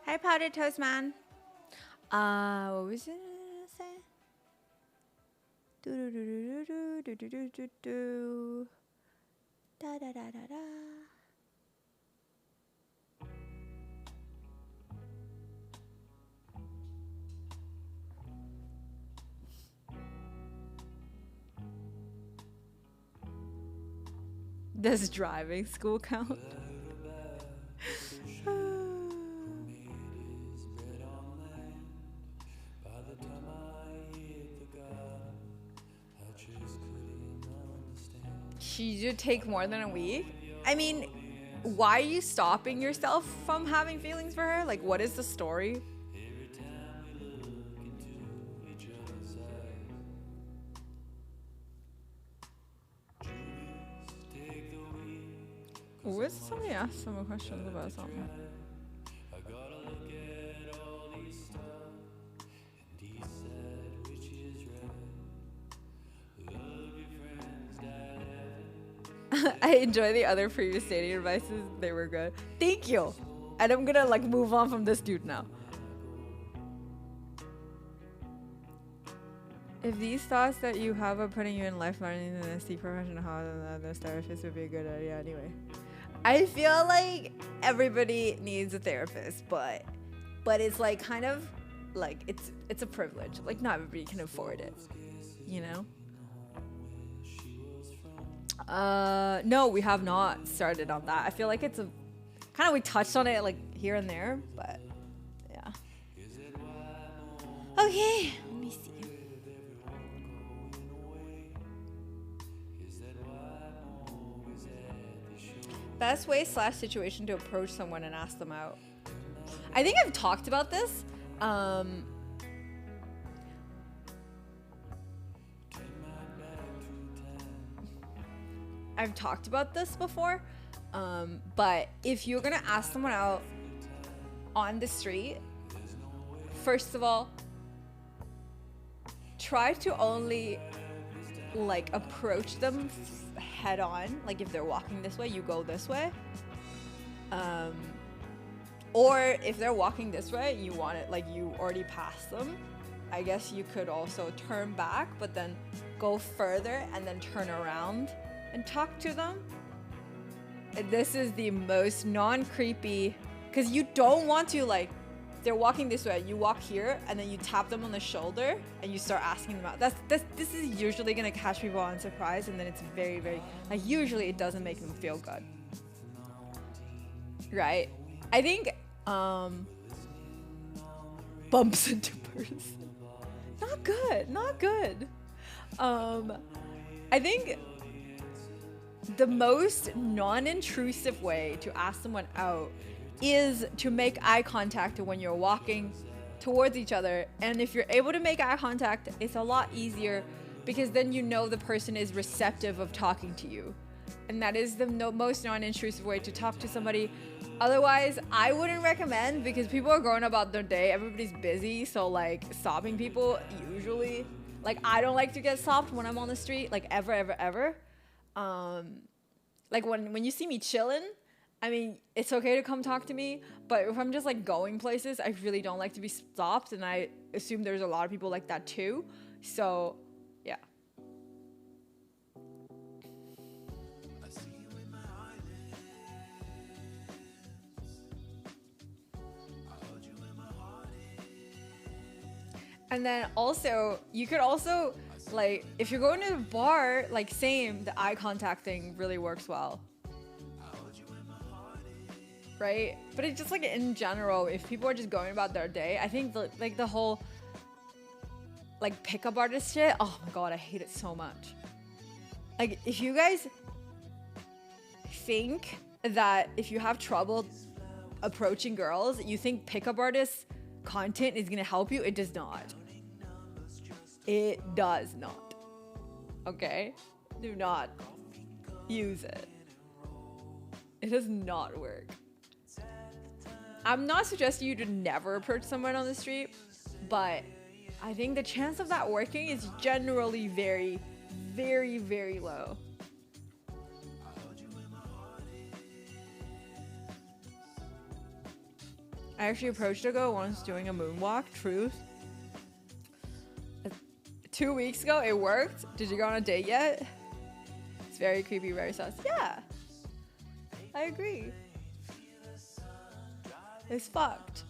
Hi Powdered Toast Man. What was it gonna say? Do do do do do do do do do. Da da da da da. Does driving school count? Should you take more than a week? I mean, why are you stopping yourself from having feelings for her? Like, what is the story? What if somebody asked some questions about something? I enjoy the other previous dating advices. They were good. Thank you. And I'm gonna like move on from this dude now. If these thoughts that you have are putting you in life learning, then seek professional help, and this therapist would be a good idea anyway. I feel like everybody needs a therapist, but it's like kind of like it's a privilege. Like not everybody can afford it, you know? No, we have not started on that. I feel like it's a kind of, we touched on it like here and there, but yeah. Okay, let me see. Best way / situation to approach someone and ask them out. I think I've talked about this. I've talked about this before, but if you're gonna ask someone out, on the street, first of all, try to only like approach them head on. Like if they're walking this way, you go this way. Or if they're walking this way, you want it like you already passed them. I guess you could also turn back, but then go further and then turn around and talk to them. This is the most non-creepy, because you don't want to, like, they're walking this way, you walk here and then you tap them on the shoulder and you start asking them out. This is usually gonna catch people on surprise, and then it's very, very, like, usually it doesn't make them feel good. Right? I think bumps into person. Not good, not good. I think the most non-intrusive way to ask someone out is to make eye contact when you're walking towards each other. And if you're able to make eye contact, it's a lot easier because then you know the person is receptive of talking to you. And that is the most non-intrusive way to talk to somebody. Otherwise, I wouldn't recommend, because people are going about their day. Everybody's busy. So like stopping people usually, like I don't like to get stopped when I'm on the street, like ever. Like when you see me chilling, I mean, it's okay to come talk to me, but if I'm just like going places, I really don't like to be stopped, and I assume there's a lot of people like that too. So, yeah. And then also, you could also, like, if you're going to the bar, like, same, the eye contact thing really works well. Right? But it's just, like, in general, if people are just going about their day, I think, the whole, like, pickup artist shit, oh my god, I hate it so much. Like, if you guys think that if you have trouble approaching girls, you think pickup artist content is gonna help you, it does not. It does not. Okay? Do not use it. It does not work. I'm not suggesting you to never approach someone on the street, but I think the chance of that working is generally very, very, very low. I actually approached a girl once doing a moonwalk, truth. 2 weeks ago, it worked. Did you go on a date yet? It's very creepy, very sus. Yeah, I agree. It's fucked.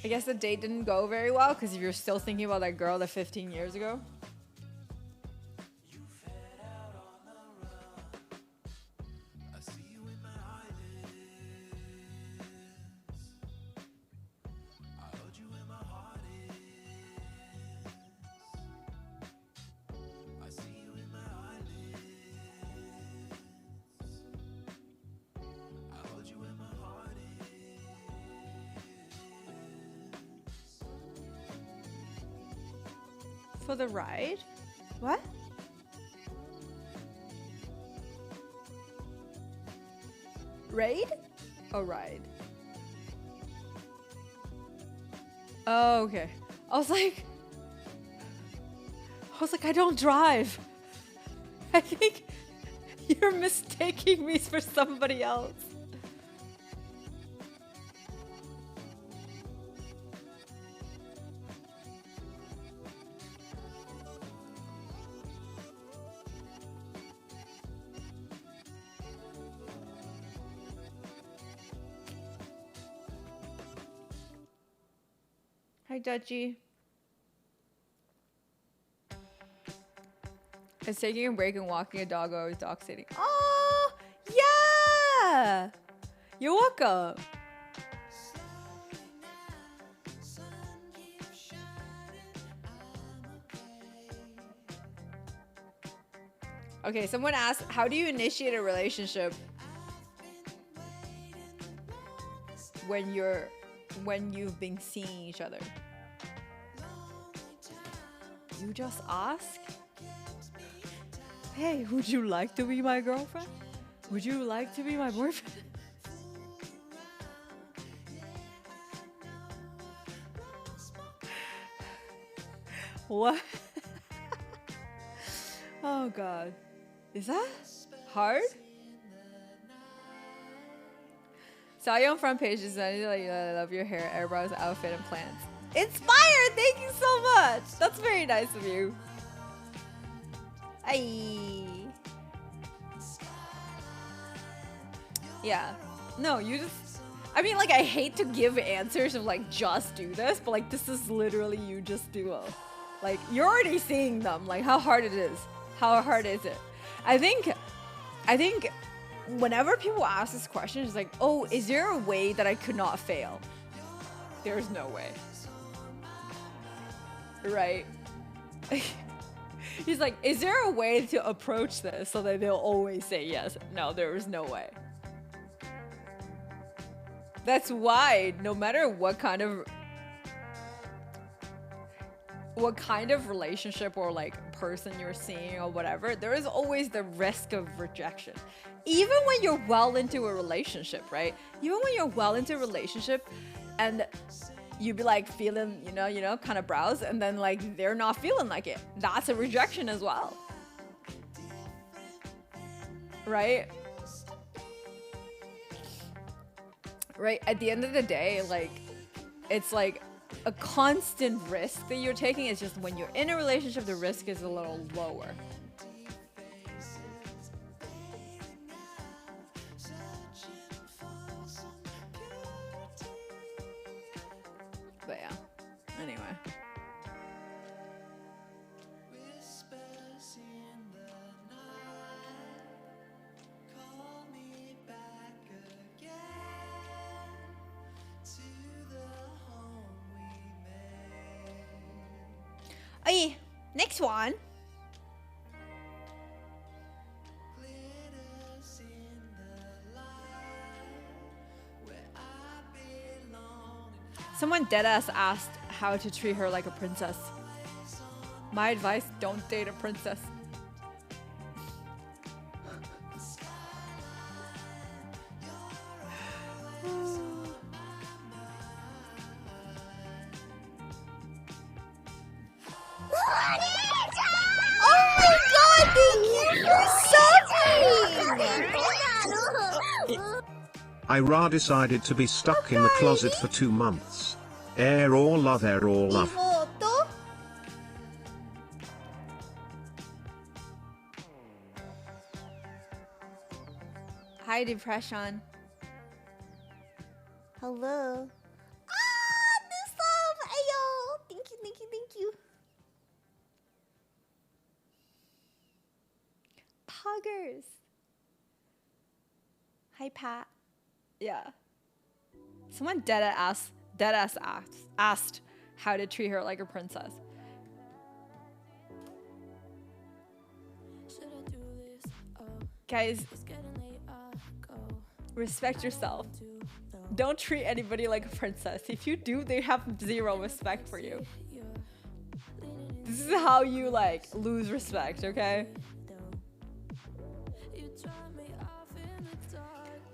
I guess the date didn't go very well because if you're still thinking about that girl that 15 years ago. For the ride? What? Raid? Oh, ride. Oh, okay. I was like, I don't drive. I think you're mistaking me for somebody else. Hi, Dutchie. It's taking a break and walking a dog or dog sitting. Oh, yeah! You're welcome. Okay, someone asked, how do you initiate a relationship when you've been seeing each other? You just ask? Hey, would you like to be my girlfriend? Would you like to be my boyfriend? What? Oh god. Is that hard? Sayoung front page is like, I love your hair, eyebrows, outfit, and plans. Inspired! Thank you so much! That's very nice of you. Aye. Yeah. No, you just... I mean, like, I hate to give answers of, like, just do this, but, like, this is literally you just do it. Like, you're already seeing them, like, how hard it is. How hard is it? I think whenever people ask this question, it's like, oh, is there a way that I could not fail? There's no way. Right? He's like, is there a way to approach this so that they'll always say yes? No, there is no way. That's why no matter what kind of relationship or like person you're seeing or whatever, there is always the risk of rejection. Even when you're well into a relationship, right? Even when you're well into a relationship and you be like feeling, you know, kind of browse, and then like they're not feeling like it. That's a rejection as well. Right? Right? At the end of the day, like, it's like a constant risk that you're taking. Is just when you're in a relationship, the risk is a little lower. But yeah, anyway. Hey, next one. Someone deadass asked how to treat her like a princess. My advice, don't date a princess. Ira decided to be stuck in the closet for 2 months. Air all love, air all love. Hi, depression. Hello. Ah, this love. Ayo. Thank you, thank you, thank you. Poggers. Hi, Pat. Yeah. Someone deadass asked how to treat her like a princess. Guys, respect yourself. Don't treat anybody like a princess. If you do, they have zero respect for you. This is how you like lose respect, okay?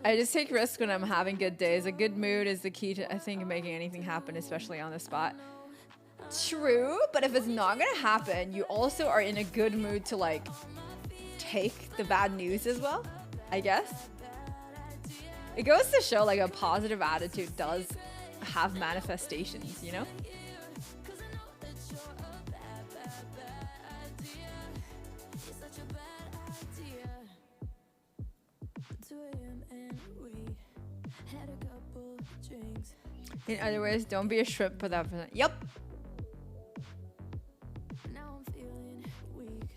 I just take risks when I'm having good days. A good mood is the key to, I think, making anything happen, especially on the spot. True, but if it's not gonna happen, you also are in a good mood to like take the bad news as well, I guess. It goes to show like a positive attitude does have manifestations, you know? In other words, don't be a shrimp without... Yep. Now I'm feeling weak.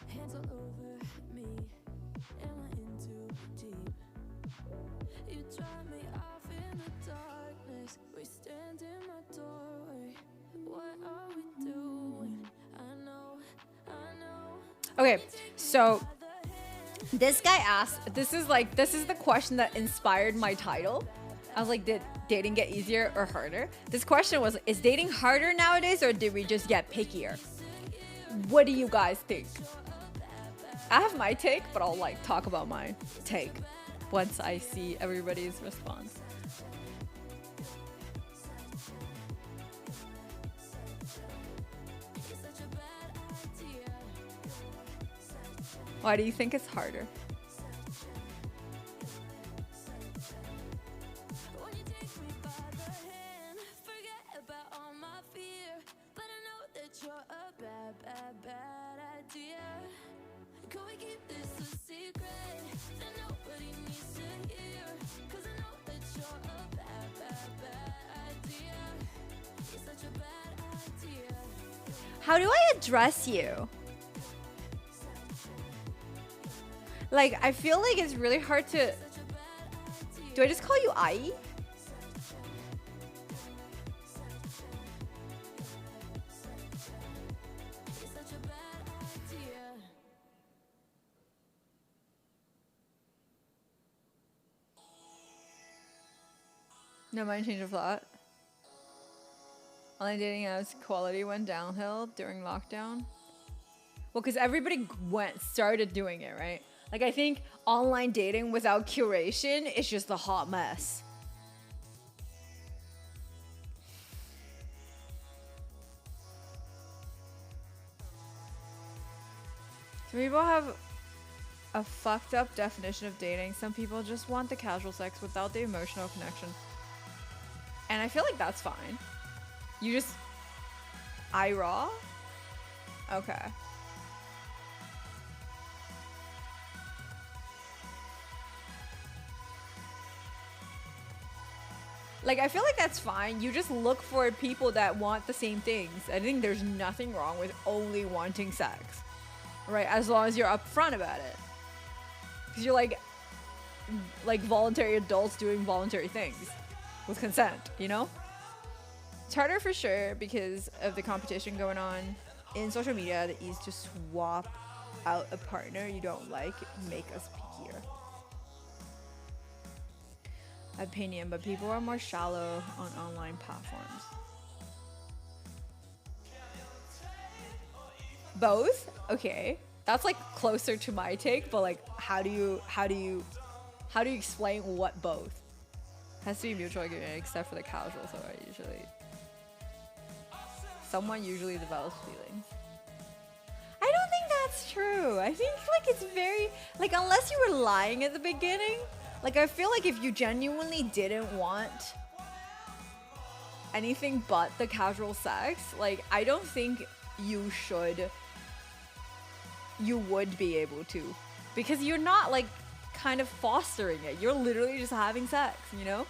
Hands all over me. Am I in too deep? You drive me off in the darkness. We stand in my doorway. What are we doing? I know. Okay, so this guy asked, this is the question that inspired my title. I was like, did dating get easier or harder? This question was, is dating harder nowadays or did we just get pickier? What do you guys think? I have my take, but I'll like talk about my take once I see everybody's response. Why do you think it's harder? How do I address you? Like, I feel like it's really hard to... Do I just call you Ai? No mind change of thought. Online dating apps quality went downhill during lockdown. Well, because everybody started doing it, right? Like, I think online dating without curation is just a hot mess. Some people have a fucked up definition of dating. Some people just want the casual sex without the emotional connection. And I feel like that's fine. You just... I raw? Okay. Like, I feel like that's fine. You just look for people that want the same things. I think there's nothing wrong with only wanting sex, right? As long as you're upfront about it. Because you're like voluntary adults doing voluntary things with consent, you know? It's harder for sure because of the competition going on in social media. The ease to swap out a partner you don't like make us pickier. Opinion, but people are more shallow on online platforms. Both? Okay. That's like closer to my take, but like how do you explain what both? Has to be mutual agreement except for the casual, so someone usually develops feelings. I don't think that's true. I think like it's very like unless you were lying at the beginning. Like, I feel like if you genuinely didn't want anything but the casual sex, like, I don't think you would be able to. Because you're not, like, kind of fostering it. You're literally just having sex, you know?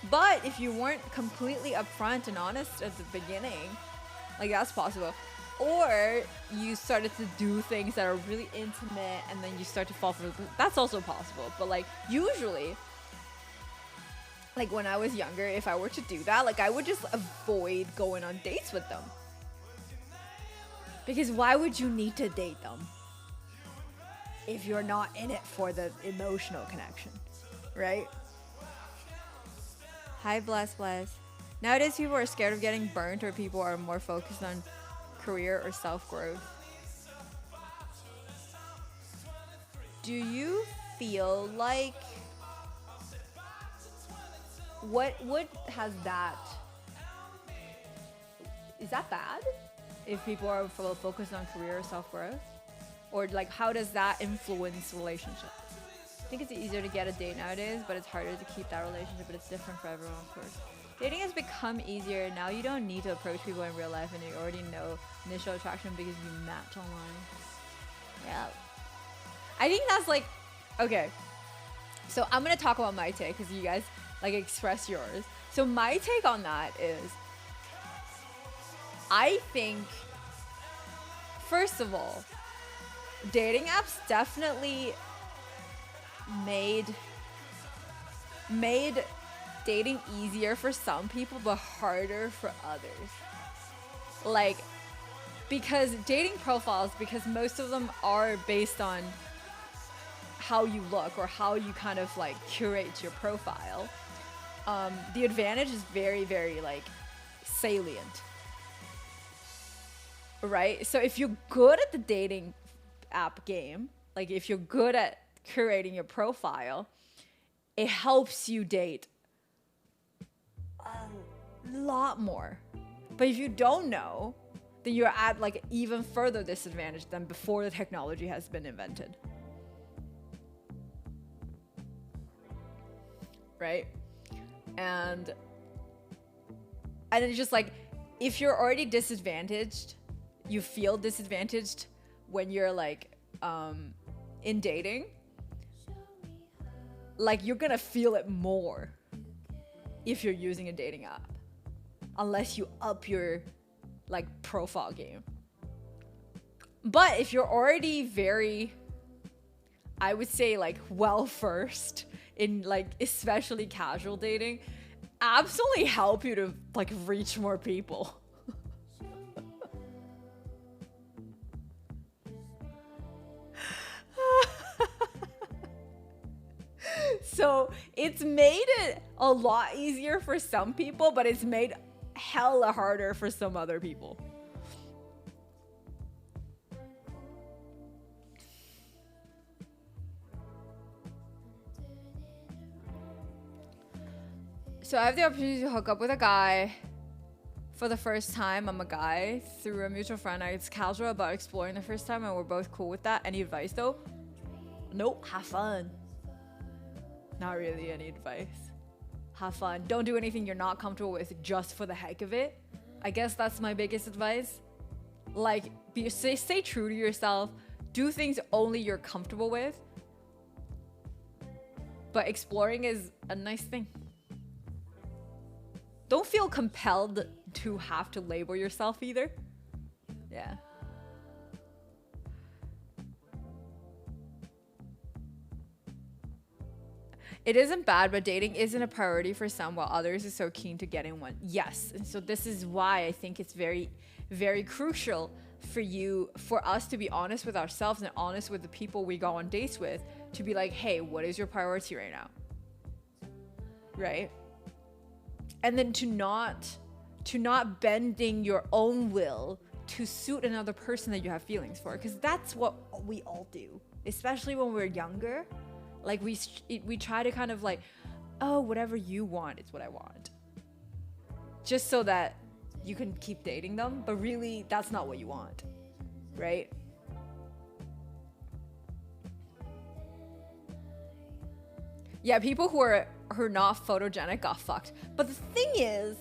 But if you weren't completely upfront and honest at the beginning, like, that's possible. Or you started to do things that are really intimate and then you start to fall for it. That's also possible. But like usually, like when I was younger, if I were to do that, like I would just avoid going on dates with them. Because why would you need to date them if you're not in it for the emotional connection, right? Hi, Bless. Nowadays people are scared of getting burnt or people are more focused on career or self-growth. Do you feel like what has that, is that bad if people are focused on career or self-growth, or like how does that influence relationships? I think it's easier to get a date nowadays, but it's harder to keep that relationship, but it's different for everyone, of course. Dating has become easier. Now you don't need to approach people in real life and you already know initial attraction because you match online. Yeah. I think that's like, okay. So I'm going to talk about my take because you guys like express yours. So my take on that is, I think, first of all, dating apps definitely made dating easier for some people but harder for others. Like, because dating profiles, because most of them are based on how you look or how you kind of like curate your profile, the advantage is very, very like salient, right? So if you're good at the dating app game, like if you're good at curating your profile, it helps you date a lot more. But if you don't know, then you're at like even further disadvantage than before the technology has been invented. Right? And it's just like, if you're already disadvantaged, you feel disadvantaged when you're like in dating, like you're gonna feel it more if you're using a dating app, unless you up your like profile game. But if you're already very, I would say like well versed in like especially casual dating, apps only help you to like reach more people. So it's made it a lot easier for some people, but it's made hella harder for some other people. So I have the opportunity to hook up with a guy for the first time. I'm a guy through a mutual friend. It's casual about exploring the first time, and we're both cool with that. Any advice though? Nope. Have fun. Not really any advice. Have fun. Don't do anything you're not comfortable with just for the heck of it. I guess that's my biggest advice. Like, stay true to yourself. Do things only you're comfortable with. But exploring is a nice thing. Don't feel compelled to have to label yourself either. Yeah. It isn't bad, but dating isn't a priority for some, while others are so keen to get in one. Yes, and so this is why I think it's very, very crucial for us to be honest with ourselves and honest with the people we go on dates with, to be like, hey, what is your priority right now? Right? And then to not bending your own will to suit another person that you have feelings for, because that's what we all do, especially when we're younger. Like we try to kind of like, oh, whatever you want is what I want, just so that you can keep dating them. But really, that's not what you want, right? Yeah, people who are not photogenic got fucked. But the thing is,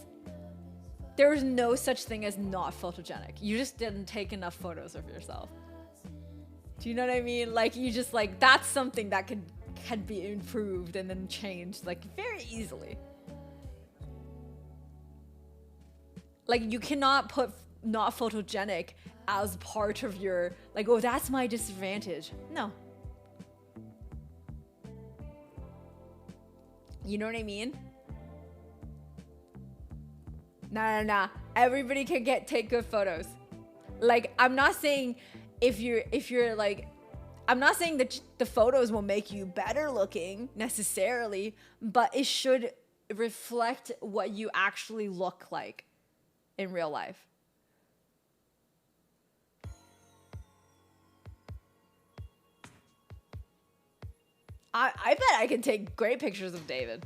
there is no such thing as not photogenic. You just didn't take enough photos of yourself. Do you know what I mean? Like, you just like, that's something that can be improved and then changed like very easily. Like, you cannot put not photogenic as part of your like, oh, that's my disadvantage. No. You know what I mean? Nah. Everybody can take good photos. Like, I'm not saying if you're like, I'm not saying that the photos will make you better looking necessarily, but it should reflect what you actually look like in real life. I bet I can take great pictures of David.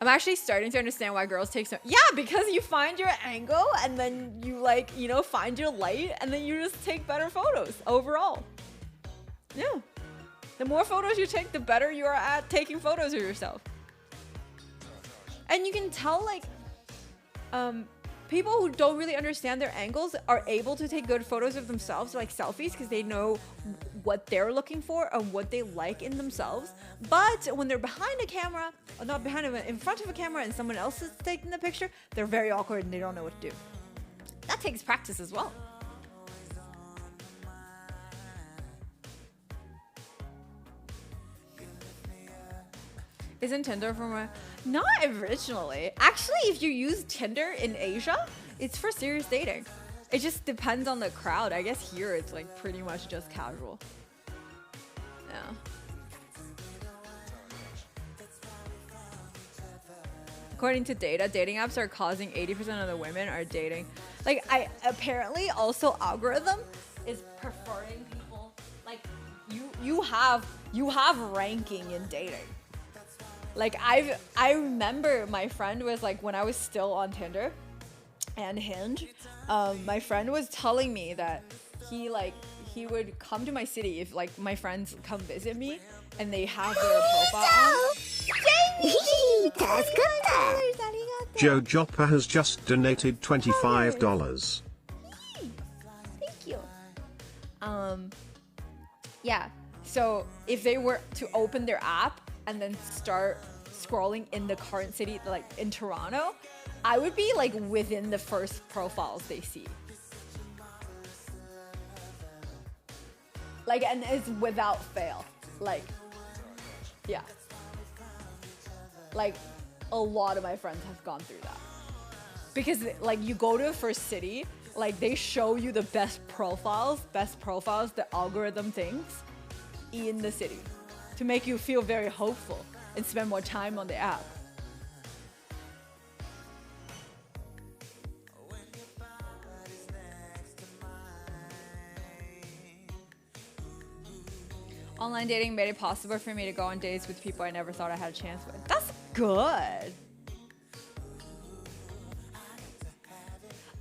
I'm actually starting to understand why girls take so... Yeah, because you find your angle and then you like, you know, find your light and then you just take better photos overall. Yeah. The more photos you take, the better you are at taking photos of yourself. And you can tell, like, people who don't really understand their angles are able to take good photos of themselves, like selfies, because they know what they're looking for and what they like in themselves. But when they're behind a camera, or not behind them, in front of a camera, and someone else is taking the picture, they're very awkward and they don't know what to do. That takes practice as well. Isn't Tinder from a... Not originally. Actually, if you use Tinder in Asia, it's for serious dating. It just depends on the crowd. I guess here it's like pretty much just casual. Yeah. According to data, dating apps are causing 80% of the women are dating. Like I apparently also algorithm is preferring people like you have ranking in dating. Like I remember my friend was like when I was still on Tinder and Hinge, my friend was telling me that he would come to my city if like my friends come visit me and they have their profile on. Joe Joppa has just donated $25. Thank you. Yeah. So if they were to open their app and then start scrolling in the current city, like in Toronto, I would be like within the first profiles they see. Like, and it's without fail. Like, yeah. Like, a lot of my friends have gone through that. Because, like, you go to a first city, like, they show you the best profiles, the algorithm things in the city to make you feel very hopeful and spend more time on the app. Online dating made it possible for me to go on dates with people I never thought I had a chance with. That's good.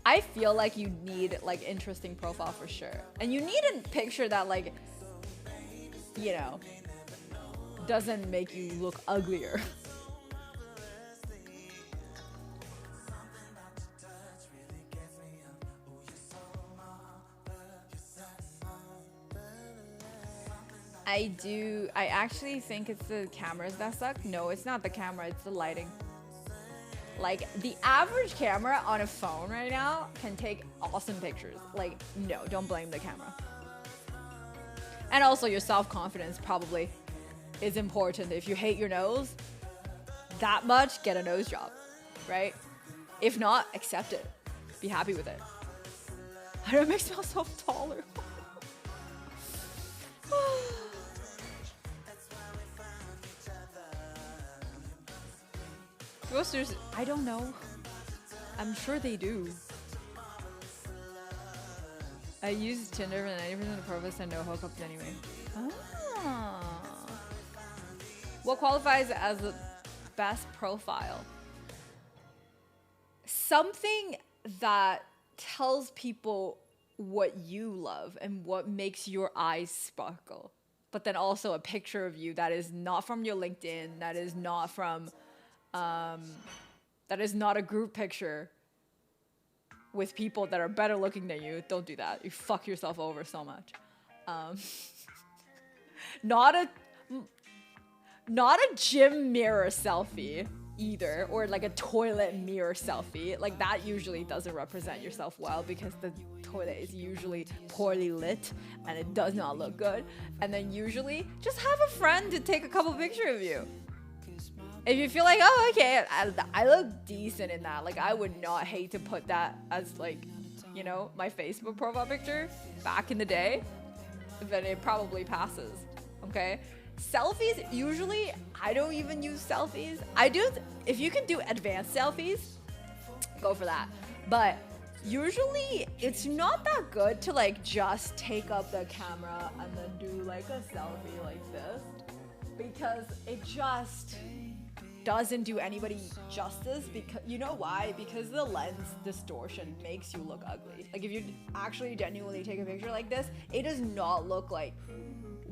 I feel like you need like interesting profile for sure. And you need a picture that like, you know, doesn't make you look uglier. I actually think it's the cameras that suck. No, it's not the camera, it's the lighting. Like, the average camera on a phone right now can take awesome pictures. Like, no, don't blame the camera. And also your self-confidence probably is important. If you hate your nose that much, get a nose job, right? If not, accept it. Be happy with it. I don't make myself taller. Roasters, I don't know. I'm sure they do. I use Tinder and 90% of the profiles and no hookups anyway. Ah. What qualifies as the best profile? Something that tells people what you love and what makes your eyes sparkle. But then also a picture of you that is not from your LinkedIn, that is not from that is not a group picture with people that are better looking than you. Don't do that. You fuck yourself over so much. Not a gym mirror selfie either, or like a toilet mirror selfie. Like that usually doesn't represent yourself well because the toilet is usually poorly lit and it does not look good. And then usually just have a friend to take a couple pictures of you. If you feel like, oh, okay, I look decent in that, like I would not hate to put that as like, you know, my Facebook profile picture back in the day, then it probably passes, okay? Selfies, usually, I don't even use selfies. I do, if you can do advanced selfies, go for that. But usually, it's not that good to like just take up the camera and then do like a selfie like this, because it just doesn't do anybody justice. Because you know why? Because the lens distortion makes you look ugly. Like if you actually genuinely take a picture like this, it does not look like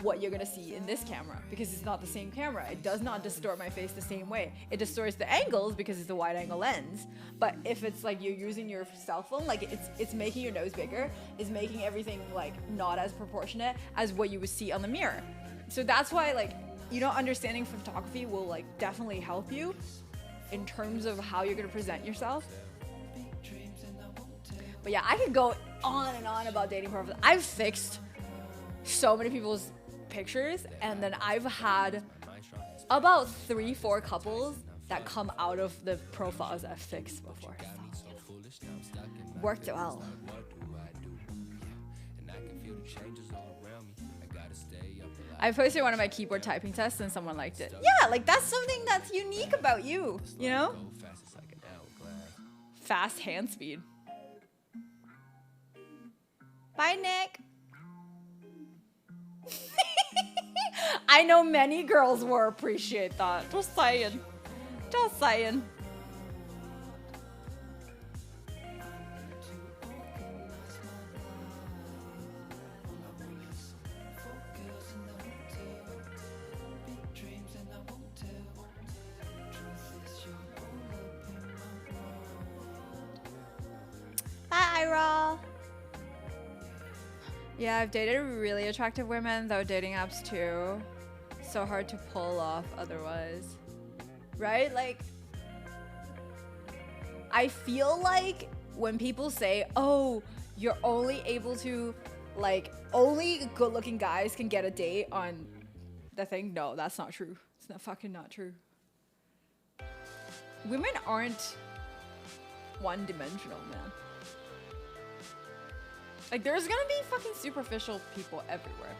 what you're gonna see in this camera because it's not the same camera. It does not distort my face the same way. It distorts the angles because it's a wide angle lens. But if it's like you're using your cell phone, like it's making your nose bigger, it's making everything like not as proportionate as what you would see on the mirror. So that's why like, you know, understanding photography will like definitely help you in terms of how you're gonna present yourself. But yeah, I could go on and on about dating profiles. I've fixed so many people's pictures, and then I've had about 3-4 couples that come out of the profiles I've fixed before. So, you know, worked well. I posted one of my keyboard typing tests and someone liked it. Yeah, like that's something that's unique about you, you know? Fast hand speed. Bye, Nick. I know many girls will appreciate that. Just saying. Just saying. Bye, Ira. Yeah, I've dated really attractive women, though dating apps too. So hard to pull off otherwise. Right? Like, I feel like when people say, oh, you're only able to, like, only good looking guys can get a date on the thing. No, that's not true. It's not fucking not true. Women aren't one dimensional, man. Like, there's gonna be fucking superficial people everywhere.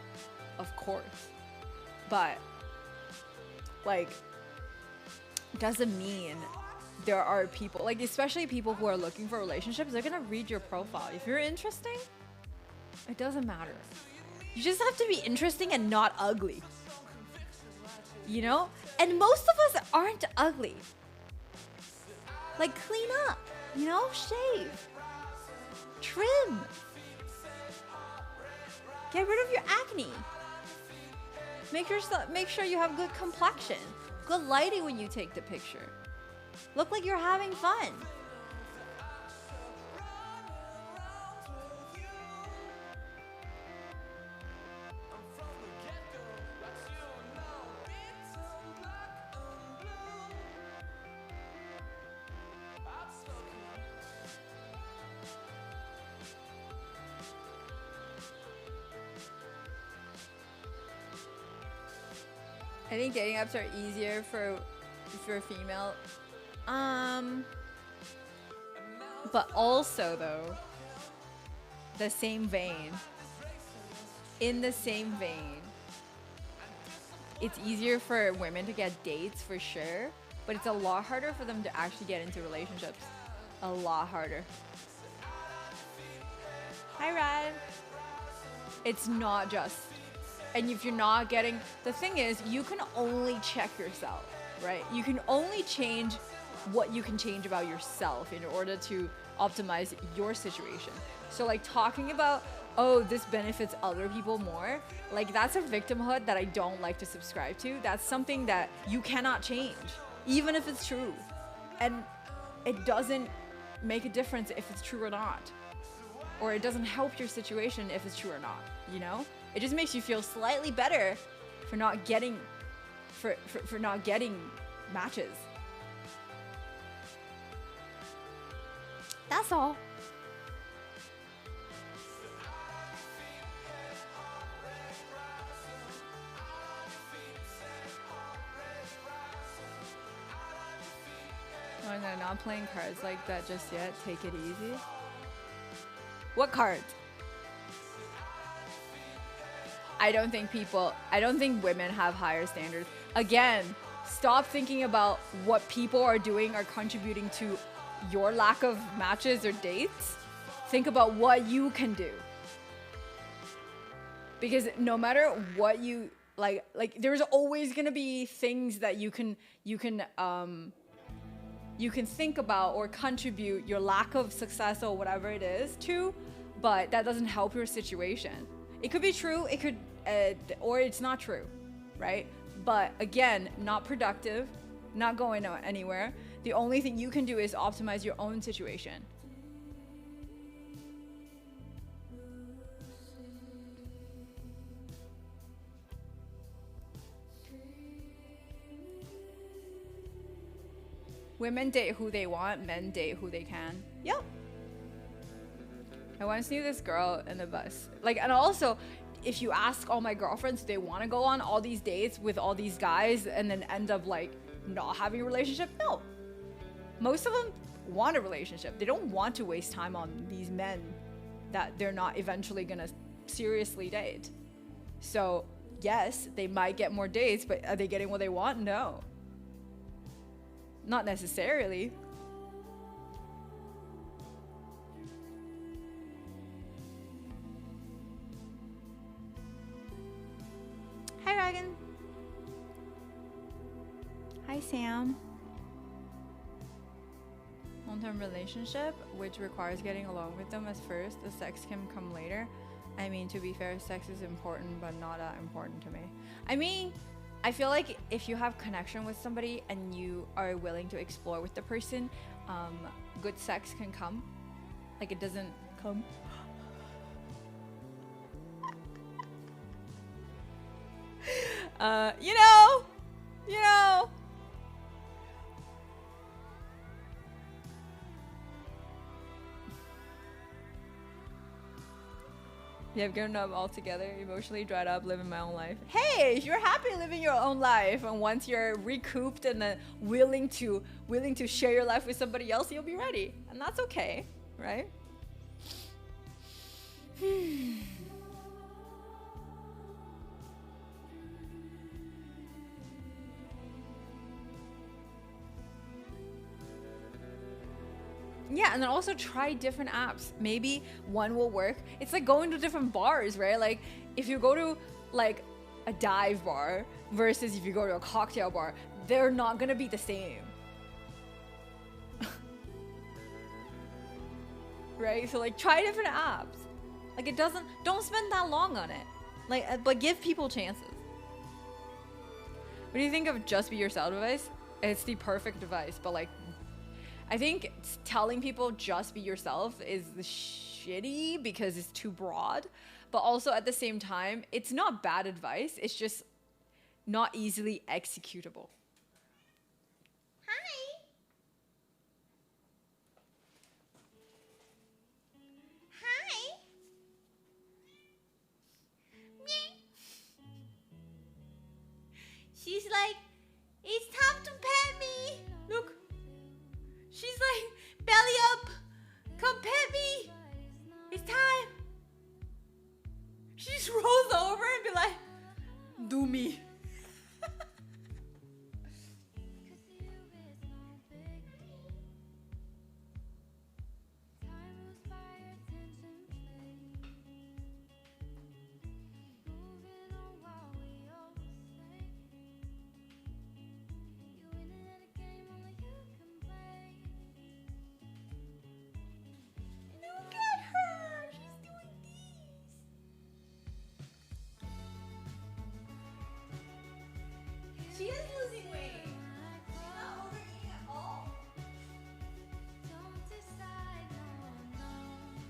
Of course. But, like, doesn't mean there are people, like, especially people who are looking for relationships, they're gonna read your profile. If you're interesting, it doesn't matter. You just have to be interesting and not ugly. You know? And most of us aren't ugly. Like, clean up, you know? Shave. Trim. Get rid of your acne. Make sure you have good complexion. Good lighting when you take the picture. Look like you're having fun. I think dating apps are easier for female. But also though, in the same vein, it's easier for women to get dates for sure, but it's a lot harder for them to actually get into relationships. A lot harder. Hi, Ryan. It's not just. And if you're not getting, the thing is, you can only check yourself, right? You can only change what you can change about yourself in order to optimize your situation. So like talking about, oh, this benefits other people more, like that's a victimhood that I don't like to subscribe to. That's something that you cannot change, even if it's true. And it doesn't make a difference if it's true or not. Or it doesn't help your situation if it's true or not, you know? It just makes you feel slightly better for not getting for not getting matches. That's all. Oh no, not playing cards like that just yet. Take it easy. What cards? I don't think women have higher standards. Again, stop thinking about what people are doing or contributing to your lack of matches or dates. Think about what you can do. Because no matter what you like there's always gonna be things that you can think about or contribute your lack of success or whatever it is to, but that doesn't help your situation. It could be true, it could, or it's not true, right? But again, not productive, not going anywhere. The only thing you can do is optimize your own situation. Women date who they want, men date who they can. Yep. I once knew this girl in the bus. Like, and also, if you ask all my girlfriends, do they want to go on all these dates with all these guys and then end up like not having a relationship? No. Most of them want a relationship. They don't want to waste time on these men that they're not eventually gonna seriously date. So yes, they might get more dates, but are they getting what they want? No. Not necessarily. Dragon. Hi, Sam. Long-term relationship, which requires getting along with them at first. The sex can come later. I mean, to be fair, sex is important, but not that important to me. I mean, I feel like if you have connection with somebody and you are willing to explore with the person, good sex can come. Like, it doesn't come. You know. Yeah, I've given up altogether, emotionally dried up, living my own life. Hey, if you're happy living your own life, and once you're recouped and willing to share your life with somebody else, you'll be ready, and that's okay, right? Yeah, and then also try different apps. Maybe one will work. It's like going to different bars, right? Like if you go to like a dive bar versus if you go to a cocktail bar, they're not gonna be the same. Right? So like try different apps. Like don't spend that long on it. Like, but give people chances. What do you think of just be yourself advice? It's the perfect advice, but like, I think telling people just be yourself is shitty because it's too broad, but also at the same time, it's not bad advice. It's just not easily executable. Hi. Hi. Meh. She's like, it's time to pet me. Look. She's like, belly up. Come pet me. It's time. She just rolls over and be like, do me. Look at her. She's doing this. She is losing weight. She's not overeating at all.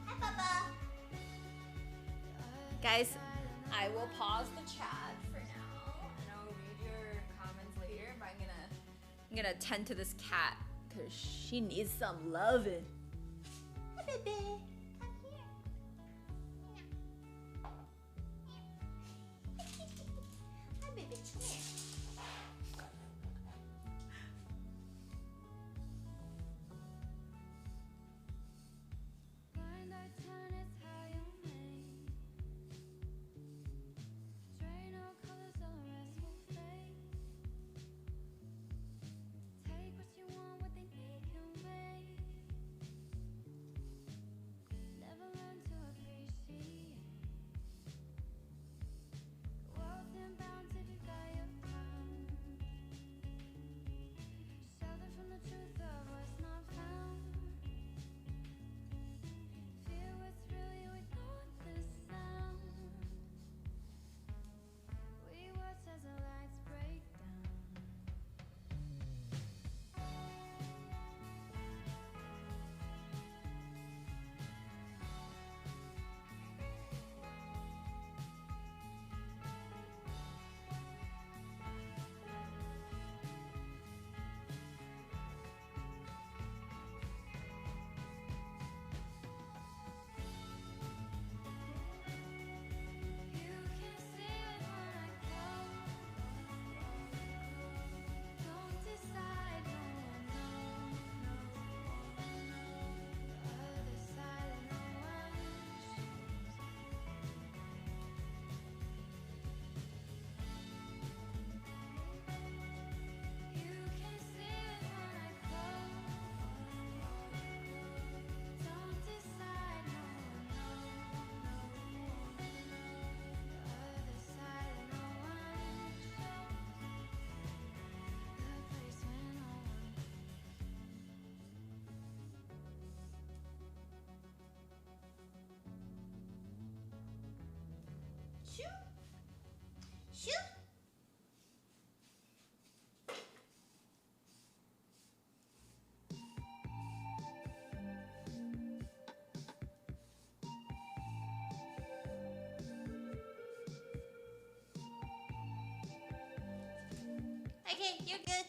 Hi, Papa. Guys, I will pause the chat for now, and I'll read your comments later. But I'm gonna tend to this cat because she needs some loving. Hi, baby. Come here. Hi, baby. Come here. okay, you're good.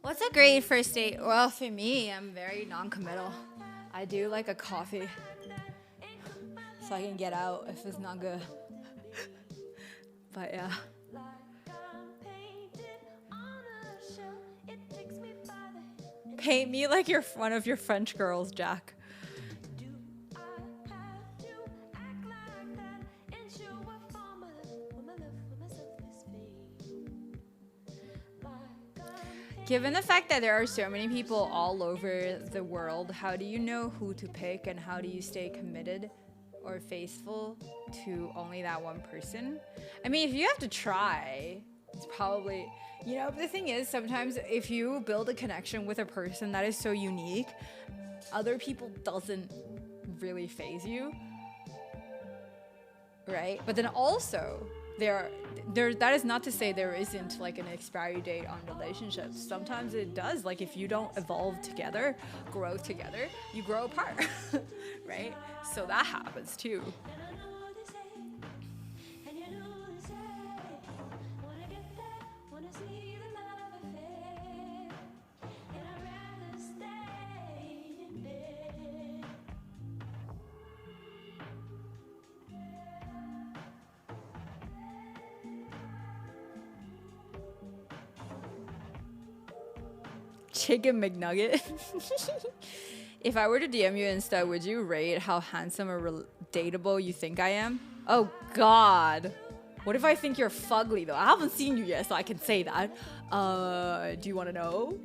What's a great first date? Well, for me, I'm very non-committal. I do like a coffee, so I can get out if it's not good. But yeah. Paint me like you're one of your French girls, Jack. Given the fact that there are so many people all over the world, how do you know who to pick and how do you stay committed or faithful to only that one person? I mean, if you have to try, it's probably, you know, the thing is, sometimes if you build a connection with a person that is so unique, other people doesn't really faze you, right? But then also, there that is not to say there isn't like an expiry date on relationships. Sometimes it does. Like if you don't evolve together, grow together, you grow apart, right? So that happens too. Chicken McNugget. If I were to DM you instead, would you rate how handsome or dateable you think I am? Oh God. What if I think you're fugly though? I haven't seen you yet, so I can say that. Do you want to know?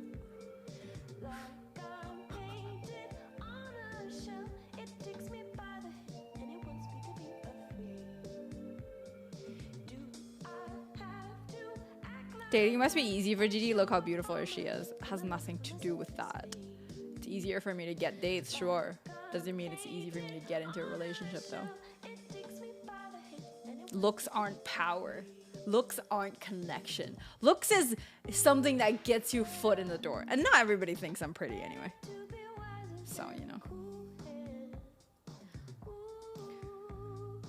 Dating must be easy for Gigi. Look how beautiful she is. Has nothing to do with that. It's easier for me to get dates, sure. Doesn't mean it's easy for me to get into a relationship though. Looks aren't power. Looks aren't connection. Looks is something that gets you foot in the door. And not everybody thinks I'm pretty anyway. So, you know.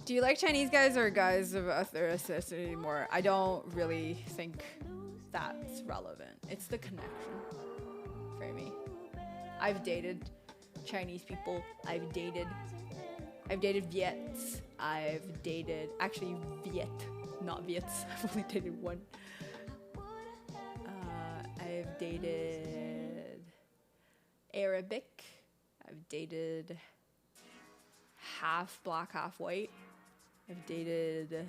Do you like Chinese guys or guys of ethnicity more? I don't really think that's relevant. It's the connection for me. I've dated Chinese people. I've dated Viets. I've dated, actually Viet, not Viets. I've only dated one. I've dated Arabic. I've dated half black, half white. I've dated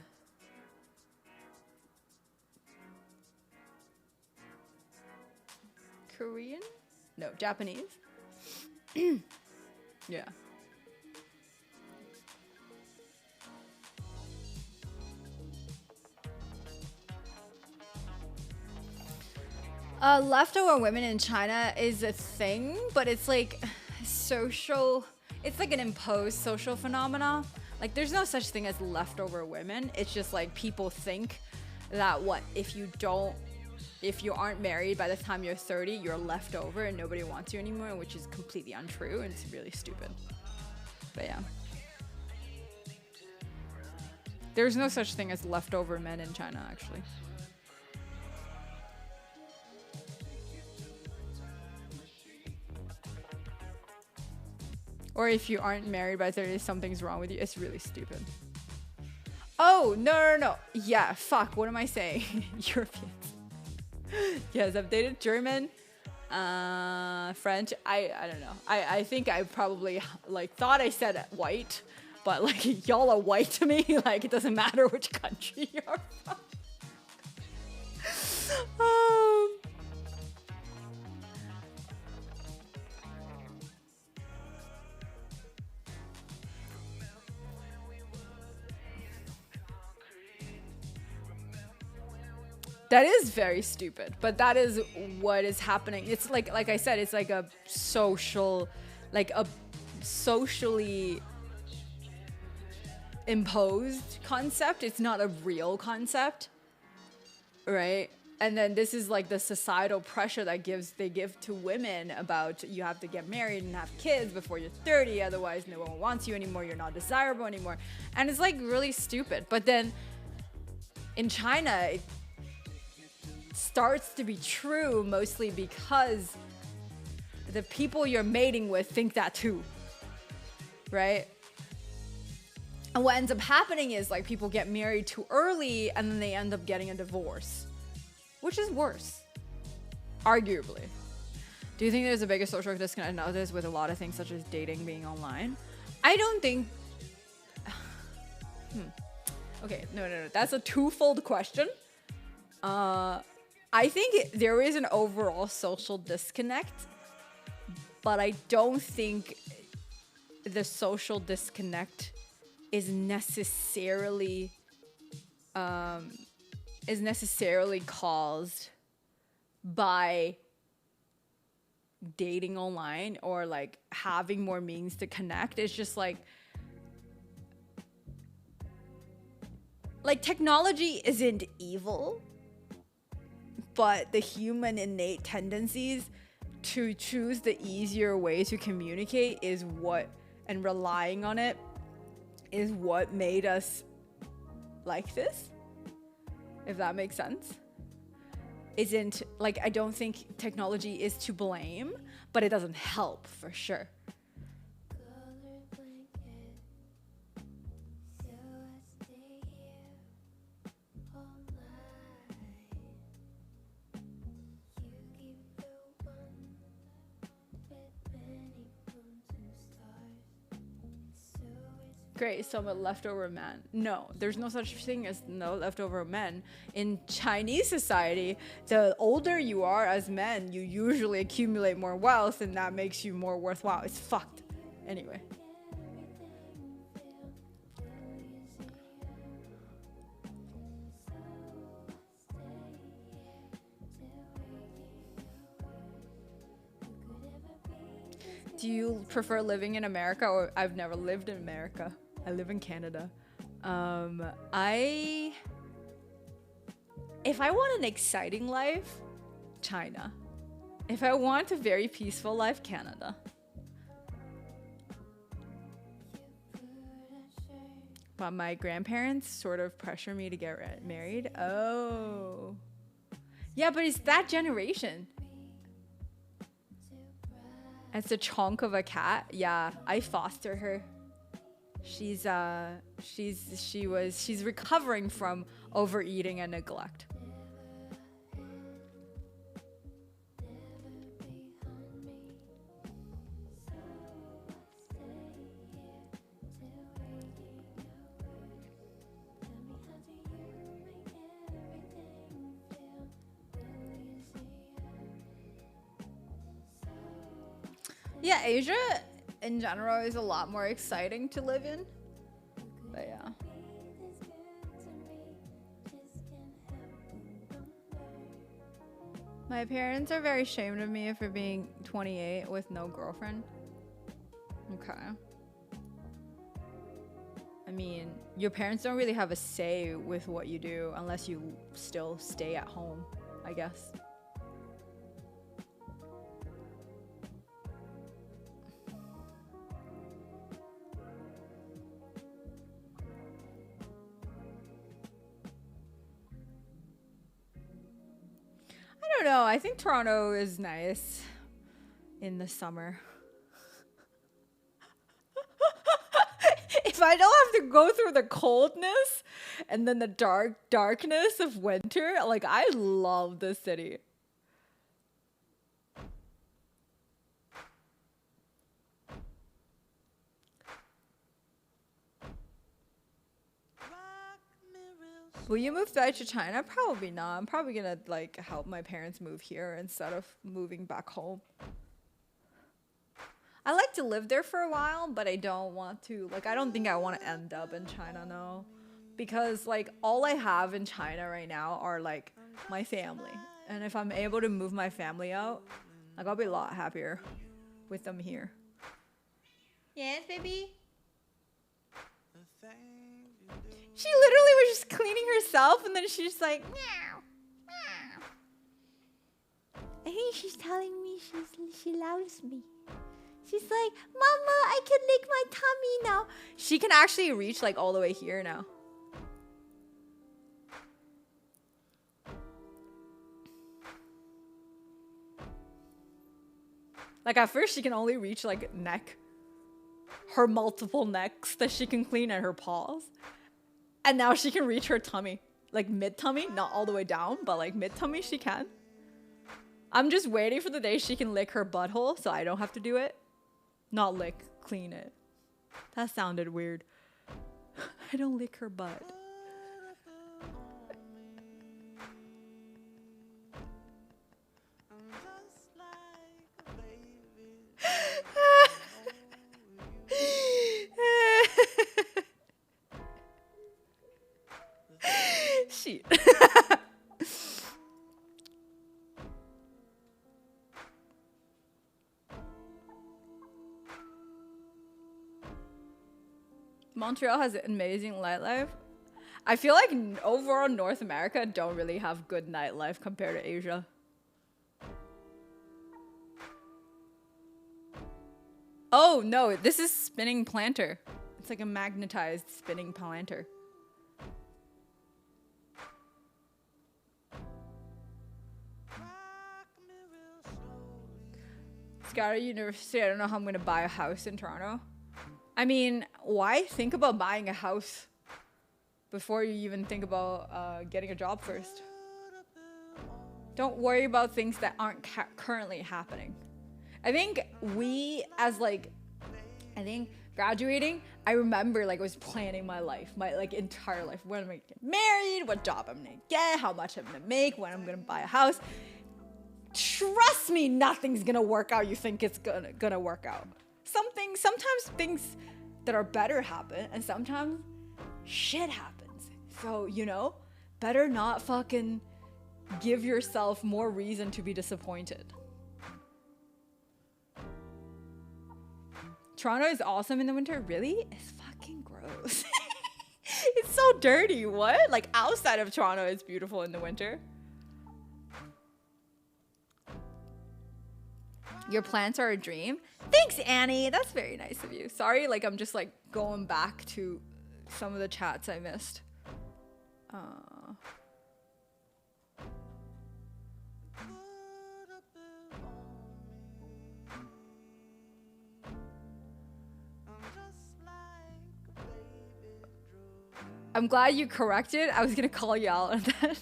Korean? No, Japanese. Yeah. Leftover women in China is a thing, but it's like social, it's like an imposed social phenomena. Like there's no such thing as leftover women. It's just like people think that if you aren't married by the time you're 30, you're left over and nobody wants you anymore, which is completely untrue and it's really stupid. But yeah. There's no such thing as leftover men in China, actually. Or if you aren't married by 30, something's wrong with you. It's really stupid. Oh, no. Yeah, fuck. What am I saying? Europeans. Yes, I've dated German, French. I don't know. I think I probably like thought I said white, but like y'all are white to me. Like it doesn't matter which country you're from. That is very stupid, but that is what is happening. It's like I said, it's like a social, like a socially imposed concept. It's not a real concept, right? And then this is like the societal pressure that they give to women about you have to get married and have kids before you're 30, otherwise no one wants you anymore, you're not desirable anymore. And it's like really stupid. But then in China, it starts to be true mostly because the people you're mating with think that too, right? And what ends up happening is like people get married too early and then they end up getting a divorce. Which is worse, arguably. Do you think there's a bigger social disconnect nowadays with a lot of things such as dating being online? I don't think... Okay, no. That's a twofold question. I think there is an overall social disconnect, but I don't think the social disconnect is necessarily caused by dating online or like having more means to connect. It's just like technology isn't evil, but the human innate tendencies to choose the easier way to communicate is what, and relying on it is what made us like this. If that makes sense. Isn't like, I don't think technology is to blame, but it doesn't help for sure. Great, so I'm a leftover man. No, there's no such thing as no leftover men. In Chinese society, the older you are as men, you usually accumulate more wealth, and that makes you more worthwhile. It's fucked. Anyway. Do you prefer living in America or I've never lived in America? I live in Canada. If I want an exciting life, China. If I want a very peaceful life, Canada. But my grandparents sort of pressure me to get married. Oh. Yeah, but it's that generation. It's a chunk of a cat. Yeah, I foster her. She's recovering from overeating and neglect. Yeah, Asia in general is a lot more exciting to live in. But yeah. My parents are very ashamed of me for being 28 with no girlfriend. Okay. I mean, your parents don't really have a say with what you do unless you still stay at home, I guess. I don't know. I think Toronto is nice in the summer. If I don't have to go through the coldness and then the darkness of winter, like, I love this city. Will you move back to China? Probably not. I'm probably gonna like help my parents move here instead of moving back home. I like to live there for a while, but I don't want to, like, I don't think I want to end up in China, no. Because like all I have in China right now are like my family. And if I'm able to move my family out, like I'll be a lot happier with them here. Yes, baby. She literally was just cleaning herself and then she's just like, meow, meow. I think she's telling me she loves me. She's like, Mama, I can lick my tummy now. She can actually reach like all the way here now. Like at first she can only reach like neck. Her multiple necks that she can clean and her paws. And now she can reach her tummy. Like mid-tummy, not all the way down, but like mid-tummy she can. I'm just waiting for the day she can lick her butthole so I don't have to do it. Not lick, clean it. That sounded weird. I don't lick her butt. Shit. Montreal has an amazing nightlife. I feel like overall North America don't really have good nightlife compared to Asia. Oh no, this is spinning planter. It's like a magnetized spinning planter. Scout University, I don't know how I'm gonna buy a house in Toronto. I mean, why think about buying a house before you even think about getting a job first? Don't worry about things that aren't currently happening. I think we, as like, I think graduating, I remember like I was planning my life, my like entire life. When I'm gonna get married, what job I'm gonna get, how much I'm gonna make, when I'm gonna buy a house. Trust me, nothing's gonna work out you think it's gonna work out. Sometimes things that are better happen, and sometimes shit happens. So, you know, better not fucking give yourself more reason to be disappointed. Toronto is awesome in the winter. Really? It's fucking gross. It's so dirty. What? Like outside of Toronto, it's beautiful in the winter. Your plants are a dream. Thanks, Annie. That's very nice of you. Sorry, like I'm just like going back to some of the chats I missed. I'm glad you corrected. I was gonna call you out on that.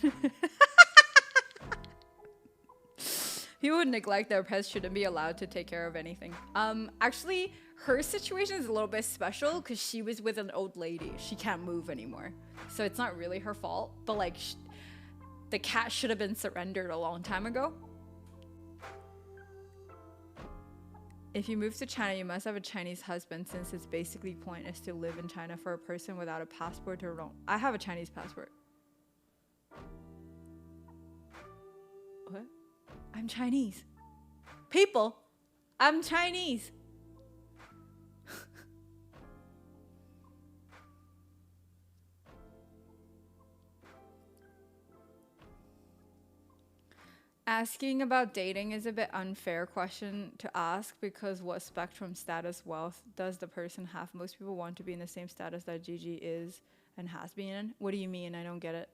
People would neglect their pets shouldn't be allowed to take care of anything. Actually, her situation is a little bit special because she was with an old lady. She can't move anymore. So it's not really her fault. But like, the cat should have been surrendered a long time ago. If you move to China, you must have a Chinese husband since it's basically pointless to live in China for a person without a passport or don't. I have a Chinese passport. What? I'm Chinese. People, I'm Chinese. Asking about dating is a bit unfair question to ask because what spectrum, status, wealth does the person have? Most people want to be in the same status that Gigi is and has been in. What do you mean? I don't get it.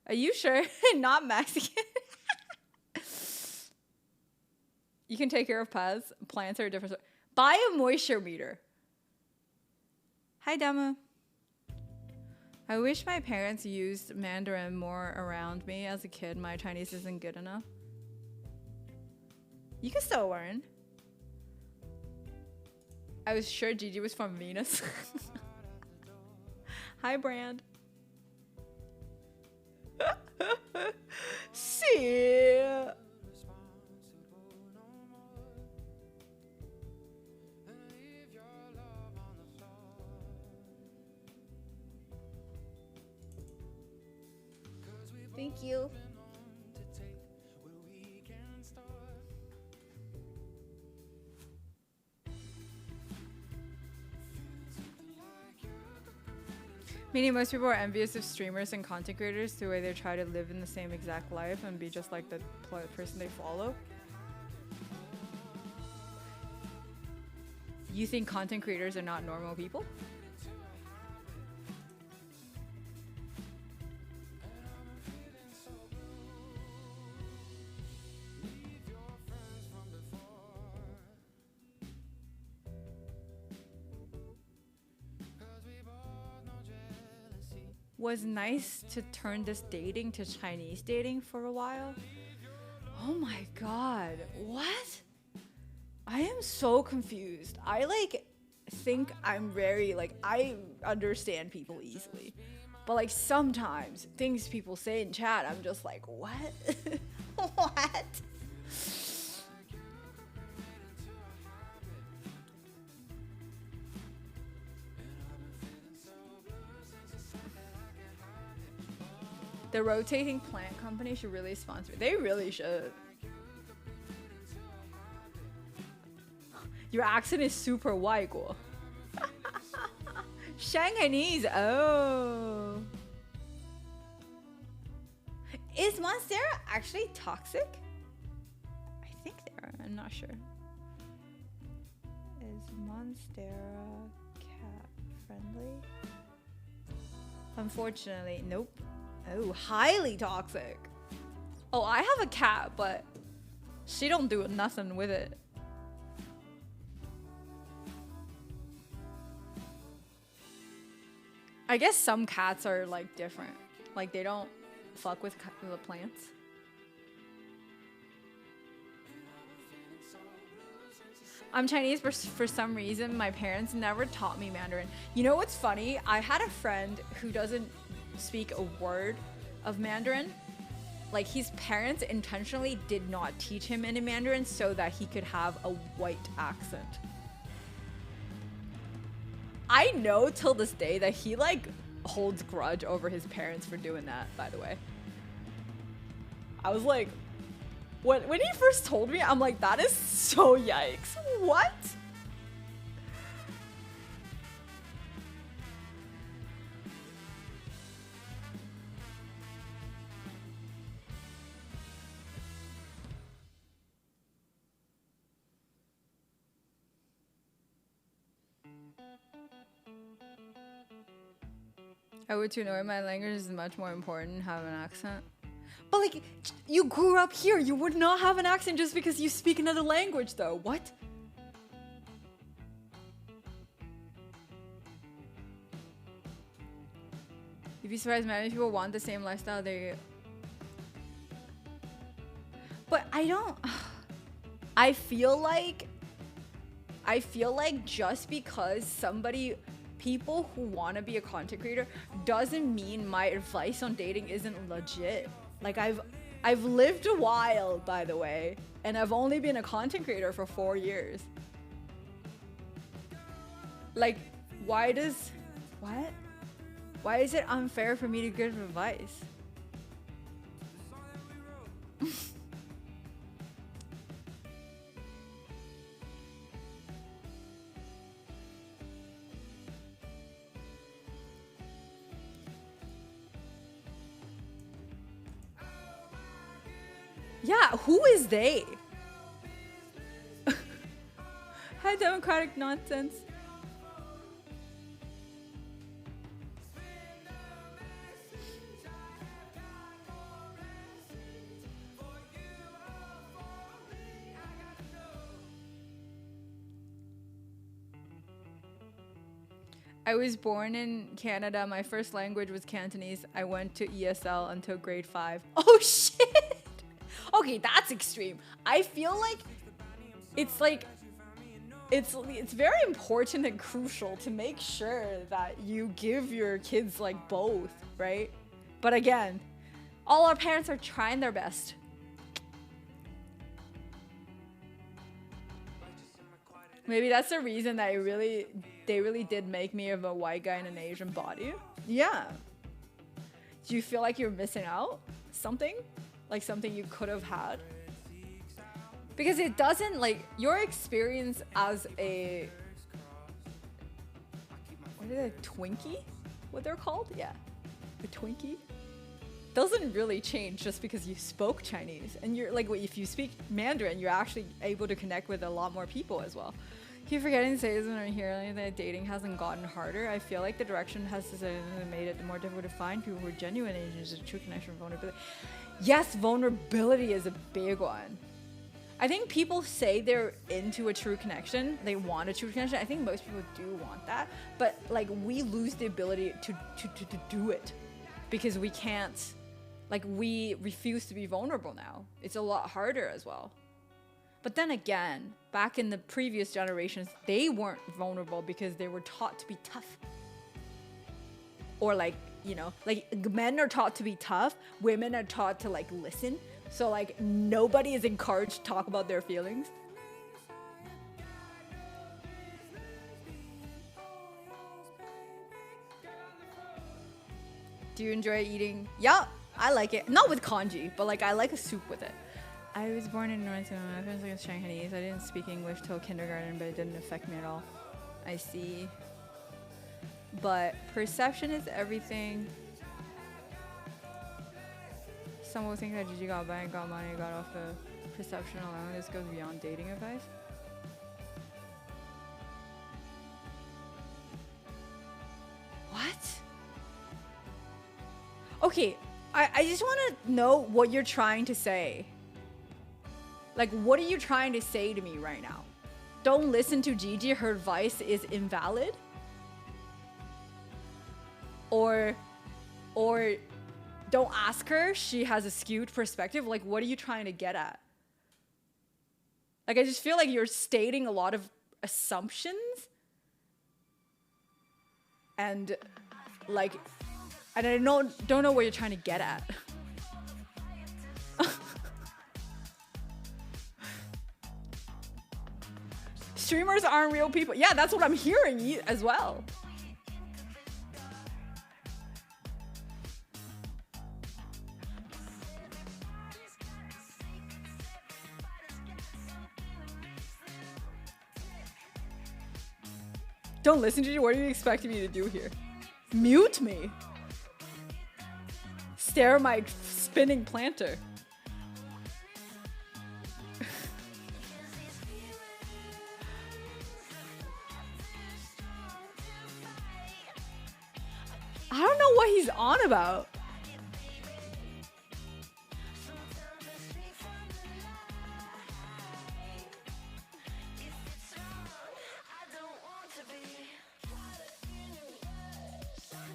Are you sure? Not Mexican? You can take care of pets. Plants are a different story. Buy a moisture meter. Hi, Dama. I wish my parents used Mandarin more around me as a kid. My Chinese isn't good enough. You can still learn. I was sure Gigi was from Venus. Hi, Brand. See. Thank you. Meaning most people are envious of streamers and content creators the way they try to live in the same exact life and be just like the person they follow. You think content creators are not normal people? Was nice to turn this dating to Chinese dating for a while. Oh my god, what? I am so confused. I like think I'm very like I understand people easily. But like sometimes things people say in chat, I'm just like, what? What? The rotating plant company should really sponsor. They really should. Your accent is super white. Shanghainese. Oh. Is Monstera actually toxic? I think they are. I'm not sure. Is Monstera cat friendly? Unfortunately, nope. Oh, highly toxic. Oh, I have a cat, but she don't do nothing with it. I guess some cats are like different. Like they don't fuck with the plants. I'm Chinese, for some reason my parents never taught me Mandarin. You know what's funny? I had a friend who doesn't speak a word of Mandarin. Like his parents intentionally did not teach him any Mandarin so that he could have a white accent. I know till this day that he like holds grudge over his parents for doing that, by the way. I was like, when he first told me, I'm like, that is so yikes. What? I would too know my language is much more important than have an accent. But like, you grew up here. You would not have an accent just because you speak another language though. What? You'd be surprised many people want the same lifestyle they... But I don't... I feel like just because people who want to be a content creator doesn't mean my advice on dating isn't legit. Like I've lived a while, by the way, and I've only been a content creator for 4 years. Like, why is it unfair for me to give advice? Yeah, who is they? Hi, democratic nonsense. I was born in Canada. My first language was Cantonese. I went to ESL until grade 5. Oh shit! Okay, that's extreme. I feel like it's very important and crucial to make sure that you give your kids like both, right? But again, all our parents are trying their best. Maybe that's the reason that they really did make me of a white guy in an Asian body. Yeah. Do you feel like you're missing out? something, like something you could have had. Because it doesn't, like, your experience as a, what is it, Twinkie? What they're called? Yeah, a Twinkie. Doesn't really change just because you spoke Chinese. And you're like, if you speak Mandarin, you're actually able to connect with a lot more people as well. Keep forgetting to say this when I hear that dating hasn't gotten harder. I feel like the direction has made it more difficult to find people who are genuine agents of true connection and vulnerability. Yes, vulnerability is a big one. I think people say they're into a true connection. They want a true connection. I think most people do want that. But like, we lose the ability to do it because we can't, like, we refuse to be vulnerable now. It's a lot harder as well. But then again, back in the previous generations, they weren't vulnerable because they were taught to be tough. Or like, you know, like men are taught to be tough, women are taught to like listen. So like nobody is encouraged to talk about their feelings. Do you enjoy eating? Yeah, I like it. Not with congee, but like I like a soup with it. I was born in North Carolina. My parents like Chinese. I didn't speak English till kindergarten, but it didn't affect me at all. I see. But perception is everything. Some will think that Gigi got by and got money and got off the perception alone. This goes beyond dating advice. What? Okay, I just want to know what you're trying to say. Like, what are you trying to say to me right now? Don't listen to Gigi, her advice is invalid? Or don't ask her, she has a skewed perspective? Like, what are you trying to get at? Like, I just feel like you're stating a lot of assumptions. And, like, I don't know what you're trying to get at. Streamers aren't real people. Yeah, that's what I'm hearing as well. Don't listen to you. What are you expecting me to do here? Mute me? Stare at my spinning planter. I don't know what he's on about.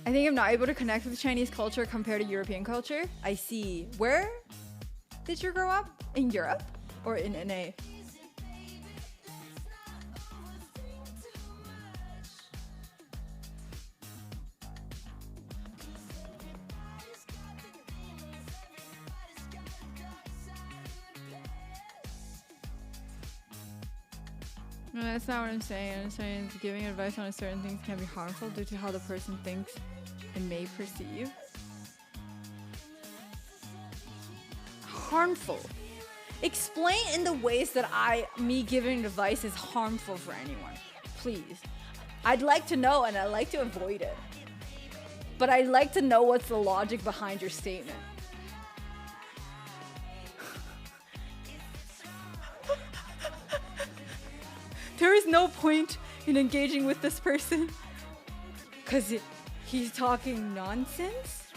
I think I'm not able to connect with Chinese culture compared to European culture. I see. Where did you grow up? In Europe or in NA? No, that's not what I'm saying. I'm saying giving advice on certain things can be harmful due to how the person thinks and may perceive. Harmful. Explain in the ways that me giving advice is harmful for anyone. Please. I'd like to know and I'd like to avoid it. But I'd like to know what's the logic behind your statement. There is no point in engaging with this person because he's talking nonsense.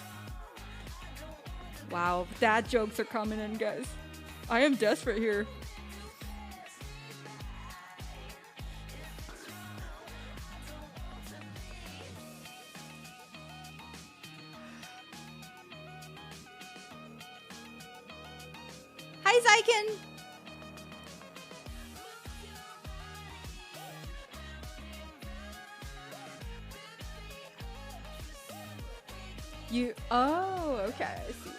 Wow, dad jokes are coming in, guys. I am desperate here. Hi, Zyken. Oh, okay, I see.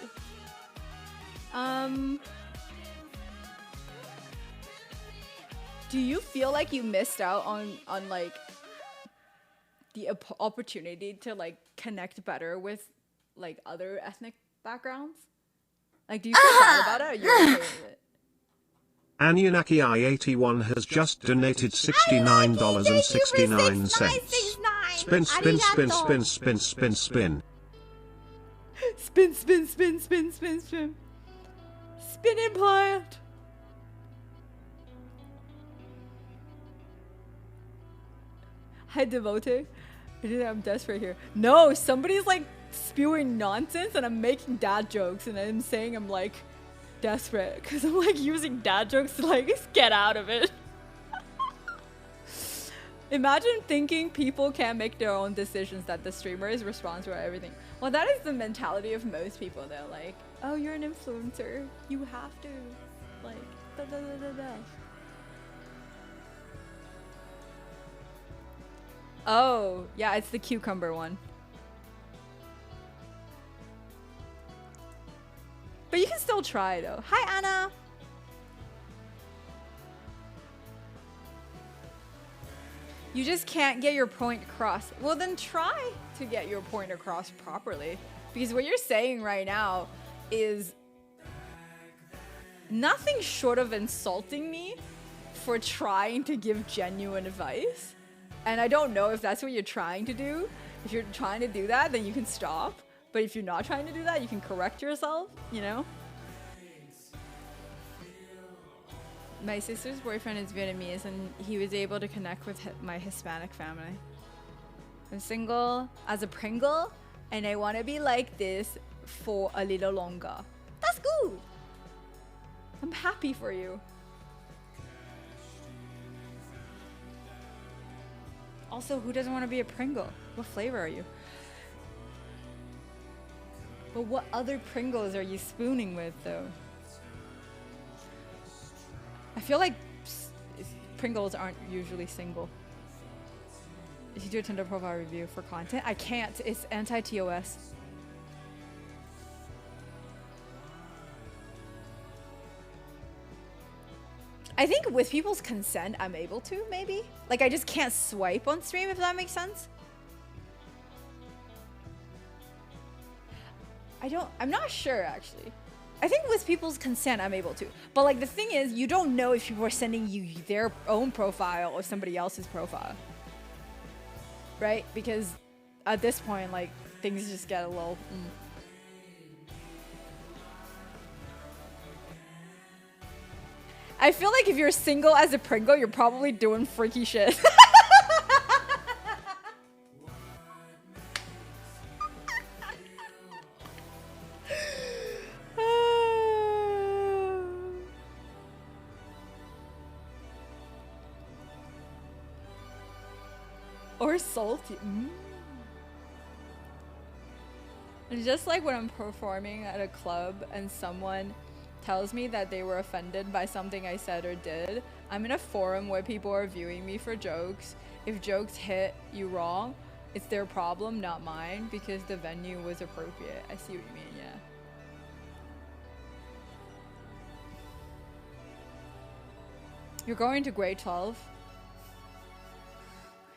Do you feel like you missed out on like the opportunity to like connect better with like other ethnic backgrounds? Like, do you feel bad about it, or you're okay with it? Anunnaki I81 has just donated $69.69. Spin, spin, spin, spin, spin, spin, spin. Spin, spin, spin, spin, spin, spin. Spin implant. Hi, devotee. I'm desperate here. No, somebody's like spewing nonsense and I'm making dad jokes and I'm saying I'm like desperate because I'm like using dad jokes to like get out of it. Imagine thinking people can't make their own decisions, that the streamer is responsible for everything. Well, that is the mentality of most people. They're like, oh, you're an influencer. You have to. Like, da da da da da. Oh, yeah, it's the cucumber one. But you can still try though. Hi, Anna. You just can't get your point across. Well, then try to get your point across properly. Because what you're saying right now is nothing short of insulting me for trying to give genuine advice. And I don't know if that's what you're trying to do. If you're trying to do that, then you can stop. But if you're not trying to do that, you can correct yourself, you know? My sister's boyfriend is Vietnamese and he was able to connect with my Hispanic family. I'm single as a Pringle and I want to be like this for a little longer. That's good. I'm happy for you. Also, who doesn't want to be a Pringle? What flavor are you? But what other Pringles are you spooning with though? I feel like Pringles aren't usually single. If you do a Tinder profile review for content, I can't. It's anti-TOS. I think with people's consent, I'm able to, maybe. Like, I just can't swipe on stream, if that makes sense. I'm not sure, actually. I think with people's consent, I'm able to. But, like, the thing is, you don't know if people are sending you their own profile or somebody else's profile. Right? Because at this point, like, things just get a little... I feel like if you're single as a Pringle, you're probably doing freaky shit. Or salty. It's just like when I'm performing at a club and someone tells me that they were offended by something I said or did. I'm in a forum where people are viewing me for jokes. If jokes hit you wrong, it's their problem, not mine, because the venue was appropriate. I see what you mean, yeah. You're going to grade 12?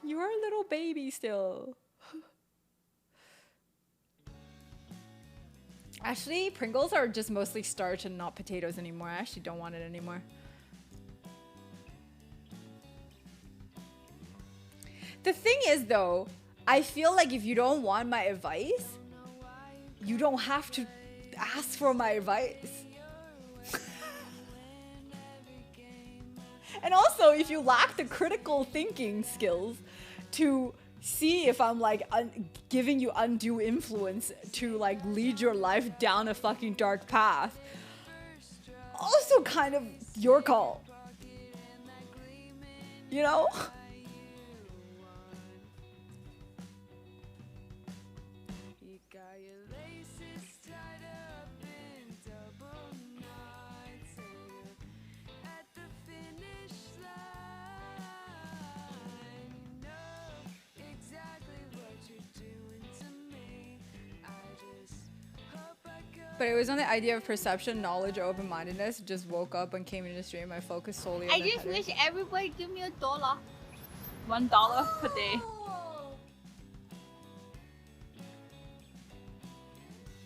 You are a little baby still. Actually, Pringles are just mostly starch and not potatoes anymore. I actually don't want it anymore. The thing is, though, I feel like if you don't want my advice, you don't have to ask for my advice. And also, if you lack the critical thinking skills to see if I'm like giving you undue influence to like lead your life down a fucking dark path, also kind of your call. You know? But it was on the idea of perception, knowledge, or open-mindedness. Just woke up and came into the stream. I focused solely on I just wish everybody give me $1. $1 per day.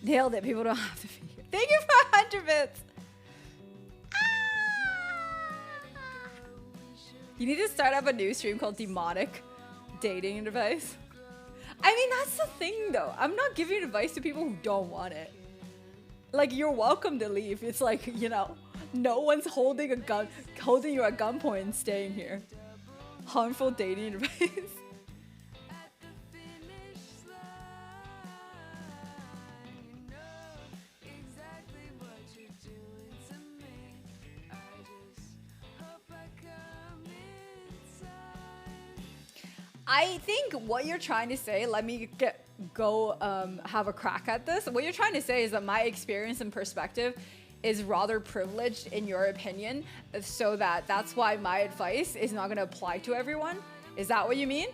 Nailed it. People don't have to figure. Thank you for 100 bits. You need to start up a new stream called Demonic Dating Advice. I mean, that's the thing though. I'm not giving advice to people who don't want it. Like, you're welcome to leave. It's like, you know, no one's holding a gun, holding you at gunpoint and staying here. Harmful dating advice. I think what you're trying to say, let me go have a crack at this. What you're trying to say is that my experience and perspective is rather privileged in your opinion, so that's why my advice is not going to apply to everyone. Is that what you mean?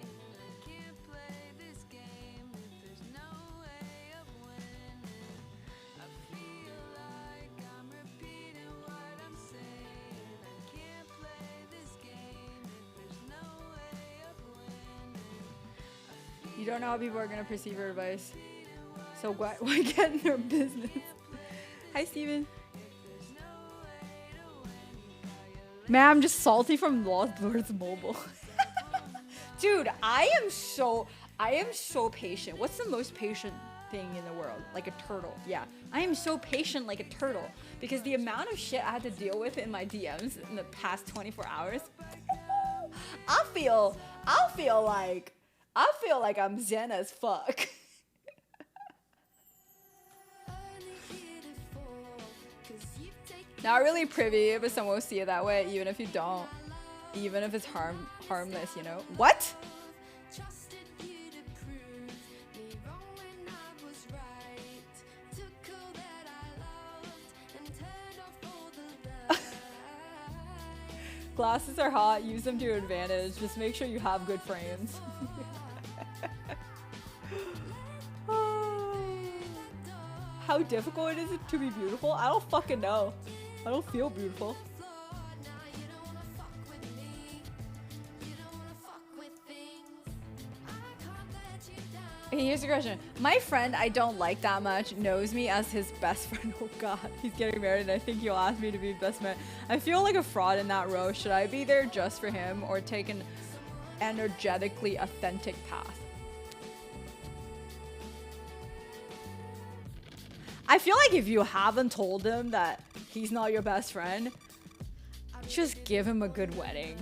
You don't know how people are going to perceive your advice. So why get in their business? Hi, Steven. Man, I'm just salty from Lost Lords Mobile. Dude, I am so patient. What's the most patient thing in the world? Like a turtle. Yeah. I am so patient like a turtle because the amount of shit I had to deal with in my DMs in the past 24 hours. I feel like I'm zen as fuck. Not really privy, but someone will see it that way, even if you don't. Even if it's harmless, you know? What? Glasses are hot, use them to your advantage. Just make sure you have good frames. How difficult it is to be beautiful? I don't fucking know. I don't feel beautiful. Okay, here's the question. My friend I don't like that much knows me as his best friend. Oh god, he's getting married and I think he'll ask me to be best man. I feel like a fraud in that row. Should I be there just for him or take an energetically authentic path? I feel like if you haven't told him that he's not your best friend, just give him a good wedding.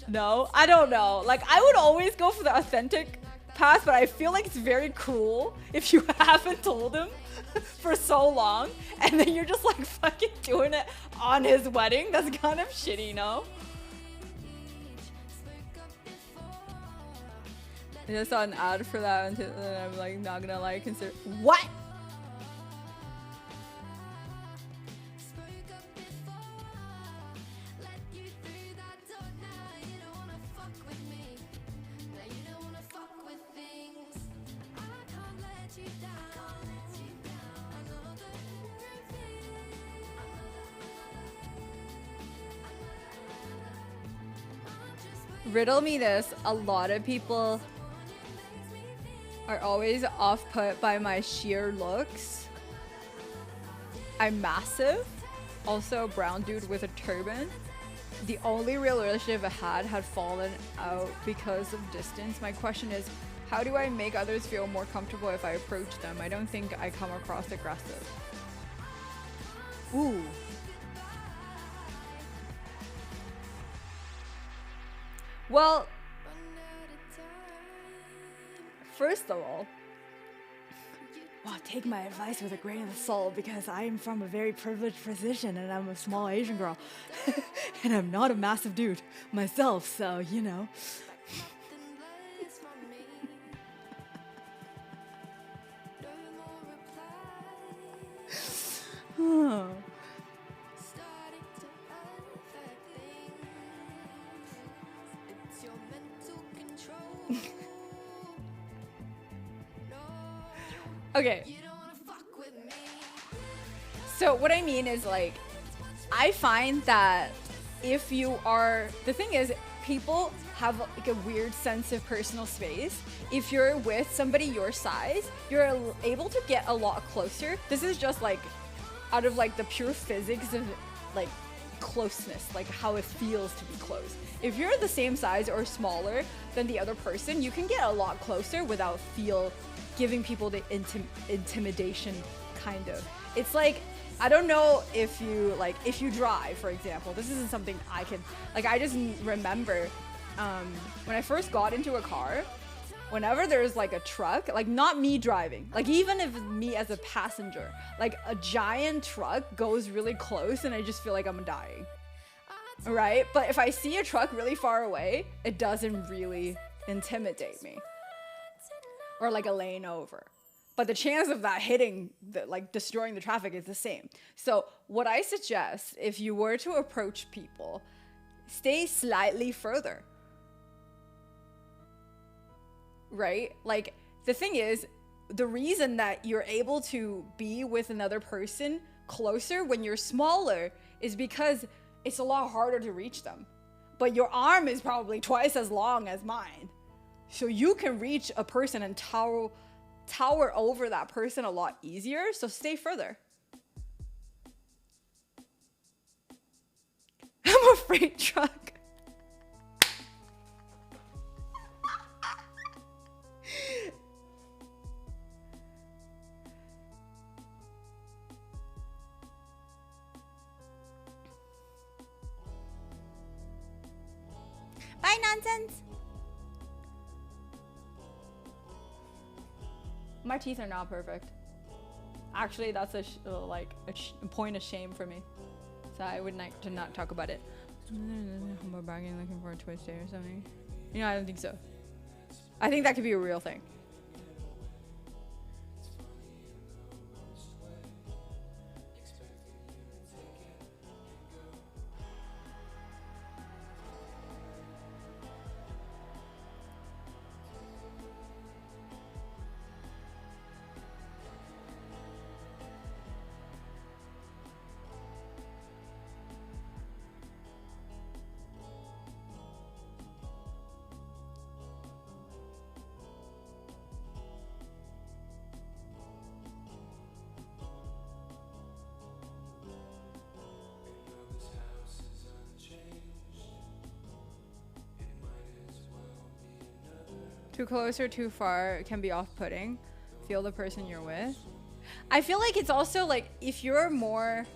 No, I don't know. Like, I would always go for the authentic path, but I feel like it's very cruel if you haven't told him for so long and then you're just like fucking doing it on his wedding. That's kind of shitty, no? I just saw an ad for that and I'm like not gonna like consider. What? Riddle me this. A lot of people are always off-put by my sheer looks. I'm massive. Also a brown dude with a turban. The only real relationship I had fallen out because of distance. My question is, how do I make others feel more comfortable if I approach them? I don't think I come across aggressive. Ooh. Well, first of all, take my advice with a grain of salt because I am from a very privileged position and I'm a small Asian girl. And I'm not a massive dude myself, so, you know. Okay. So what I mean is, like, I find that if you are, the thing is, people have like a weird sense of personal space. If you're with somebody your size, you're able to get a lot closer. This is just like out of like the pure physics of like closeness, like how it feels to be close. If you're the same size or smaller than the other person, you can get a lot closer without giving people the intimidation kind of. It's like, I don't know if you drive, for example. This isn't something I can, like, I just remember when I first got into a car, whenever there's like a truck, like not me driving, like even if me as a passenger, like a giant truck goes really close and I just feel like I'm dying, right? But if I see a truck really far away, it doesn't really intimidate me. Or like a lane over. But the chance of that hitting, like destroying the traffic is the same. So what I suggest, if you were to approach people, stay slightly further. Right? Like, the thing is, the reason that you're able to be with another person closer when you're smaller is because it's a lot harder to reach them. But your arm is probably twice as long as mine. So you can reach a person and tower over that person a lot easier. So stay further. I'm a freight truck. Bye, nonsense. My teeth are not perfect. Actually, that's a point of shame for me. So I would like to not talk about it. Humble bragging, looking for a twist day or something. You know, I don't think so. I think that could be a real thing. Too close or too far can be off-putting. Feel the person you're with. I feel like it's also like if you're monitoring,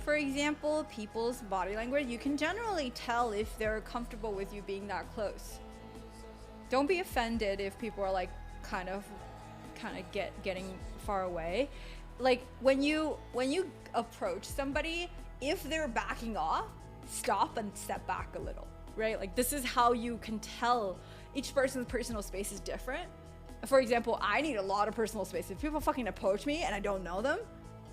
for example, people's body language, you can generally tell if they're comfortable with you being that close. Don't be offended if people are like kind of getting far away. Like when you approach somebody, if they're backing off, stop and step back a little. Right? Like this is how you can tell each person's personal space is different. For example, I need a lot of personal space. If people fucking approach me and I don't know them,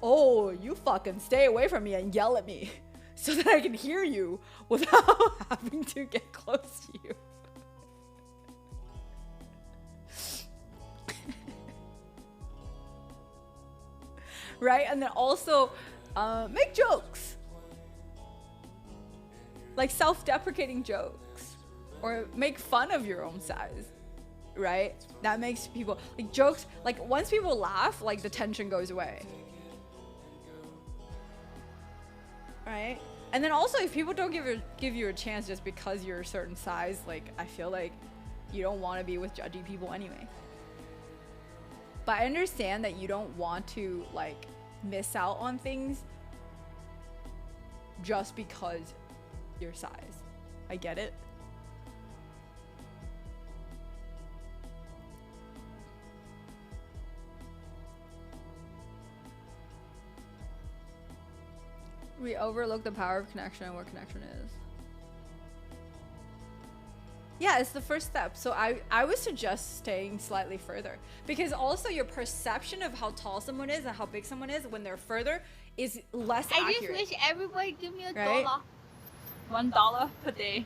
oh, you fucking stay away from me and yell at me so that I can hear you without having to get close to you. Right? And then also make jokes. Like self-deprecating jokes, or make fun of your own size, right? That makes people, like jokes, like once people laugh, like the tension goes away, right? And then also if people don't give you a chance just because you're a certain size, like I feel like you don't want to be with judgy people anyway. But I understand that you don't want to like miss out on things just because your size. I get it. We overlook the power of connection and what connection is. Yeah, it's the first step. So I would suggest staying slightly further, because also your perception of how tall someone is and how big someone is when they're further is less accurate. I just wish everybody give me a Right? dollar. $1 per day.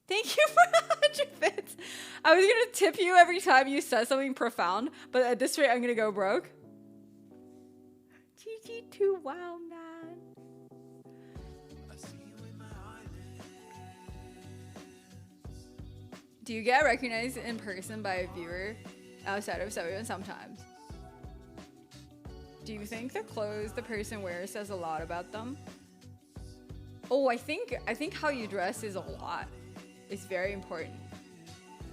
Thank you for 100 bits. I was gonna tip you every time you said something profound, but at this rate, I'm gonna go broke. GG2 wow, man. Do you get recognized in person by a viewer outside of Soyeon sometimes? Do you think the clothes the person wears says a lot about them? Oh, I think how you dress is a lot. It's very important.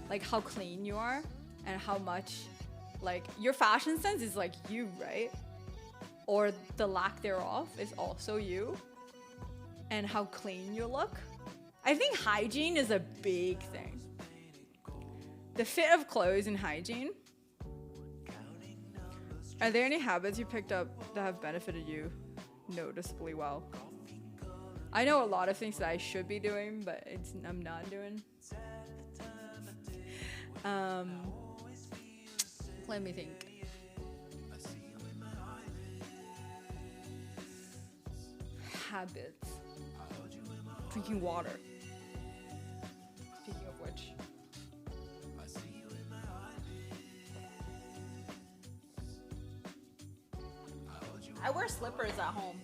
Like how clean you are and how much, like, your fashion sense is like you, right? Or the lack thereof is also you. And how clean you look. I think hygiene is a big thing. The fit of clothes and hygiene. Are there any habits you picked up that have benefited you noticeably well? I know a lot of things that I should be doing, but I'm not doing. Let me think. Habits. Drinking water. Speaking of which. I wear slippers at home.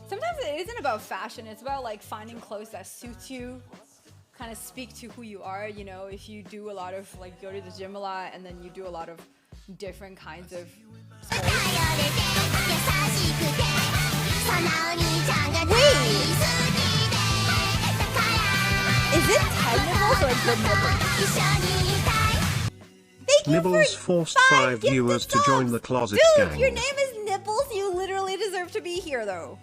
Sometimes it isn't about fashion, it's about like finding clothes that suits you, kind of speak to who you are. You know, if you do a lot of like go to the gym a lot and then you do a lot of different kinds of sports. Is it 10 nibbles or good nibbles? Nibbles forced 5 viewers to join the closet Dude, gang. your name is Nibbles. You literally deserve to be here, though.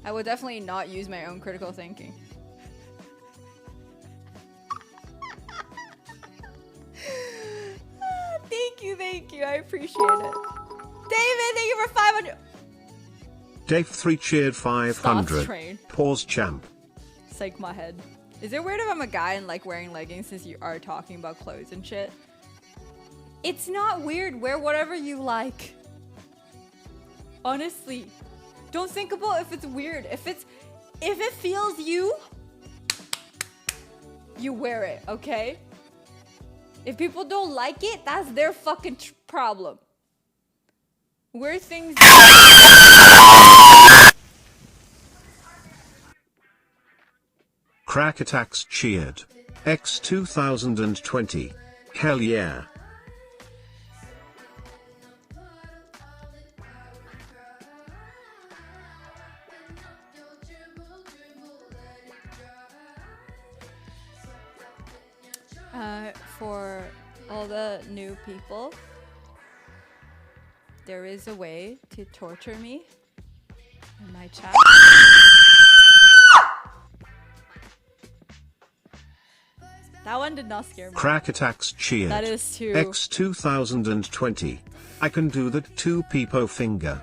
I will definitely not use my own critical thinking. Thank you. I appreciate it. David, thank you for 500. Dave 3 cheered Stop 500. train. Pause champ. Psych my head. Is it weird if I'm a guy and like wearing leggings since you are talking about clothes and shit? It's not weird. Wear whatever you like. Honestly. Don't think about if it's weird. If it feels you wear it, okay? If people don't like it, that's their fucking problem. Wear things. Crack Attacks cheered. X 2020. Hell yeah. For all the new people, there is a way to torture me in my chat. That one did not scare me. Crack Attacks cheered. That is too. X 2020. I can do the 2 peepo finger.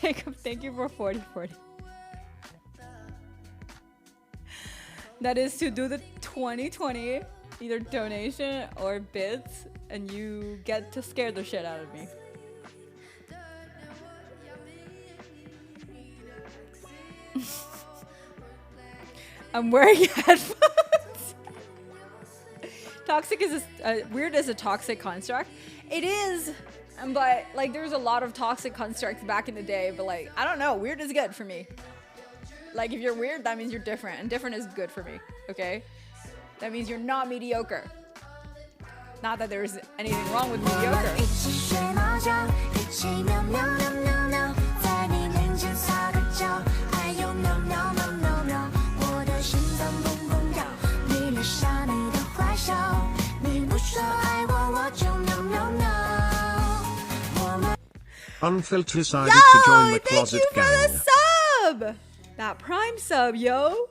Jacob, thank you for 4040. That is to do the 2020 either donation or bits, and you get to scare the shit out of me. I'm wearing headphones. Toxic is weird as a toxic construct. It is, but like there's a lot of toxic constructs back in the day, but like I don't know, weird is good for me. Like if you're weird, that means you're different, and different is good for me, okay? That means you're not mediocre. Not that there's anything wrong with mediocre. Unfiltered decided to join the closet thank you gang. for the sub! That Prime sub, yo!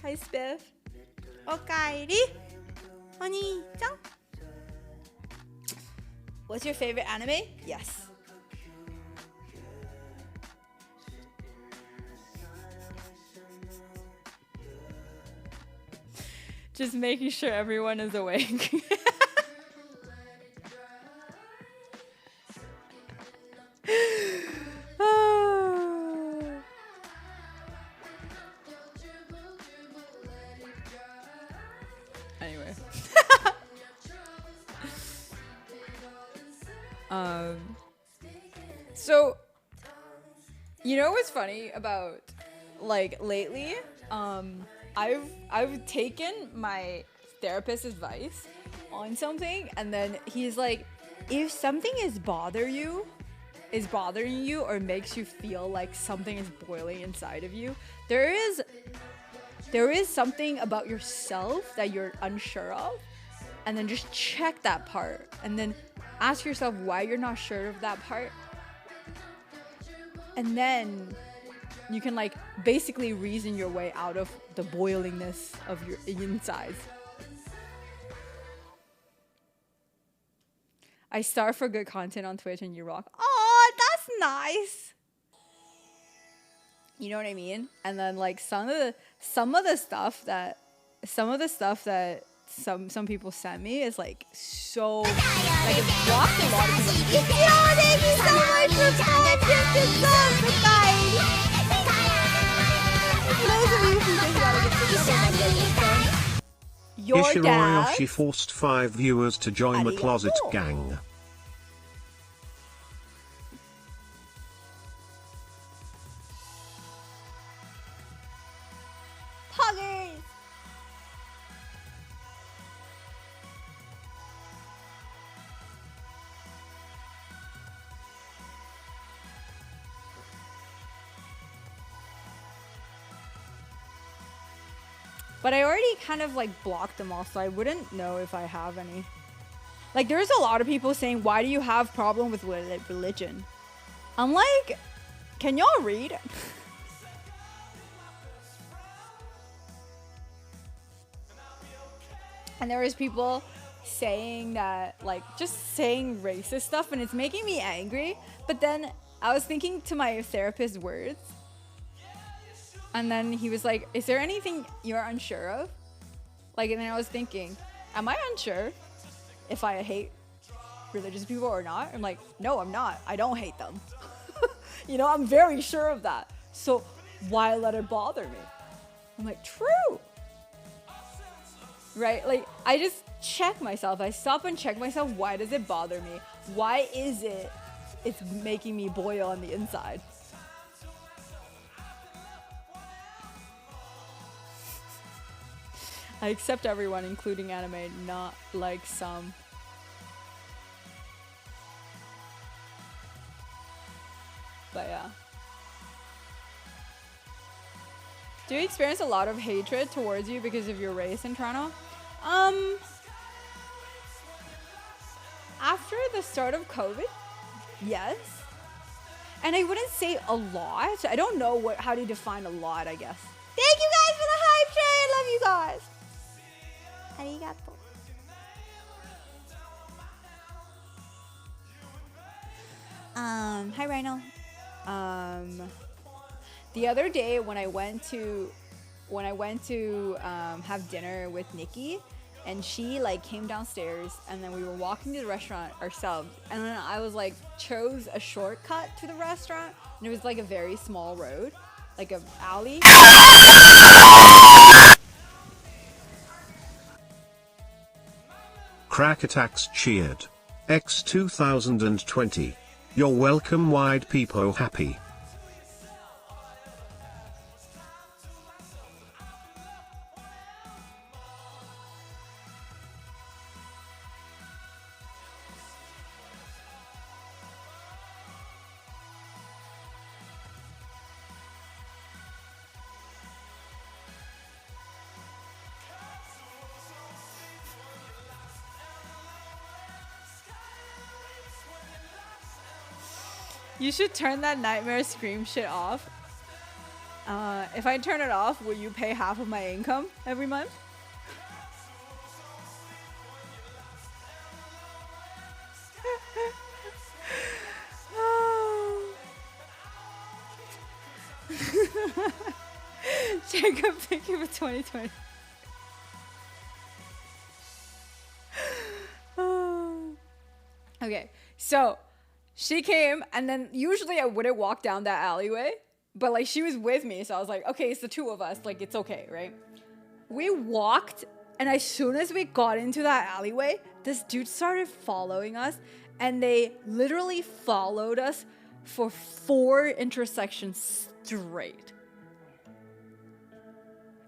Hi, Spiff. Okaeri. Oni-chan. What's your favorite anime? Yes. Just making sure everyone is awake. So, you know what's funny about like lately? I've taken my therapist's advice on something, and then he's like, if something is bothering you or makes you feel like something is boiling inside of you, there is something about yourself that you're unsure of, and then just check that part and then ask yourself why you're not sure of that part, and then you can like basically reason your way out of the boilingness of your insides. I starve for good content on Twitch and you rock. Oh, that's nice. You know what I mean? And then like some of the stuff that some people send me is like so like it's blocked a lot of people. Thank you so much for content subs, guys. For those of you who just gotta get this your Ishiro dad. Aoshi forced 5 viewers to join the Arigato. closet gang. Poggers. But I already kind of like blocked them all, so I wouldn't know if I have any. Like, there's a lot of people saying, why do you have problem with religion? I'm like, can y'all read? And there was people saying that, like, just saying racist stuff, and it's making me angry. But then I was thinking to my therapist's words, and then he was like, is there anything you're unsure of? Like, and then I was thinking, am I unsure if I hate religious people or not? I'm like, no, I'm not. I don't hate them. You know, I'm very sure of that. So why let it bother me? I'm like, true. Right? Like, I just check myself. I stop and check myself. Why does it bother me? Why is it's making me boil on the inside? I accept everyone, including anime, not like some. But yeah. Do you experience a lot of hatred towards you because of your race in Toronto? After the start of COVID, yes. And I wouldn't say a lot. I don't know how to define a lot, I guess. Thank you guys for the hype train. I love you guys. Arigato. Hi Rhino. The other day when I went to have dinner with Nikki, and she like came downstairs, and then we were walking to the restaurant ourselves, and then I was like chose a shortcut to the restaurant, and it was like a very small road, like a alley. Crack Attacks cheered. X 2020. You're welcome, wide peepo happy. You should turn that nightmare scream shit off. If I turn it off, will you pay half of my income every month? Jacob, thank you for 2020. Okay, so she came, and then usually I wouldn't walk down that alleyway, but like she was with me, so I was like, okay, it's the two of us, like it's okay, right? We walked, and as soon as we got into that alleyway, this dude started following us, And they literally followed us for 4 intersections straight.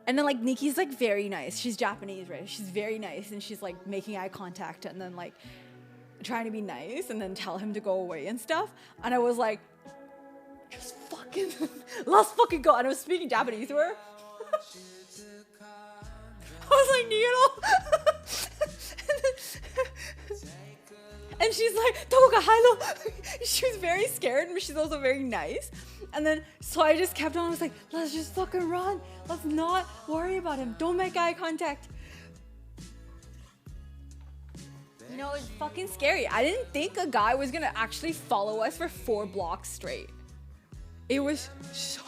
And then like Niki's like very nice. She's Japanese, right? She's very nice and she's like making eye contact and then like trying to be nice and then tell him to go away and stuff. And I was like, just fucking, let's fucking go. And I was speaking Japanese to her. I was like, and she's like, Toga, hello. She was very scared, but she's also very nice. And then, so I just kept on. I was like, let's just fucking run. Let's not worry about him. Don't make eye contact. You know, it's fucking scary. I didn't think a guy was gonna actually follow us for 4 blocks straight. It was so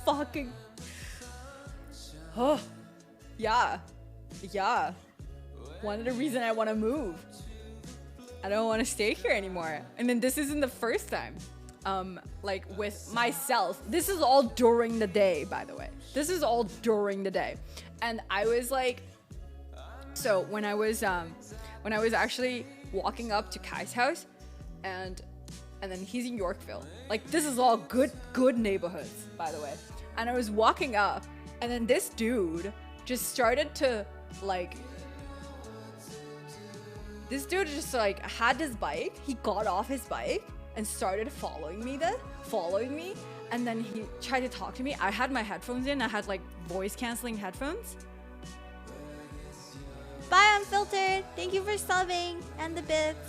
fucking... Oh, yeah. Yeah. One of the reasons I want to move. I don't want to stay here anymore. And then this isn't the first time. Like with myself. This is all during the day, by the way. This is all during the day. And I was like... So when I was actually walking up to Kai's house and then he's in Yorkville. Like this is all good neighborhoods, by the way. And I was walking up and then this dude just started to like had his bike. He got off his bike and started following me and then he tried to talk to me. I had my headphones in. I had like voice canceling headphones. Bye, Unfiltered. Thank you for subbing and the bits.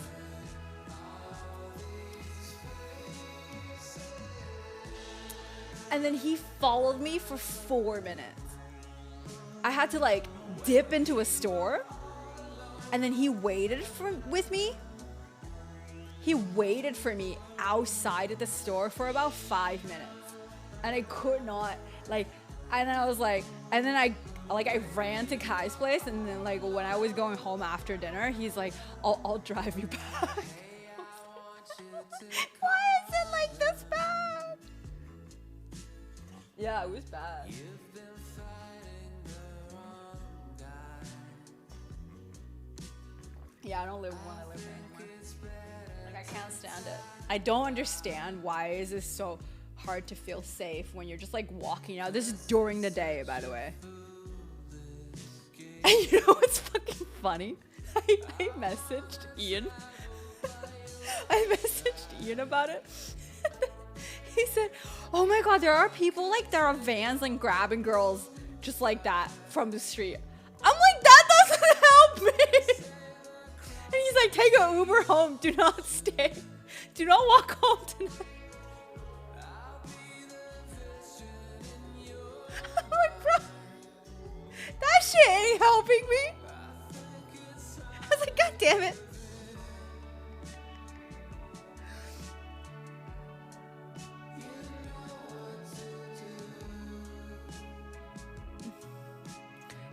And then he followed me for 4 minutes. I had to like dip into a store. And then he waited with me. He waited for me outside of the store for about 5 minutes. And I could not like, and I was like, and then I ran to Kai's place. And then like when I was going home after dinner, he's like, I'll drive you back. Why is it like this bad? Yeah, it was bad. Yeah, I don't want to live there anymore. Like, I can't stand it. I don't understand why is this so hard to feel safe when you're just like walking out. This is during the day, by the way. And you know what's fucking funny? I messaged Ian. I messaged Ian about it. He said, oh my god, there are people like there are vans and grabbing girls just like that from the street. I'm like, that doesn't help me. And he's like, take an Uber home. Do not stay. Do not walk home tonight. I'm like, bro, that shit ain't helping me. I was like, god damn it.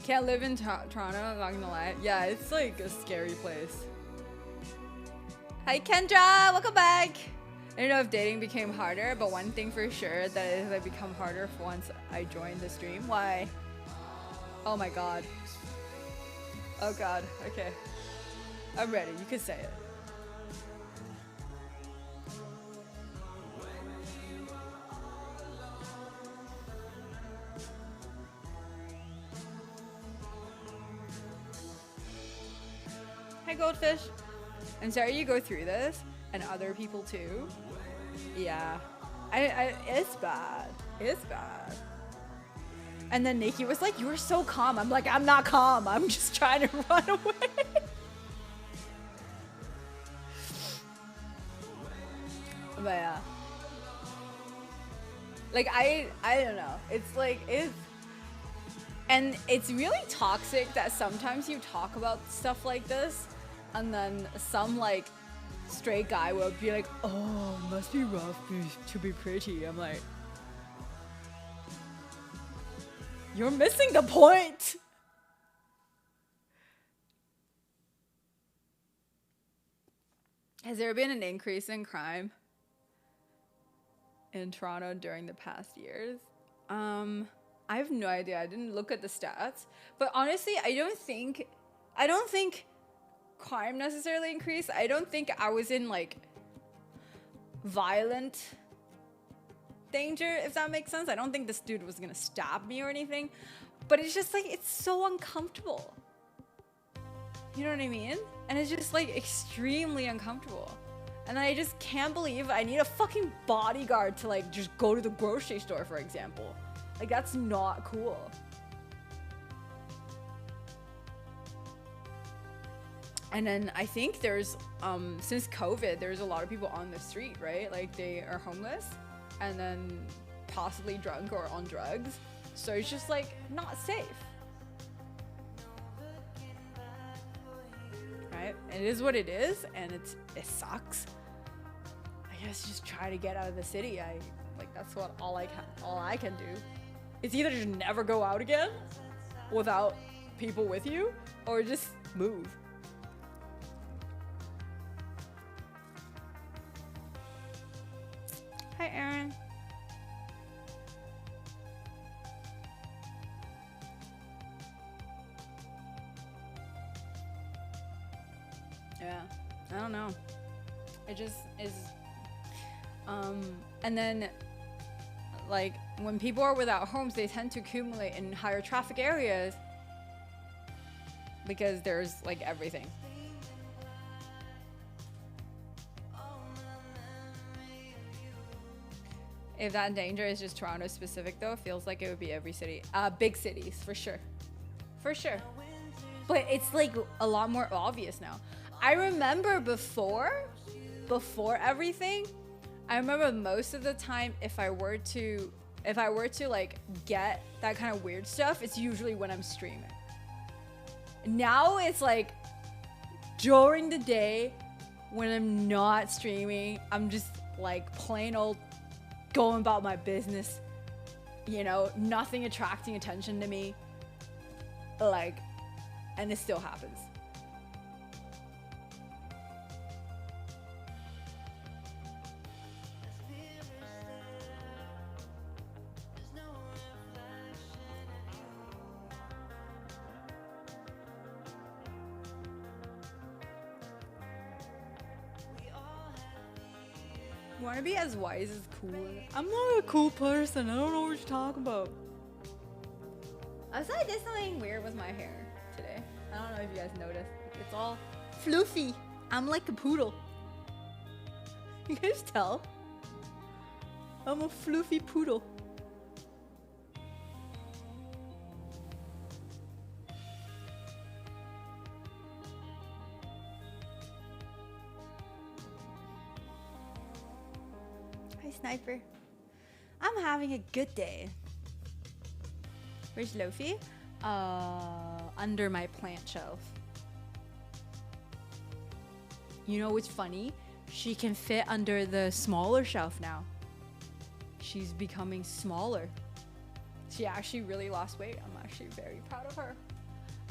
Can't live in Toronto, I'm not gonna lie. Yeah, it's like a scary place. Hi Kendra, welcome back. I don't know if dating became harder, but one thing for sure that it has become harder for once I joined the stream. Why? Oh my god. Oh god, okay. I'm ready, you can say it. Hi Goldfish. I'm sorry you go through this, and other people too. Yeah, it's bad. It's bad. And then Nikki was like, "You were so calm." I'm like, "I'm not calm. I'm just trying to run away." But yeah, like I don't know. It's like and it's really toxic that sometimes you talk about stuff like this. And then some like straight guy will be like, oh, must be rough to be pretty. I'm like, you're missing the point. Has there been an increase in crime in Toronto during the past years? I have no idea. I didn't look at the stats. But honestly, I don't think crime necessarily increased. I don't think I was in like violent danger, if that makes sense. I don't think this dude was gonna stab me or anything, but it's just like, it's so uncomfortable. You know what I mean? And it's just like extremely uncomfortable. And I just can't believe I need a fucking bodyguard to like just go to the grocery store, for example. Like, that's not cool. And then I think there's, since COVID, there's a lot of people on the street, right? Like, they are homeless and then possibly drunk or on drugs. So it's just like not safe. Right? It is what it is, and it sucks. I guess just try to get out of the city. That's what all I can do. It's either just never go out again without people with you, or just move. Hi, Aaron. Yeah, I don't know. It just is. And then, like, when people are without homes, they tend to accumulate in higher traffic areas because there's like everything. If that danger is just Toronto specific, though, it feels like it would be every city. Big cities, for sure. For sure. But it's like a lot more obvious now. I remember before everything, I remember most of the time if I were to like get that kind of weird stuff, it's usually when I'm streaming. Now it's like during the day when I'm not streaming, I'm just like plain old going about my business, you know, nothing attracting attention to me, like, and it still happens. Wanna be as wise as cool? I'm not a cool person. I don't know what you're talking about. I was like, there's something weird with my hair today. I don't know if you guys noticed. It's all floofy. I'm like a poodle. You guys tell? I'm a floofy poodle. Sniper. I'm having a good day. Where's Lofi? Under my plant shelf. You know what's funny? She can fit under the smaller shelf now. She's becoming smaller. She actually really lost weight. I'm actually very proud of her.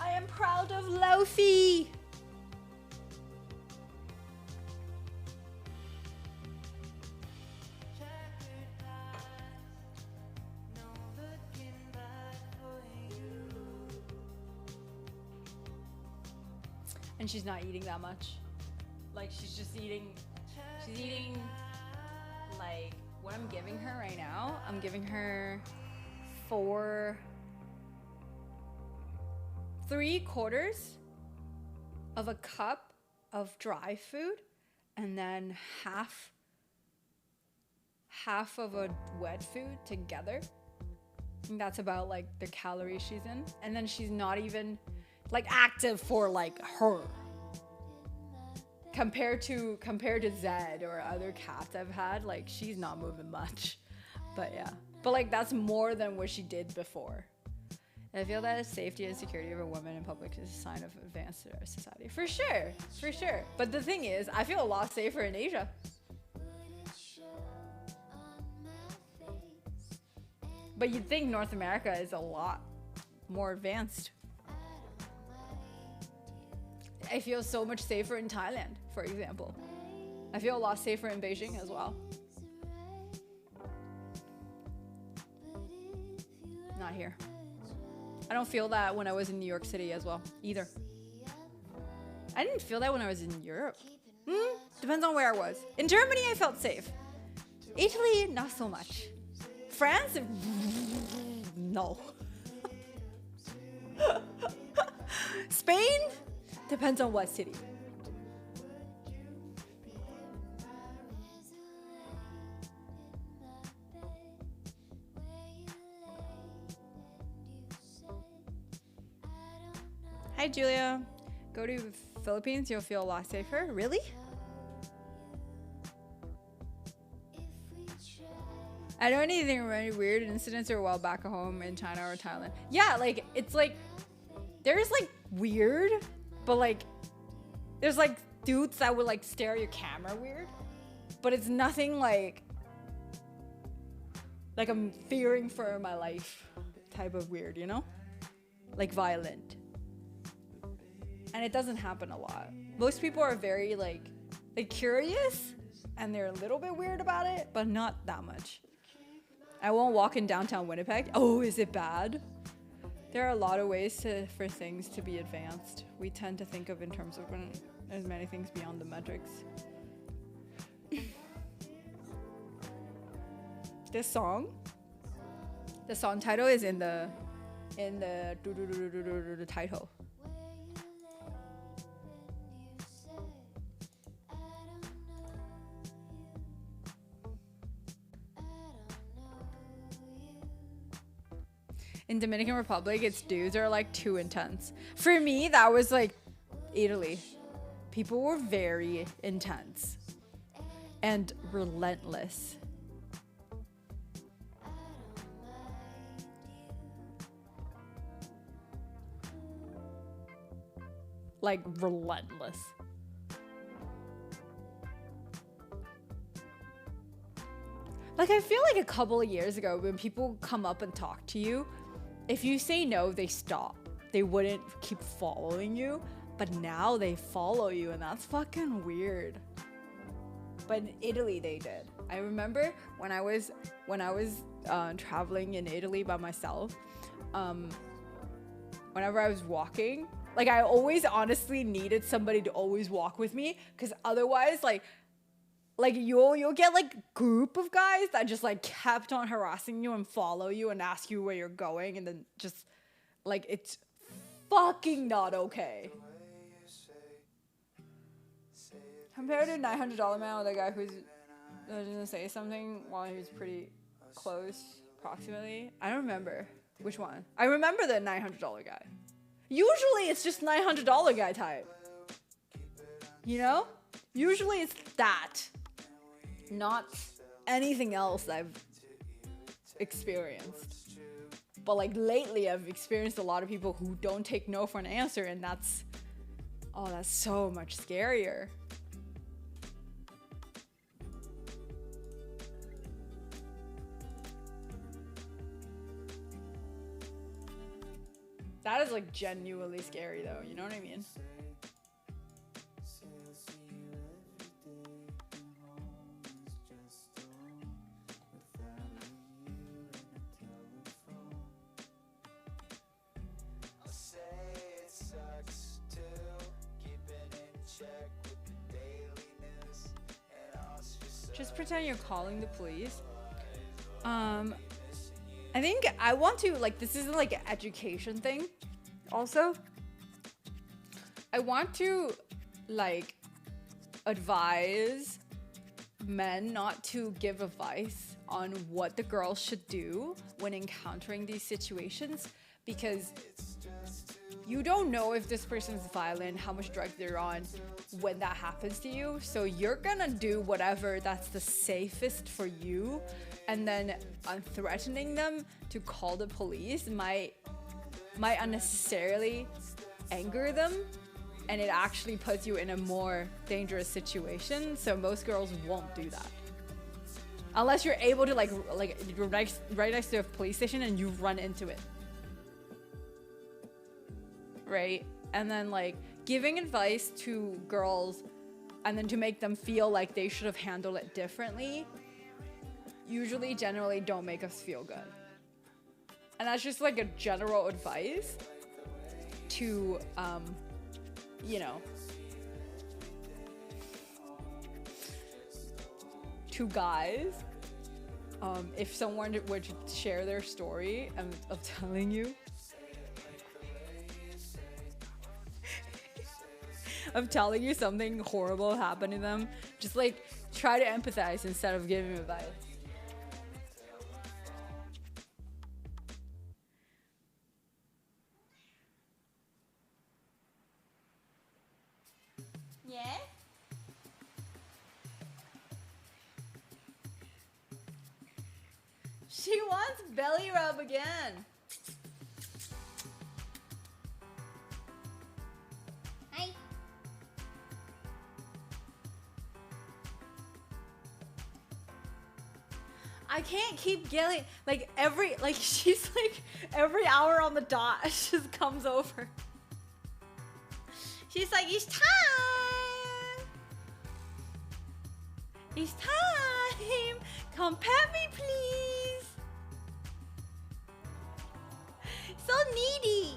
I am proud of Lofi. And she's not eating that much. Like, she's eating like what I'm giving her right now. I'm giving her 3/4 of a cup of dry food and then half of a wet food together. And that's about like the calories she's in. And then she's not even like active for like her compared to Zed or other cats I've had. Like, she's not moving much, but yeah, but like that's more than what she did before. I feel that safety and security of a woman in public is a sign of advanced society, for sure. But the thing is, I feel a lot safer in Asia. But you'd think North America is a lot more advanced. I feel so much safer in Thailand, for example. I feel a lot safer in Beijing as well. Not here. I don't feel that when I was in New York City as well, either. I didn't feel that when I was in Europe. Depends on where I was. In Germany, I felt safe. Italy, not so much. France, no. Spain, depends on what city. Hi, Julia. Go to Philippines, you'll feel a lot safer. Really? I don't need anything really weird incidents or while back at home in China or Thailand. Yeah, like, it's like, there's like weird, but like, there's like dudes that would like stare at your camera weird, but it's nothing like I'm fearing for my life type of weird, you know? Like violent. And it doesn't happen a lot. Most people are very like curious and they're a little bit weird about it, but not that much. I won't walk in downtown Winnipeg. Oh, is it bad? There are a lot of ways for things to be advanced. We tend to think of in terms of when there's many things beyond the metrics. The song title is in the title. In Dominican Republic, its dudes are like too intense. For me, that was like Italy. People were very intense and relentless. Like relentless. Like I feel like a couple of years ago when people come up and talk to you, if you say no, they stop. They wouldn't keep following you, but now they follow you and that's fucking weird. But in Italy they did. I remember when I was traveling in Italy by myself, whenever I was walking, like I always honestly needed somebody to always walk with me, because otherwise like you'll get like group of guys that just like kept on harassing you and follow you and ask you where you're going, and then just like it's fucking not okay. Compared to $900 man with a guy who's gonna say something while he was pretty close proximity. I don't remember which one. I remember the $900 guy. Usually it's just $900 guy type. You know? Usually it's that. Not anything else I've experienced. But like lately I've experienced a lot of people who don't take no for an answer, and that's so much scarier. That is like genuinely scary though, you know what I mean? Just pretend you're calling the police. I think I want to, like, this isn't like an education thing. Also, I want to like advise men not to give advice on what the girls should do when encountering these situations, because you don't know if this person's violent, how much drugs they're on when that happens to you. So you're gonna do whatever that's the safest for you, and then threatening them to call the police might unnecessarily anger them, and it actually puts you in a more dangerous situation. So most girls won't do that unless you're able to like you're right next to a police station and you run into it, right? And then like giving advice to girls and then to make them feel like they should have handled it differently generally don't make us feel good. And that's just like a general advice to you know, to guys, if someone were to share their story of telling you of telling you something horrible happened to them, just like try to empathize instead of giving advice. Yeah? She wants belly rub again. Hi. I can't keep getting like she's like every hour on the dot she just comes over. She's like, it's time. It's time. Come pet me, please. So needy.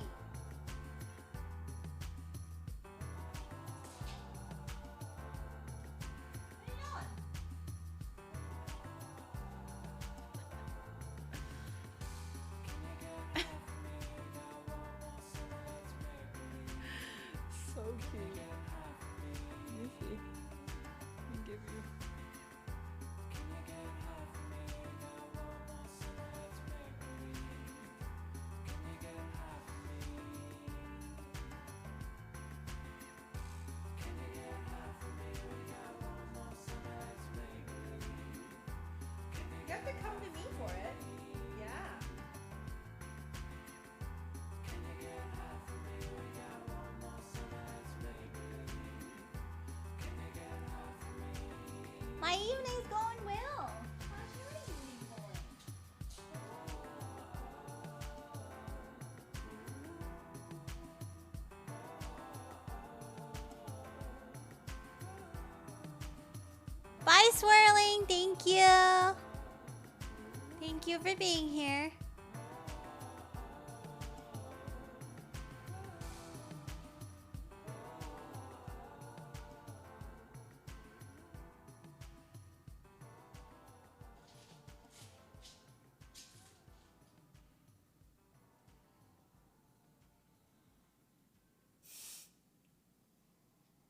So cute. Let me see. Let me give you. You have to come to me for it. Yeah. My evening's going well. How's your evening going? Bye, Swirling. Thank you. Thank you for being here.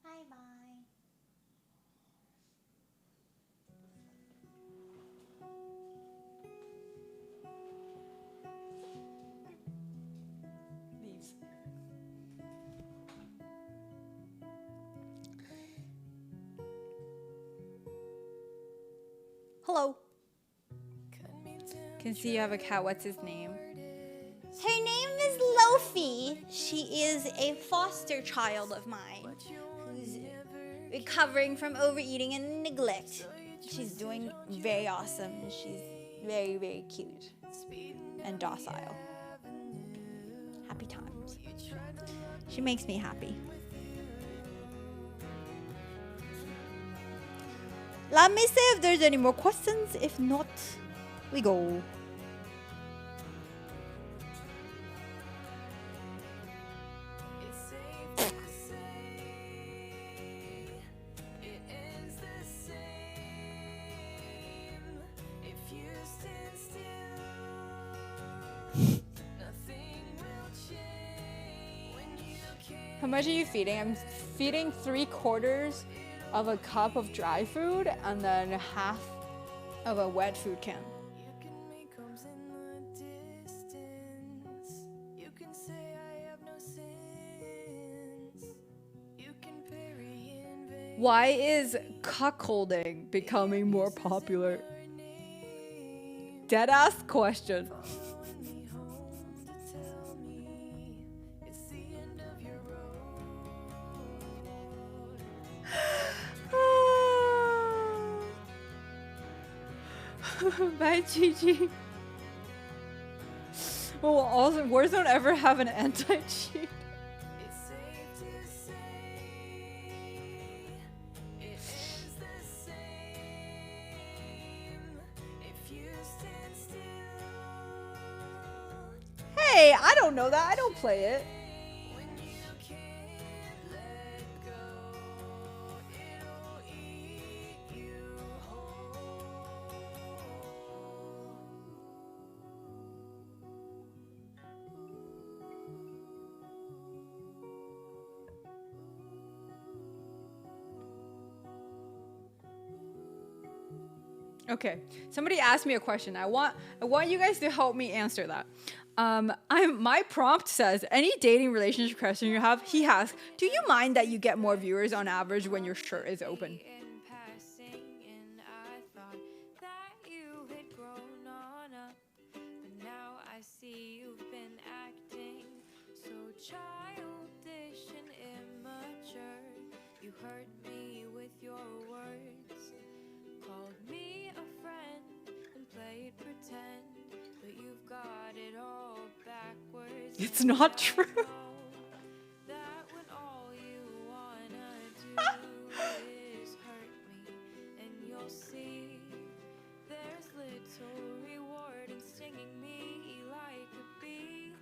Bye bye. Leaves. Hello. Can see you have a cat. What's his name? Her name is Lofi. She is a foster child of mine who's recovering from overeating and neglect. She's doing very awesome. She's very, very cute and docile. Happy times. She makes me happy. Let me see if there's any more questions. If not, we go. How much are you feeding? I'm feeding 3/4 of a cup of dry food and then half of a wet food can. Why is cuckolding becoming more popular? Deadass question. Bye, Gigi. Well, also, Warzone ever have an anti-cheat? Hey, I don't know that. I don't play it. Okay, somebody asked me a question. I want you guys to help me answer that. My prompt says, any dating relationship question you have, he asks, do you mind that you get more viewers on average when your shirt is open? In passing, and I thought that you had grown on up, but now I see you've been acting so childish and immature. You hurt me with your words, called me a friend and played pretend, but you've got it all backwards. It's not true. That when all you wanna do is hurt me, and you'll see there's little reward in stinging me like a bee.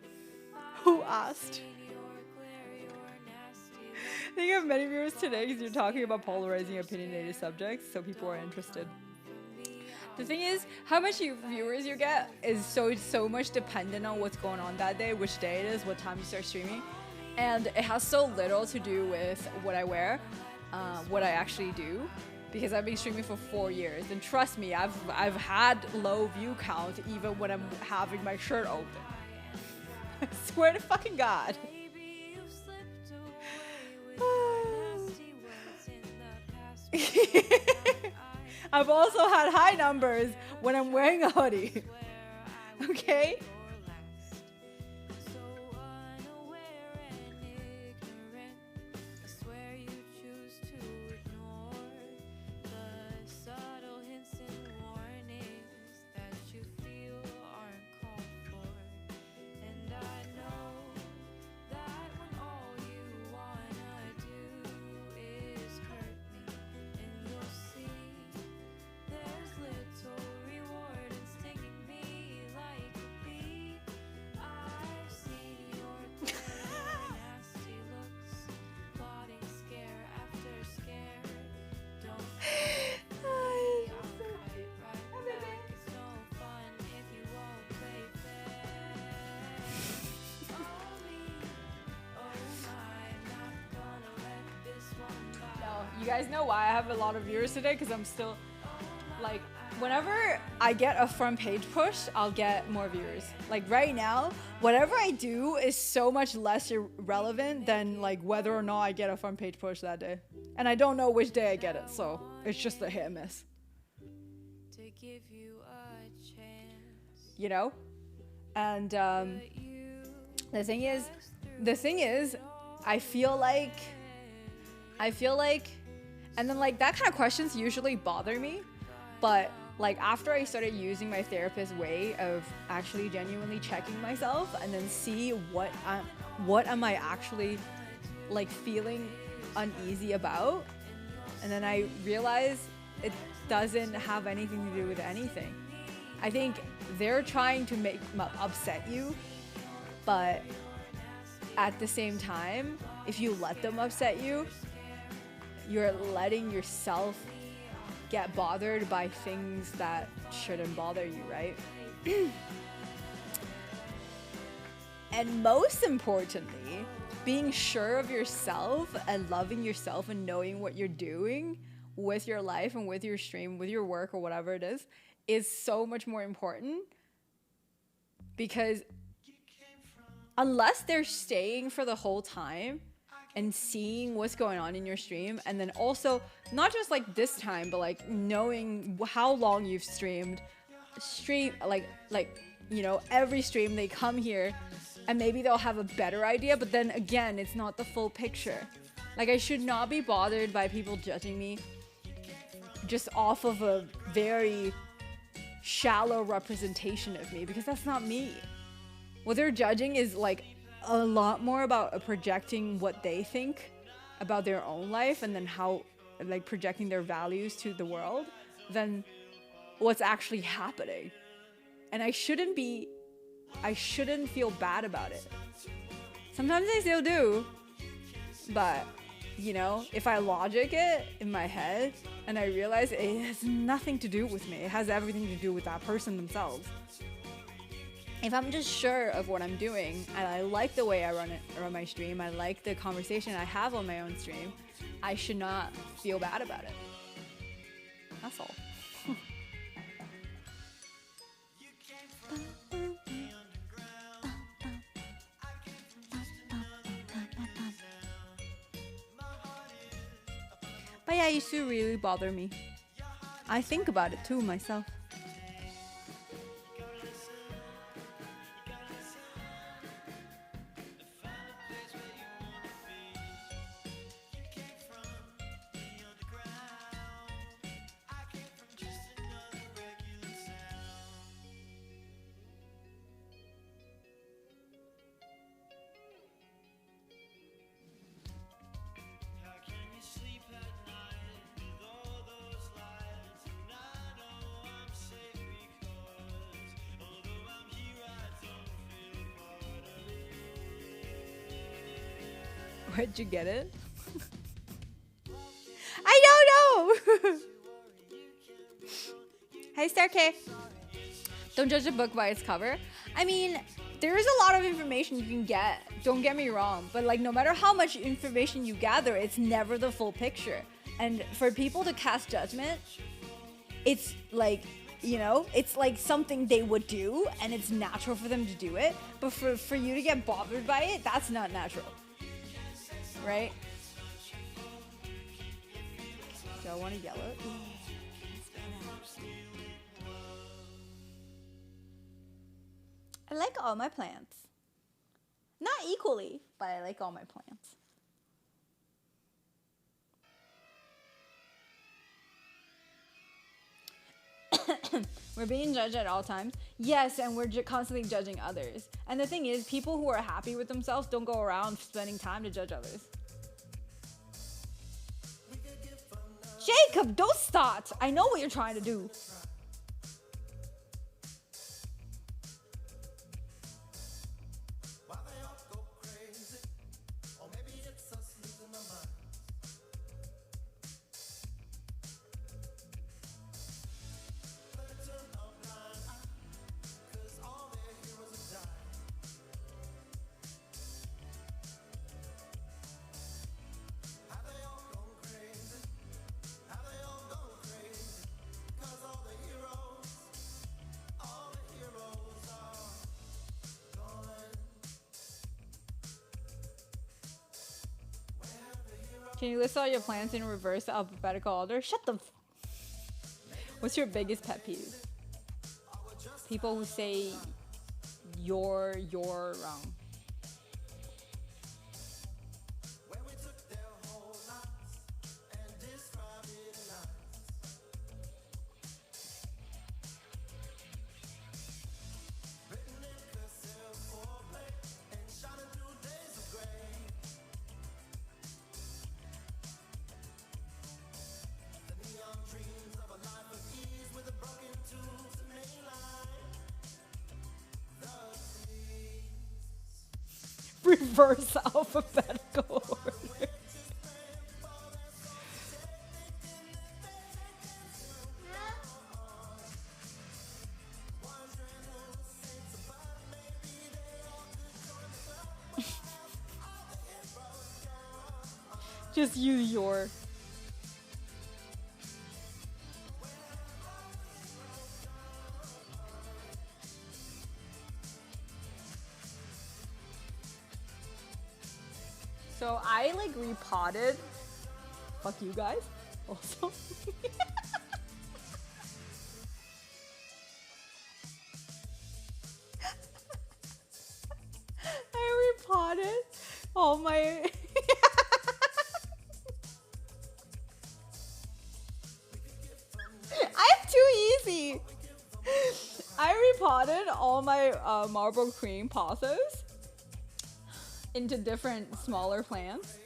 Who asked? Seen your glare, your nasty I think I have many viewers today because you're talking about polarizing opinionated subjects, so people are interested. The thing is, how much viewers you get is so much dependent on what's going on that day, which day it is, what time you start streaming, and it has so little to do with what I wear, what I actually do, because I've been streaming for 4 years, and trust me, I've had low view count even when I'm having my shirt open. I swear to fucking God. baby, you slipped away with your nasty words in the past. I've also had high numbers when I'm wearing a hoodie. Okay? So unaware and ignorant, I swear you choose to ignore the subtle hints and warnings that you feel aren't called for. And I know that when all you wanna do is hurt me, and you'll see there's little reward in stinging me like a bee. I've seen your glare, nasty looks, plotting scare after scare. Don't I'll fight right back. It's no fun if you won't play fair. Oh me, oh my, not gonna let this one by. No, you guys know why I have a lot of viewers today? Because I'm still, like, whenever I get a front page push, I'll get more viewers. Like right now, whatever I do is so much less irrelevant than like whether or not I get a front page push that day. And I don't know which day I get it, so it's just a hit and miss. To give you a chance, You know? And but you the thing is, I feel like, and then like that kind of questions usually bother me, but like after I started using my therapist's way of actually genuinely checking myself and then see what am I actually like feeling uneasy about, and then I realize it doesn't have anything to do with anything. I think they're trying to upset you, but at the same time, if you let them upset you, you're letting yourself get bothered by things that shouldn't bother you, right? And most importantly, being sure of yourself and loving yourself and knowing what you're doing with your life and with your stream, with your work or whatever it is so much more important, because unless they're staying for the whole time and seeing what's going on in your stream, and then also not just like this time, but like knowing how long you've stream like you know, every stream they come here and maybe they'll have a better idea, but then again, it's not the full picture. Like, I should not be bothered by people judging me just off of a very shallow representation of me, because that's not me. What they're judging is like a lot more about projecting what they think about their own life, and then how, like, projecting their values to the world than what's actually happening. And I shouldn't feel bad about it. Sometimes I still do, but you know, if I logic it in my head and I realize it has nothing to do with me, it has everything to do with that person themselves. If I'm just sure of what I'm doing and I like the way I run my stream, I like the conversation I have on my own stream, I should not feel bad about it. That's all. But yeah, it used to really bother me. I think about it too myself. Where'd you get it? I don't know! Hey, Star K. Don't judge a book by its cover. I mean, there is a lot of information you can get, don't get me wrong, but like no matter how much information you gather, it's never the full picture. And for people to cast judgment, it's like, you know, it's like something they would do and it's natural for them to do it. But for you to get bothered by it, that's not natural. Right? Do I want to yell it? I like all my plants. Not equally, but I like all my plants. We're being judged at all times. Yes, and we're constantly judging others. And the thing is, people who are happy with themselves don't go around spending time to judge others. Jacob, don't start. I know what you're trying to do. Can you list all your plants in reverse alphabetical order? Shut the f. What's your biggest pet peeve? People who say you're wrong. Reverse alphabetical order. Just use your. So I like repotted. Fuck you guys. Also. I repotted all my. I'm too easy. I repotted all my marble cream pothos into different smaller plants,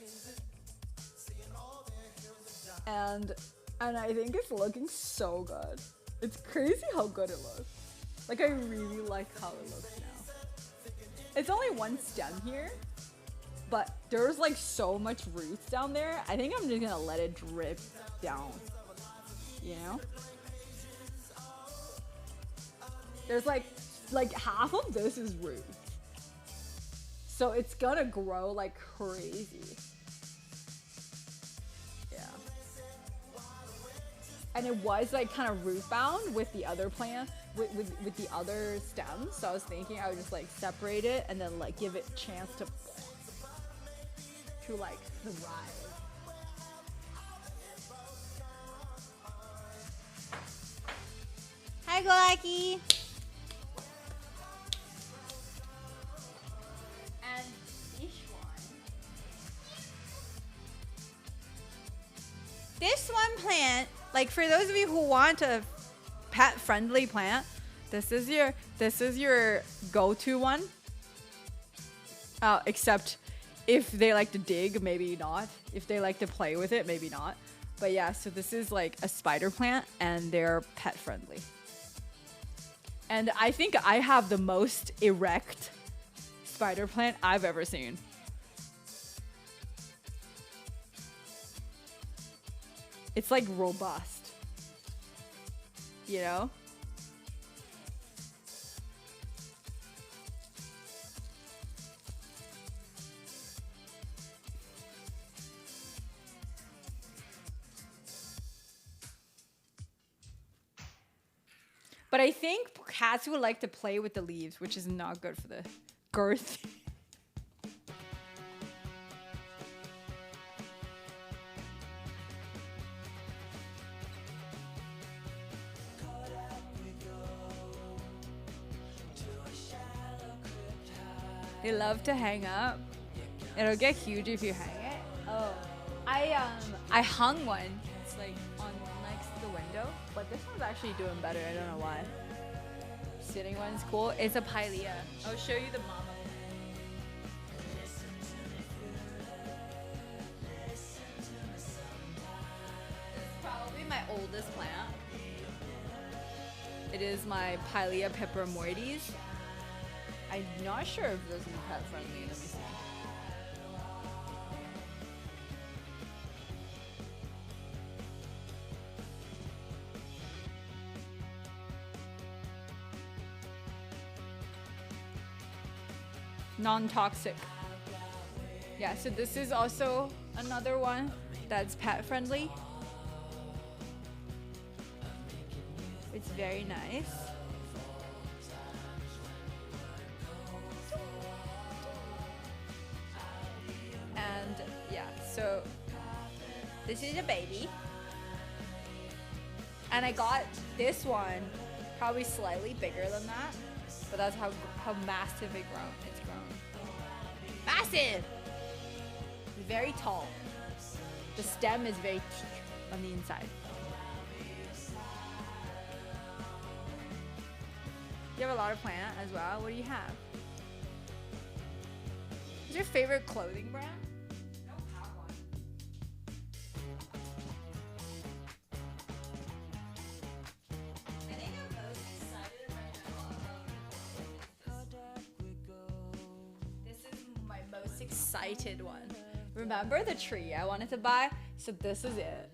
and I think it's looking so good. It's crazy how good it looks. Like I really like how it looks now. It's only one stem here, but there's like so much roots down there. I think I'm just gonna let it drip down, you know? There's like half of this is roots. So it's gonna grow like crazy. Yeah. And it was like kind of root bound with the other plant, with the other stems. So I was thinking I would just like separate it and then like give it a chance to like thrive. Hi, Glaki. And this one. This one plant, like for those of you who want a pet-friendly plant, this is your go-to one. Except if they like to dig, maybe not. If they like to play with it, maybe not. But yeah, so this is like a spider plant and they're pet-friendly. And I think I have the most erect spider plant I've ever seen. It's like robust. You know? But I think cats would like to play with the leaves, which is not good for the girth. They love to hang up. It'll get huge if you hang it. Oh, I hung one. It's like on next to the window, but this one's actually doing better. I don't know why. Sitting one's cool. It's a pilea. I'll show you the mama. This is probably my oldest plant. It is my Pilea peperomoides. I'm not sure if this is pet friendly. Let me see. Non-toxic. Yeah, so this is also another one that's pet friendly. It's very nice. And yeah, so this is a baby. And I got this one probably slightly bigger than that, but that's how massive it's grown. Massive! It's very tall. The stem is very thick on the inside. You have a lot of plant as well. What do you have? What's your favorite clothing brand? I don't have one. I think I'm most excited right now. This is my most excited one. Remember the tree I wanted to buy? So this is it.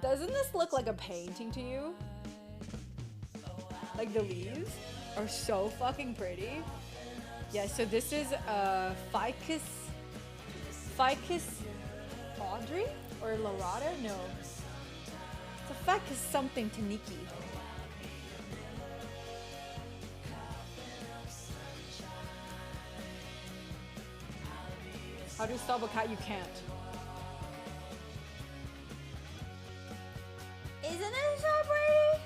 Doesn't this look like a painting to you? Like the leaves are so fucking pretty. Yeah, so this is Ficus Audrey or Lorada? No. It's a Ficus something Taniki. How do you stop a cat? You can't. Isn't it so pretty?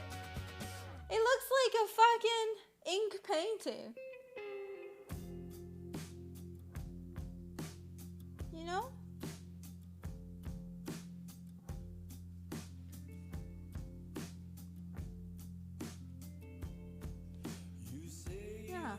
It looks like a fucking ink painting. You know? Yeah.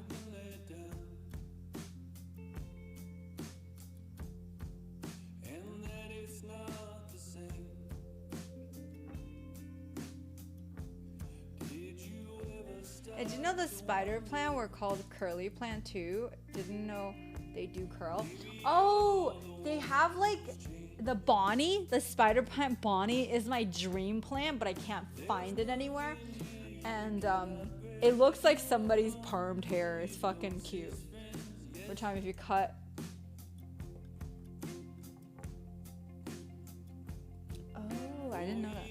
Did you know the spider plant were called curly plant too? Didn't know they do curl. Oh, they have like the Bonnie, the spider plant Bonnie is my dream plant, but I can't find it anywhere. And it looks like somebody's permed hair. It's fucking cute. Every time if you cut. Oh, I didn't know that.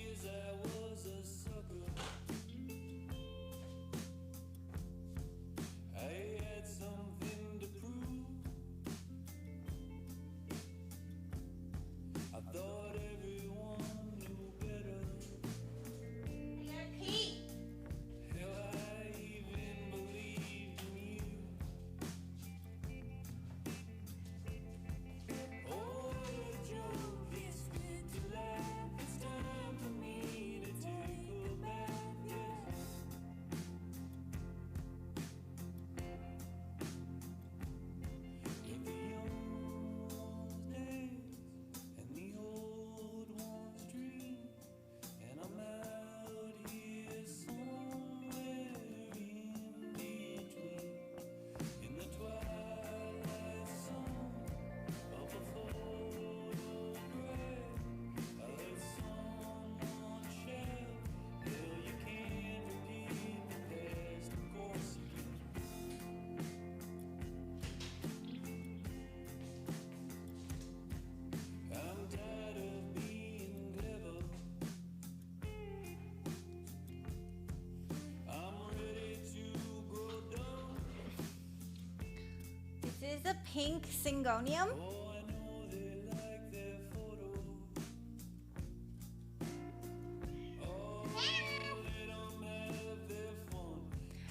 pink syngonium.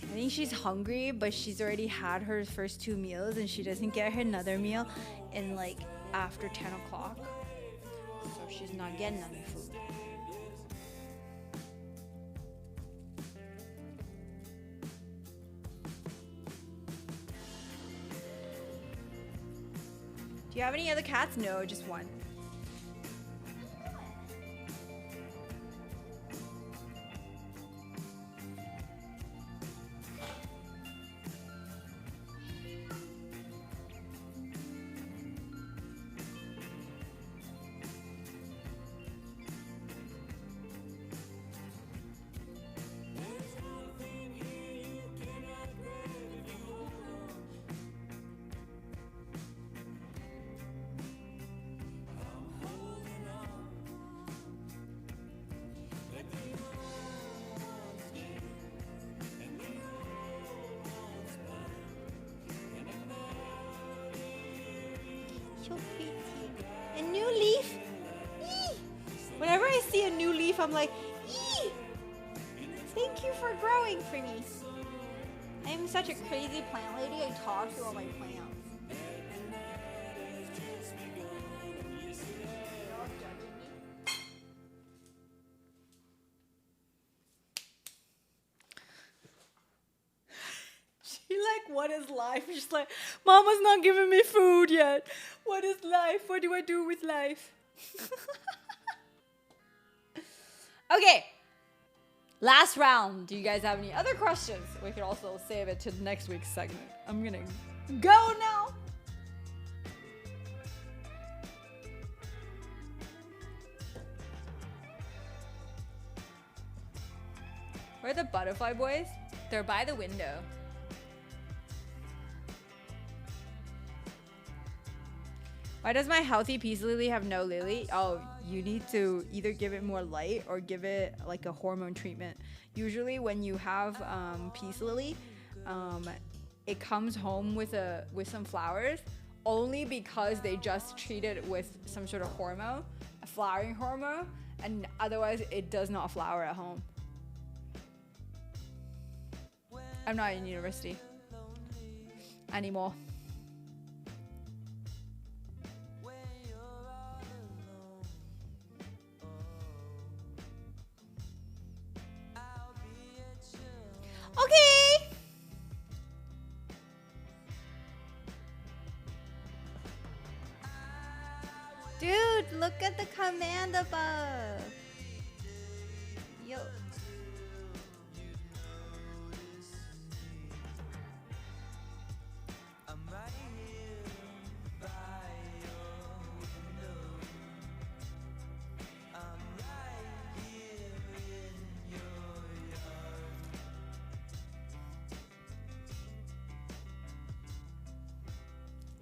I think she's hungry, but she's already had her first 2 meals and she doesn't get her another meal in like after 10 o'clock. So she's not getting any food. Do you have any other cats? No, just one. So pretty. A new leaf. Eee! Whenever I see a new leaf, I'm like, eee! Thank you for growing for me. I'm such a crazy plant lady. I talk to all my plants. She like, what is life? She's like, Mama's not giving me food yet. What is life? What do I do with life? Okay. Last round. Do you guys have any other questions? We could also save it to next week's segment. I'm gonna go now. Where are the butterfly boys? They're by the window. Why does my healthy peace lily have no lily? Oh, you need to either give it more light or give it like a hormone treatment. Usually when you have peace lily, it comes home with some flowers only because they just treat it with some sort of hormone, a flowering hormone, and otherwise it does not flower at home. I'm not in university anymore. Okay. Dude, look at the command above. Yo.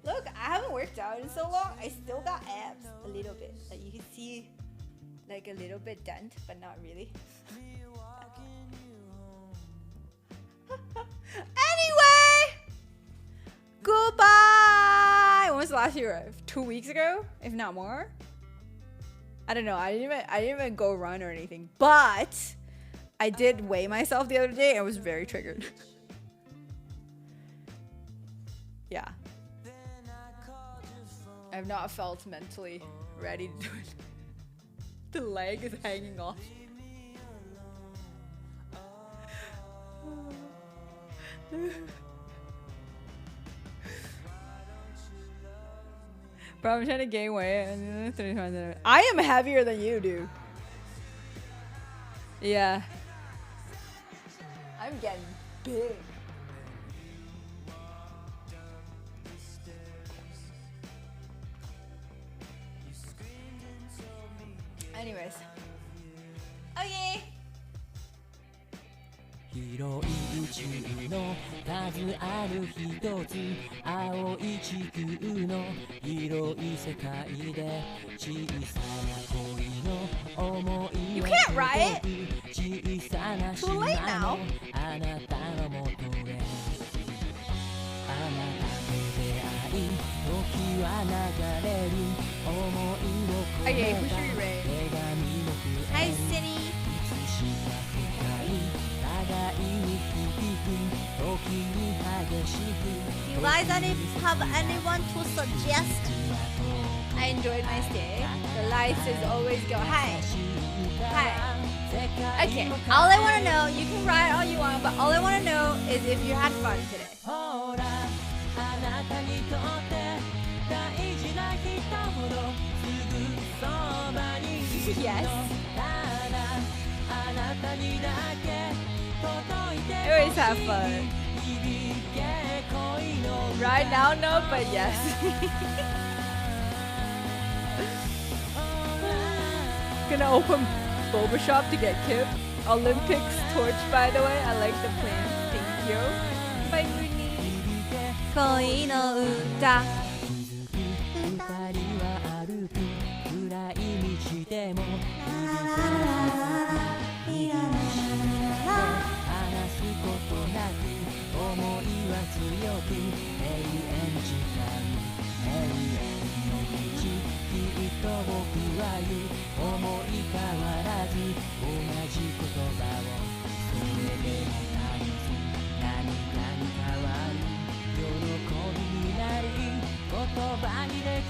Look, I haven't worked out in so long. I still got abs a little bit. Like you can see like a little bit dent, but not really. Anyway, goodbye. When was the last year? 2 weeks ago, if not more. I don't know. I didn't even go run or anything, but I did weigh myself the other day and I was very triggered. Yeah. I have not felt mentally ready to do it. The leg is hanging off. Bro, I'm trying to gain weight. I am heavier than you, dude. Yeah. I'm getting big. Anyways. Okay. 広い宇宙の数ある一つ青い地球の広い世界で小さな恋の思い You can't write. 小さな Too late now. あなたのもとへあなたと出会い Okay, who should we rate? Hi, Cindy. You guys have anyone to suggest? I enjoyed my stay. The lights is always go. Hi. Hi. Okay, all I want to know, you can write all you want, but all I want to know is if you had fun today. Yes. I always have fun. Right now, no, but yes. Gonna open boba shop to get Kip. Olympics torch, by the way. I like the plan. Thank you. Bye, Mooney. 恋の歌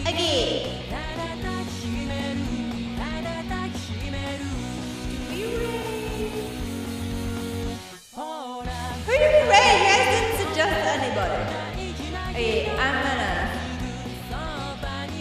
アギWho do we rate? You guys didn't suggest anybody. Okay, I'm gonna I got nobody.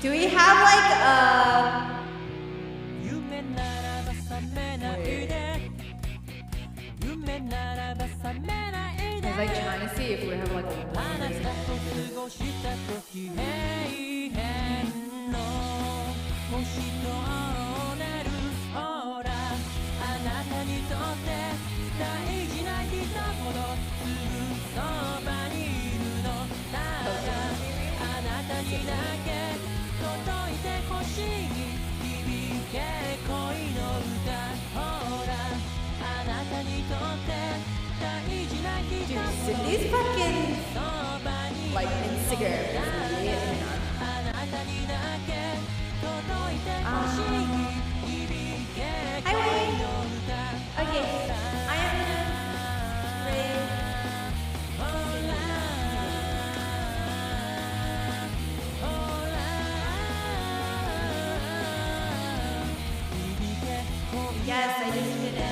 Do we have like a I was like trying to see if we have like a Dude, Cindy's fucking like Instagram is lit. Hi, Wayne. Okay, I am gonna rate. Yes, I just did it.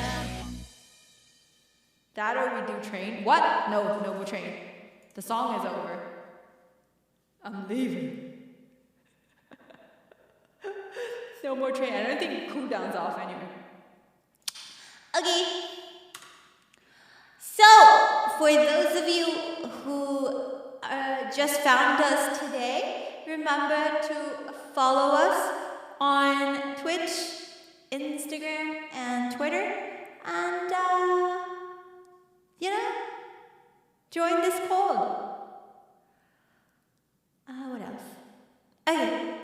That or we do train. What? No, we'll train. The song is over. I'm leaving. no more train. I don't think cooldown's off anyway. Okay. So, for those of you who just found us today, remember to follow us on Twitch, Instagram, and Twitter. And, join this call. What else? Okay.